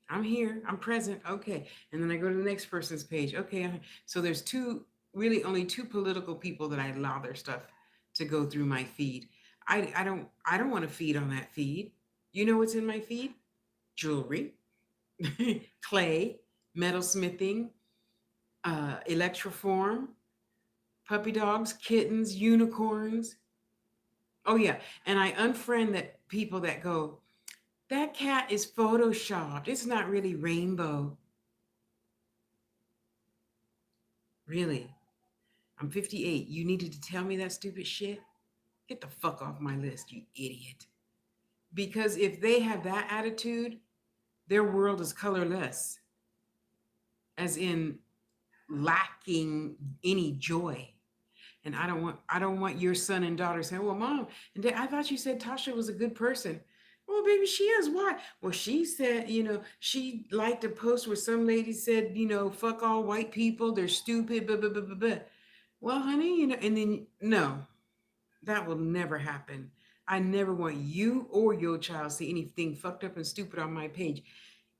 I'm here. I'm present. Okay. And then I go to the next person's page. Okay. So there's really only two political people that I allow their stuff to go through my feed. I don't want to feed on that feed. You know what's in my feed? Jewelry, clay, metalsmithing, electroform, puppy dogs, kittens, unicorns. Oh yeah. And I unfriend that people that go, that cat is photoshopped. It's not really rainbow. Really? I'm 58. You needed to tell me that stupid shit? Get the fuck off my list, you idiot. Because if they have that attitude, their world is colorless, as in lacking any joy. And I don't want your son and daughter saying, well, mom and dad, I thought you said Tasha was a good person. Well, baby, she is. Why? Well, she said, she liked a post where some lady said, fuck all white people. They're stupid. Blah, blah, blah, blah, blah. Well, honey, and then, no, that will never happen. I never want you or your child to see anything fucked up and stupid on my page.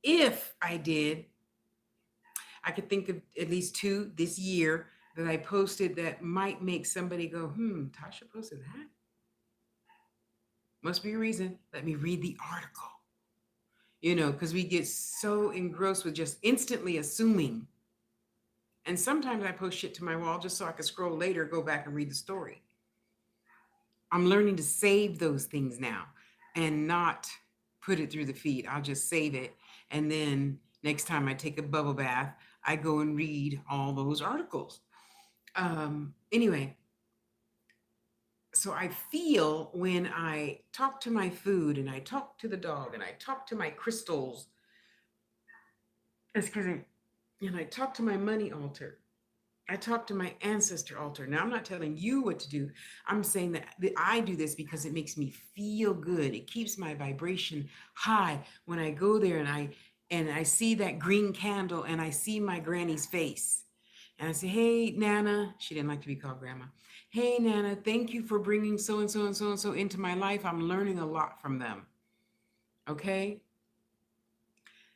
If I did, I could think of at least two this year that I posted that might make somebody go, Tasha posted that? Must be a reason. Let me read the article. Because we get so engrossed with just instantly assuming. And sometimes I post shit to my wall just so I can scroll later, go back and read the story. I'm learning to save those things now and not put it through the feed. I'll just save it. And then next time I take a bubble bath, I go and read all those articles. Anyway, so I feel when I talk to my food and I talk to the dog and I talk to my crystals, and I talk to my money altar, I talk to my ancestor altar. Now, I'm not telling you what to do. I'm saying that I do this because it makes me feel good. It keeps my vibration high when I go there and I see that green candle and I see my granny's face. And I say, hey, Nana, she didn't like to be called grandma. Hey, Nana, thank you for bringing so and so and so and so into my life. I'm learning a lot from them. Okay.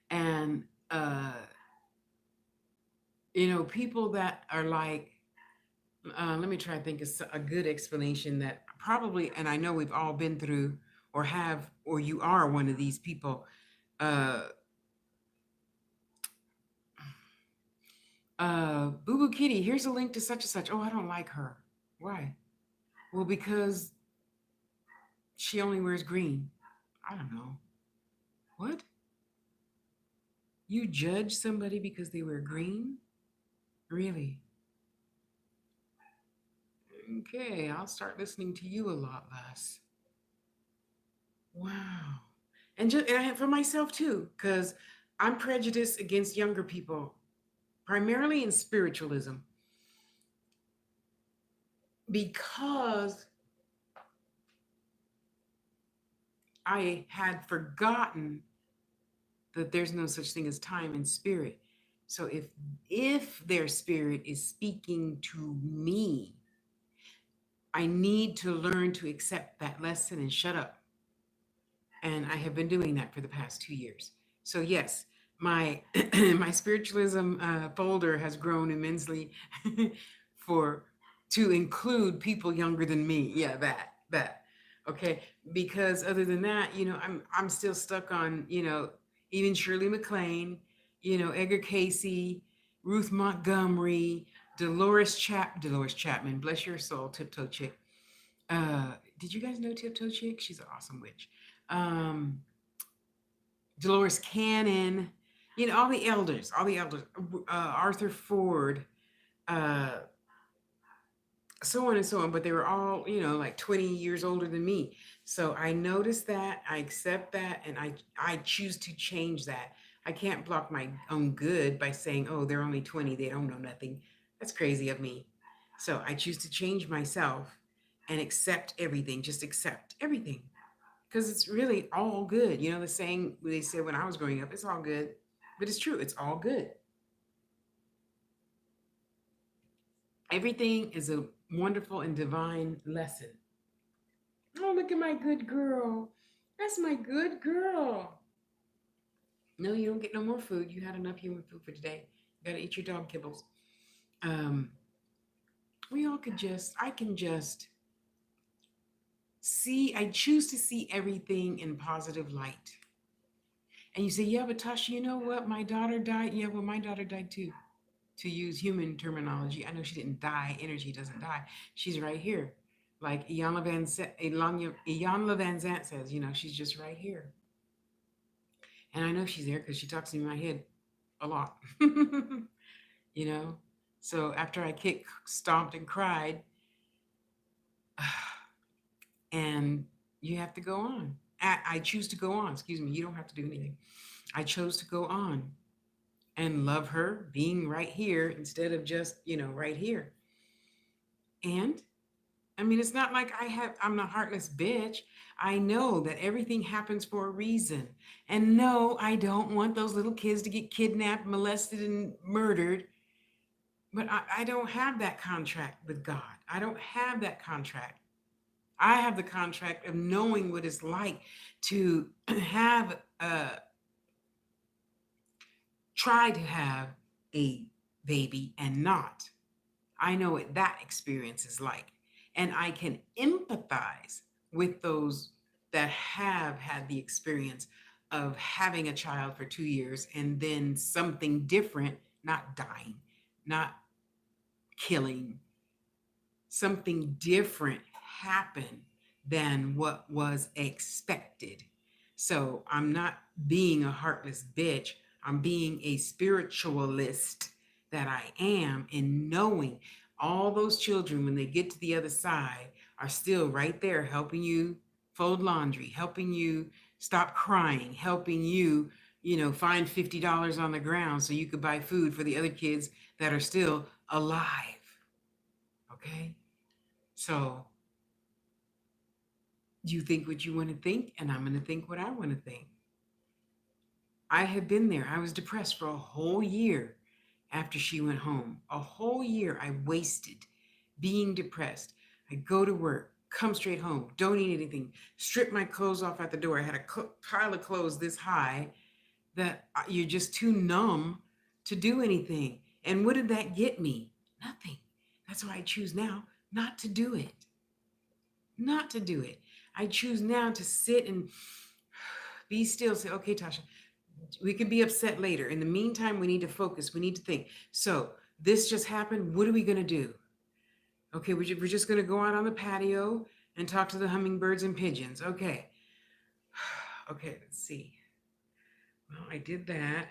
And, people that are like, let me try to think of a good explanation that probably, and I know we've all been through or have, or you are one of these people. Uh, Boo Boo Kitty, here's a link to such and such. Oh, I don't like her. Why? Well, because she only wears green. I don't know. What? You judge somebody because they wear green? Really? Okay, I'll start listening to you a lot less. Wow. And I have for myself too, because I'm prejudiced against younger people, primarily in spiritualism, because I had forgotten that there's no such thing as time and spirit. So if their spirit is speaking to me, I need to learn to accept that lesson and shut up. And I have been doing that for the past 2 years. So yes, my my spiritualism folder has grown immensely for to include people younger than me. Yeah, that. Okay, because other than that, I'm still stuck on even Shirley MacLaine, Edgar Casey, Ruth Montgomery, Dolores Chapman. Bless your soul, Tiptoe Chick. Did you guys know Tiptoe Chick? She's an awesome witch. Um, Dolores Cannon, all the elders, Arthur Ford, uh, so on and so on. But they were all, like 20 years older than me. So I noticed that, I accept that, and I choose to change that. I can't block my own good by saying, oh, they're only 20, they don't know nothing. That's crazy of me. So I choose to change myself and accept everything, just accept everything. Because it's really all good. The saying they said when I was growing up, it's all good. But it's true, it's all good. Everything is a wonderful and divine lesson. Oh, look at my good girl. That's my good girl. No, you don't get no more food. You had enough human food for today. You got to eat your dog kibbles. Um, I can just see, I choose to see everything in positive light. And you say, yeah, but Tasha, you know what? My daughter died. Yeah, well, my daughter died too. To use human terminology, I know she didn't die. Energy doesn't die. She's right here. Like Iyanla Van Zant says, she's just right here. And I know she's there because she talks in my head a lot. you know? So after I kicked, stomped, and cried, and you have to go on. I choose to go on. Excuse me. You don't have to do anything. I chose to go on and love her being right here instead of just, right here. And I mean, it's not like I'm a heartless bitch. I know that everything happens for a reason. And no, I don't want those little kids to get kidnapped, molested, and murdered. But I don't have that contract with God. I don't have that contract. I have the contract of knowing what it's like to try to have a baby and not. I know what that experience is like. And I can empathize with those that have had the experience of having a child for 2 years and then something different, not dying, not killing, something different happened than what was expected. So I'm not being a heartless bitch. I'm being a spiritualist that I am in knowing all those children, when they get to the other side, are still right there helping you fold laundry, helping you stop crying, helping you, find $50 on the ground so you could buy food for the other kids that are still alive. Okay? So you think what you want to think, and I'm going to think what I want to think. I have been there. I was depressed for a whole year. after she went home. A whole year I wasted being depressed. I go to work, come straight home, don't eat anything, strip my clothes off at the door. I had a pile of clothes this high that you're just too numb to do anything. And what did that get me? Nothing. That's why I choose now not to do it. Not to do it. I choose now to sit and be still, say, okay, Tasha, we can be upset later. In the meantime, we need to focus. We need to think. So this just happened. What are we going to do? Okay, we're just going to go out on the patio and talk to the hummingbirds and pigeons. Okay. Okay, let's see. Well, I did that.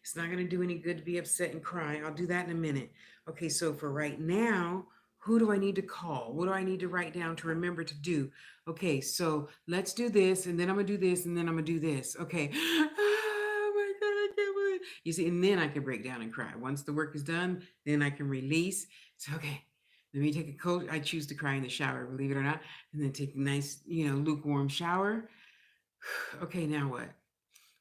It's not going to do any good to be upset and cry. I'll do that in a minute. Okay, so for right now, who do I need to call? What do I need to write down to remember to do? Okay, so let's do this, and then I'm going to do this, and then I'm going to do this. Okay. Oh my God, I can't believe it. You see, and then I can break down and cry. Once the work is done, then I can release. So, okay, let me take a cold. I choose to cry in the shower, believe it or not, and then take a nice, lukewarm shower. Okay, now what?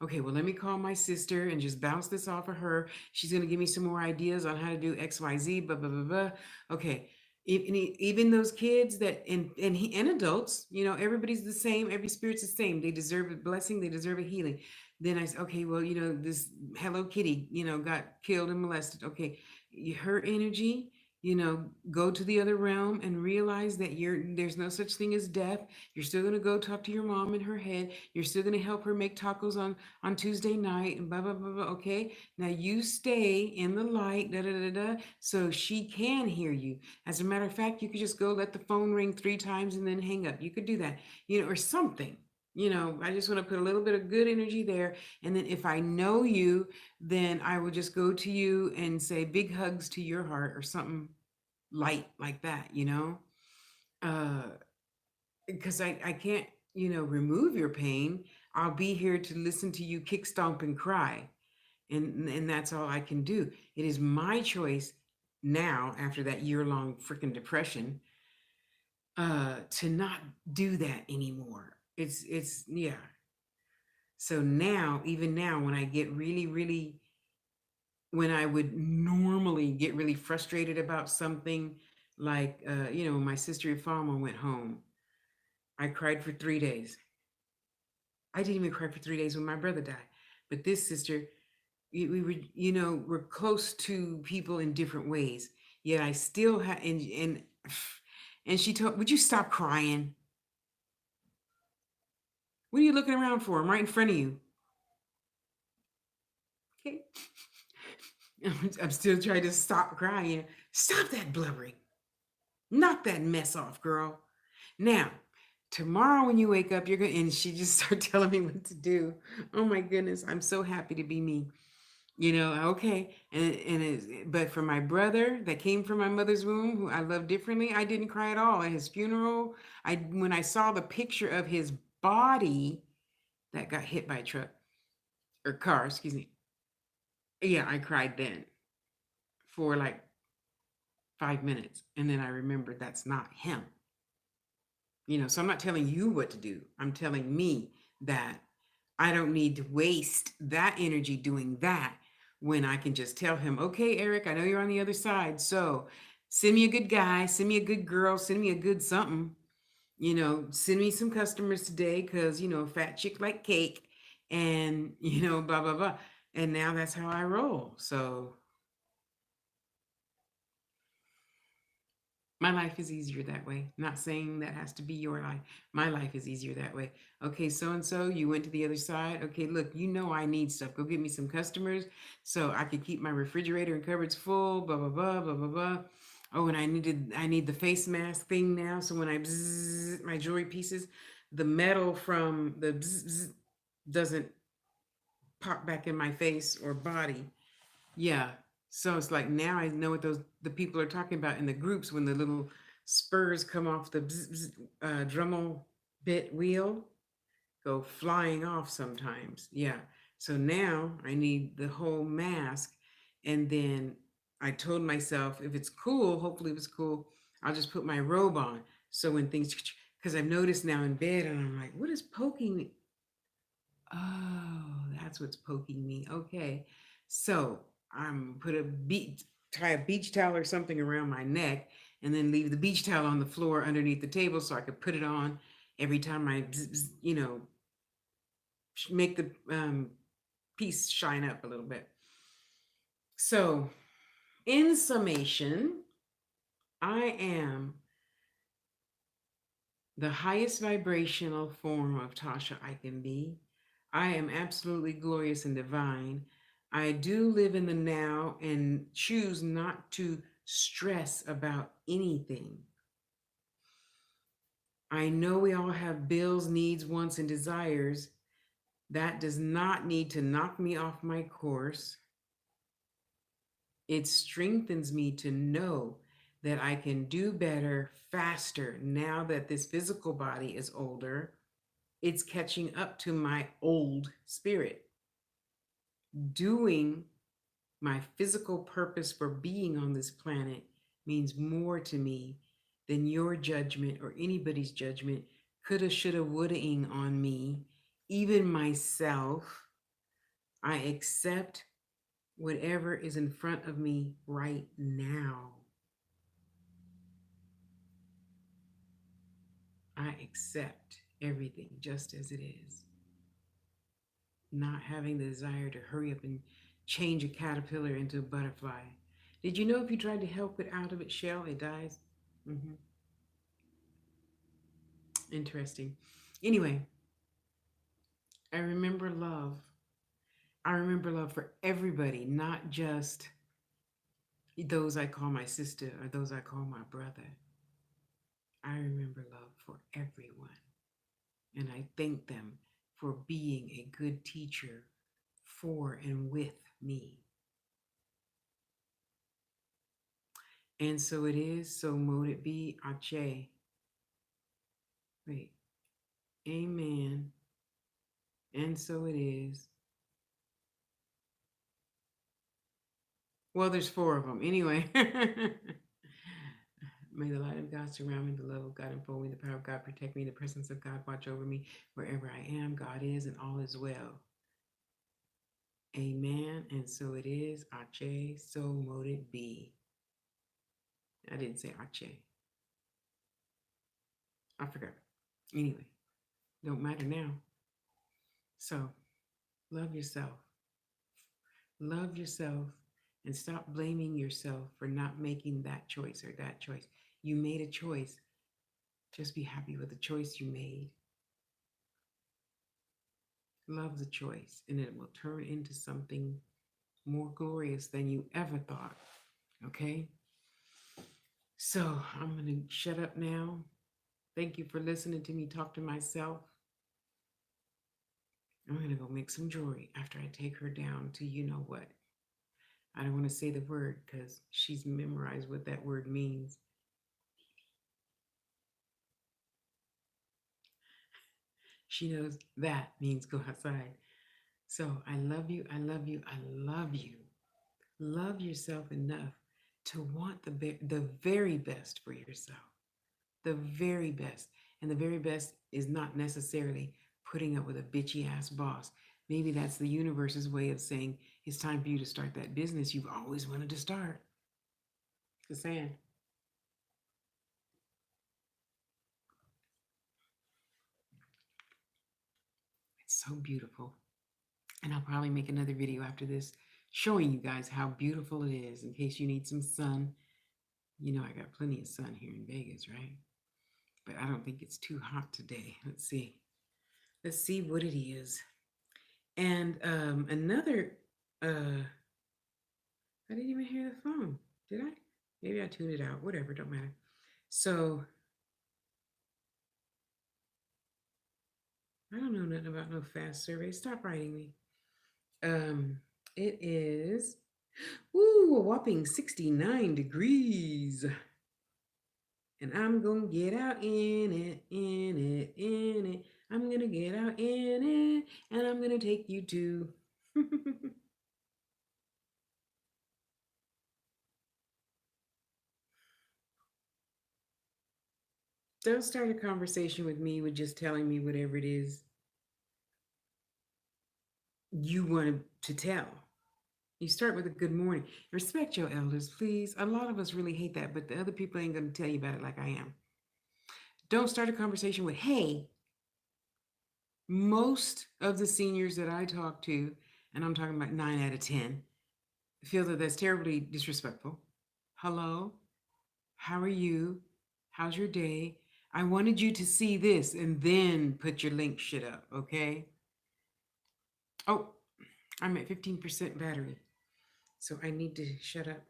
Okay, well, let me call my sister and just bounce this off of her. She's going to give me some more ideas on how to do X, Y, Z, blah, blah, blah, blah. Okay. Even those kids that, and adults, everybody's the same. Every spirit's the same. They deserve a blessing. They deserve a healing. Then I said, okay, well, this Hello Kitty, got killed and molested. Okay. Her energy, go to the other realm and realize that there's no such thing as death. You're still going to go talk to your mom in her head. You're still going to help her make tacos on Tuesday night and blah, blah, blah, blah. Okay. Now you stay in the light, da, da, da, da, so she can hear you. As a matter of fact, you could just go let the phone ring 3 times and then hang up. You could do that, or something. I just want to put a little bit of good energy there. And then if I know you, then I will just go to you and say big hugs to your heart or something light like that, because I can't, remove your pain. I'll be here to listen to you kick, stomp, and cry. And that's all I can do. It is my choice now, after that year-long freaking depression, to not do that anymore. It's yeah. So now, even now, when I get really, really, when I would normally get really frustrated about something, like my sister Ifama went home, I cried for 3 days. I didn't even cry for 3 days when my brother died. But this sister, we were, we're close to people in different ways. Yet I still had, and she told, would you stop crying? What are you looking around for? I'm right in front of you. Okay. I'm still trying to stop crying. Stop that blubbering. Knock that mess off, girl. Now, tomorrow when you wake up, you're going to, and she just started telling me what to do. Oh my goodness. I'm so happy to be me. Okay. But for my brother that came from my mother's womb, who I love differently, I didn't cry at all. At his funeral, when I saw the picture of his body that got hit by a truck or car, excuse me. Yeah, I cried then for like 5 minutes. And then I remembered that's not him. So I'm not telling you what to do. I'm telling me that I don't need to waste that energy doing that when I can just tell him, okay, Eric, I know you're on the other side. So send me a good guy, send me a good girl, send me a good something, send me some customers today because, fat chick like cake and, blah, blah, blah. And now that's how I roll. So my life is easier that way. Not saying that has to be your life. My life is easier that way. Okay, so you went to the other side. Okay, look, I need stuff. Go get me some customers so I could keep my refrigerator and cupboards full, blah, blah, blah, blah, blah, blah. Oh, and I need the face mask thing now. So when I bzz my jewelry pieces, the metal from the bzz doesn't pop back in my face or body. Yeah. So it's like now I know what the people are talking about in the groups when the little spurs come off the Dremel bit wheel, go flying off sometimes. Yeah. So now I need the whole mask. And then I told myself, if it's cool, hopefully it was cool, I'll just put my robe on. So when things, because I've noticed now in bed and I'm like, what is poking me? Oh, that's what's poking me. Okay. So put tie a beach towel or something around my neck, and then leave the beach towel on the floor underneath the table so I could put it on every time I, make the piece shine up a little bit. So, in summation, I am the highest vibrational form of Tasha I can be. I am absolutely glorious and divine. I do live in the now and choose not to stress about anything. I know we all have bills, needs, wants, and desires. That does not need to knock me off my course. It strengthens me to know that I can do better faster now that this physical body is older. It's catching up to my old spirit. Doing my physical purpose for being on this planet means more to me than your judgment or anybody's judgment, coulda, shoulda, woulda-ing on me, even myself. I accept whatever is in front of me right now. I accept everything just as it is. Not having the desire to hurry up and change a caterpillar into a butterfly. Did you know if you tried to help it out of its shell, it dies? Mm-hmm. Interesting. Anyway, I remember love. I remember love for everybody, not just those I call my sister or those I call my brother. I remember love for everyone. And I thank them for being a good teacher for and with me. And so it is, so mote it be, Ache. Wait, amen. And so it is. Well, there's 4 of them. Anyway. May the light of God surround me, the love of God enfold me, the power of God protect me, the presence of God watch over me. Wherever I am, God is, and all is well. Amen. And so it is. Ache, so mote it be. I didn't say Ache. I forgot. Anyway, don't matter now. So, love yourself. Love yourself and stop blaming yourself for not making that choice or that choice. You made a choice. Just be happy with the choice you made. Love the choice, and it will turn into something more glorious than you ever thought. Okay? So I'm going to shut up now. Thank you for listening to me talk to myself. I'm going to go make some jewelry after I take her down to you know what. I don't want to say the word because she's memorized what that word means. She knows that means go outside. So I love you. I love you. I love you. Love yourself enough to want the very best for yourself. The very best. And the very best is not necessarily putting up with a bitchy ass boss. Maybe that's the universe's way of saying it's time for you to start that business you've always wanted to start. Just saying. It's so beautiful. And I'll probably make another video after this showing you guys how beautiful it is in case you need some sun. You know, I got plenty of sun here in Vegas, right? But I don't think it's too hot today. Let's see. Let's see what it is. And another, I didn't even hear the phone. Did I? Maybe I tuned it out. Whatever, don't matter. So I don't know nothing about no fast survey. Stop writing me. It is, a whopping 69 degrees. And I'm gonna get out in it, in it, in it. I'm gonna get out in it, and I'm gonna take you to. Don't start a conversation with me with just telling me whatever it is you want to tell. You start with a good morning. Respect your elders, please. A lot of us really hate that, but the other people ain't going to tell you about it like I am. Don't start a conversation with, hey. Most of the seniors that I talk to, and I'm talking about 9 out of 10, feel that that's terribly disrespectful. Hello, how are you? How's your day? I wanted you to see this and then put your link shit up, okay? Oh, I'm at 15% battery. So I need to shut up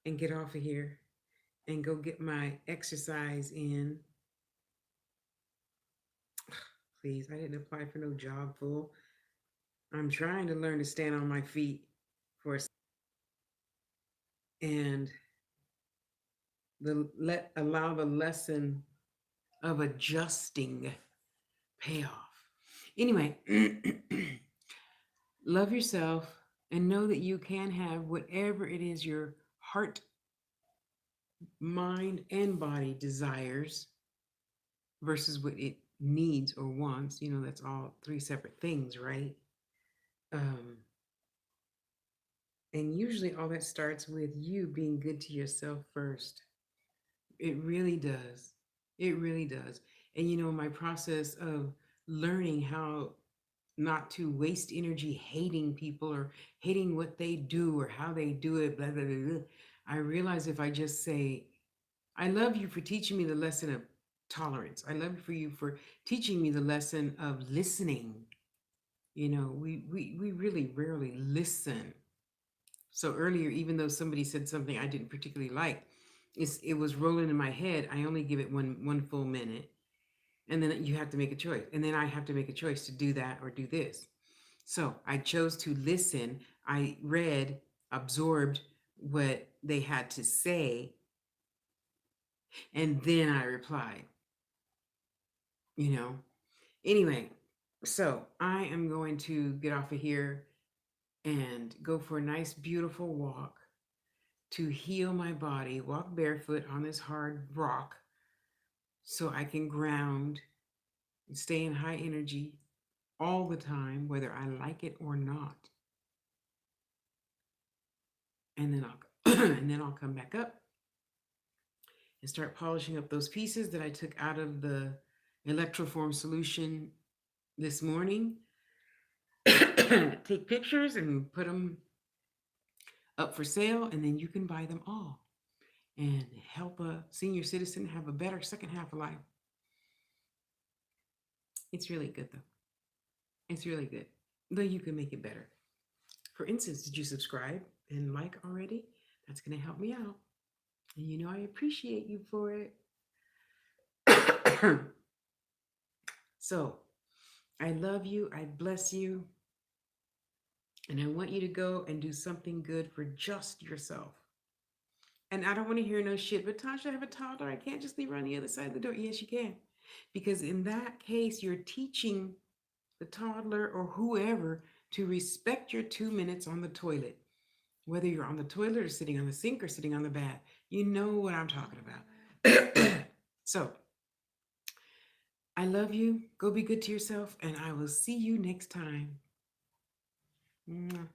and get off of here and go get my exercise in. Please, I didn't apply for no job full. I'm trying to learn to stand on my feet for a and allow the lesson of adjusting pay off. Anyway, love yourself and know that you can have whatever it is your heart, mind, and body desires versus what it needs or wants. You know, that's all three separate things, right? Um, and usually all that starts with you being good to yourself first. It really does. It really does. And you know, my process of learning how not to waste energy hating people or hating what they do or how they do it, blah, blah, blah, blah. I realize if I just say, I love you for teaching me the lesson of tolerance. I love you for teaching me the lesson of listening. You know, we really rarely listen. So earlier, even though somebody said something I didn't particularly like, it was rolling in my head. I only give it one full minute, and then you have to make a choice, and then I have to make a choice to do that or do this. So I chose to listen. I read, absorbed what they had to say, and then I replied. You know. Anyway, so I am going to get off of here and go for a nice, beautiful walk to heal my body, walk barefoot on this hard rock so I can ground and stay in high energy all the time, whether I like it or not. And then I'll and then I'll come back up and start polishing up those pieces that I took out of the electroform solution this morning. Take pictures and put them up for sale, and then you can buy them all and help a senior citizen have a better second half of life. It's really good, though. It's really good, though you can make it better. For instance, did you subscribe and like already? That's going to help me out. And you know I appreciate you for it. So I love you. I bless you. And I want you to go and do something good for just yourself. And I don't want to hear no shit, but Tasha, I have a toddler. I can't just leave her on the other side of the door. Yes, you can. Because in that case, you're teaching the toddler or whoever to respect your 2 minutes on the toilet. Whether you're on the toilet or sitting on the sink or sitting on the bath, you know what I'm talking about. So, I love you. Go be good to yourself, and I will see you next time. Mwah.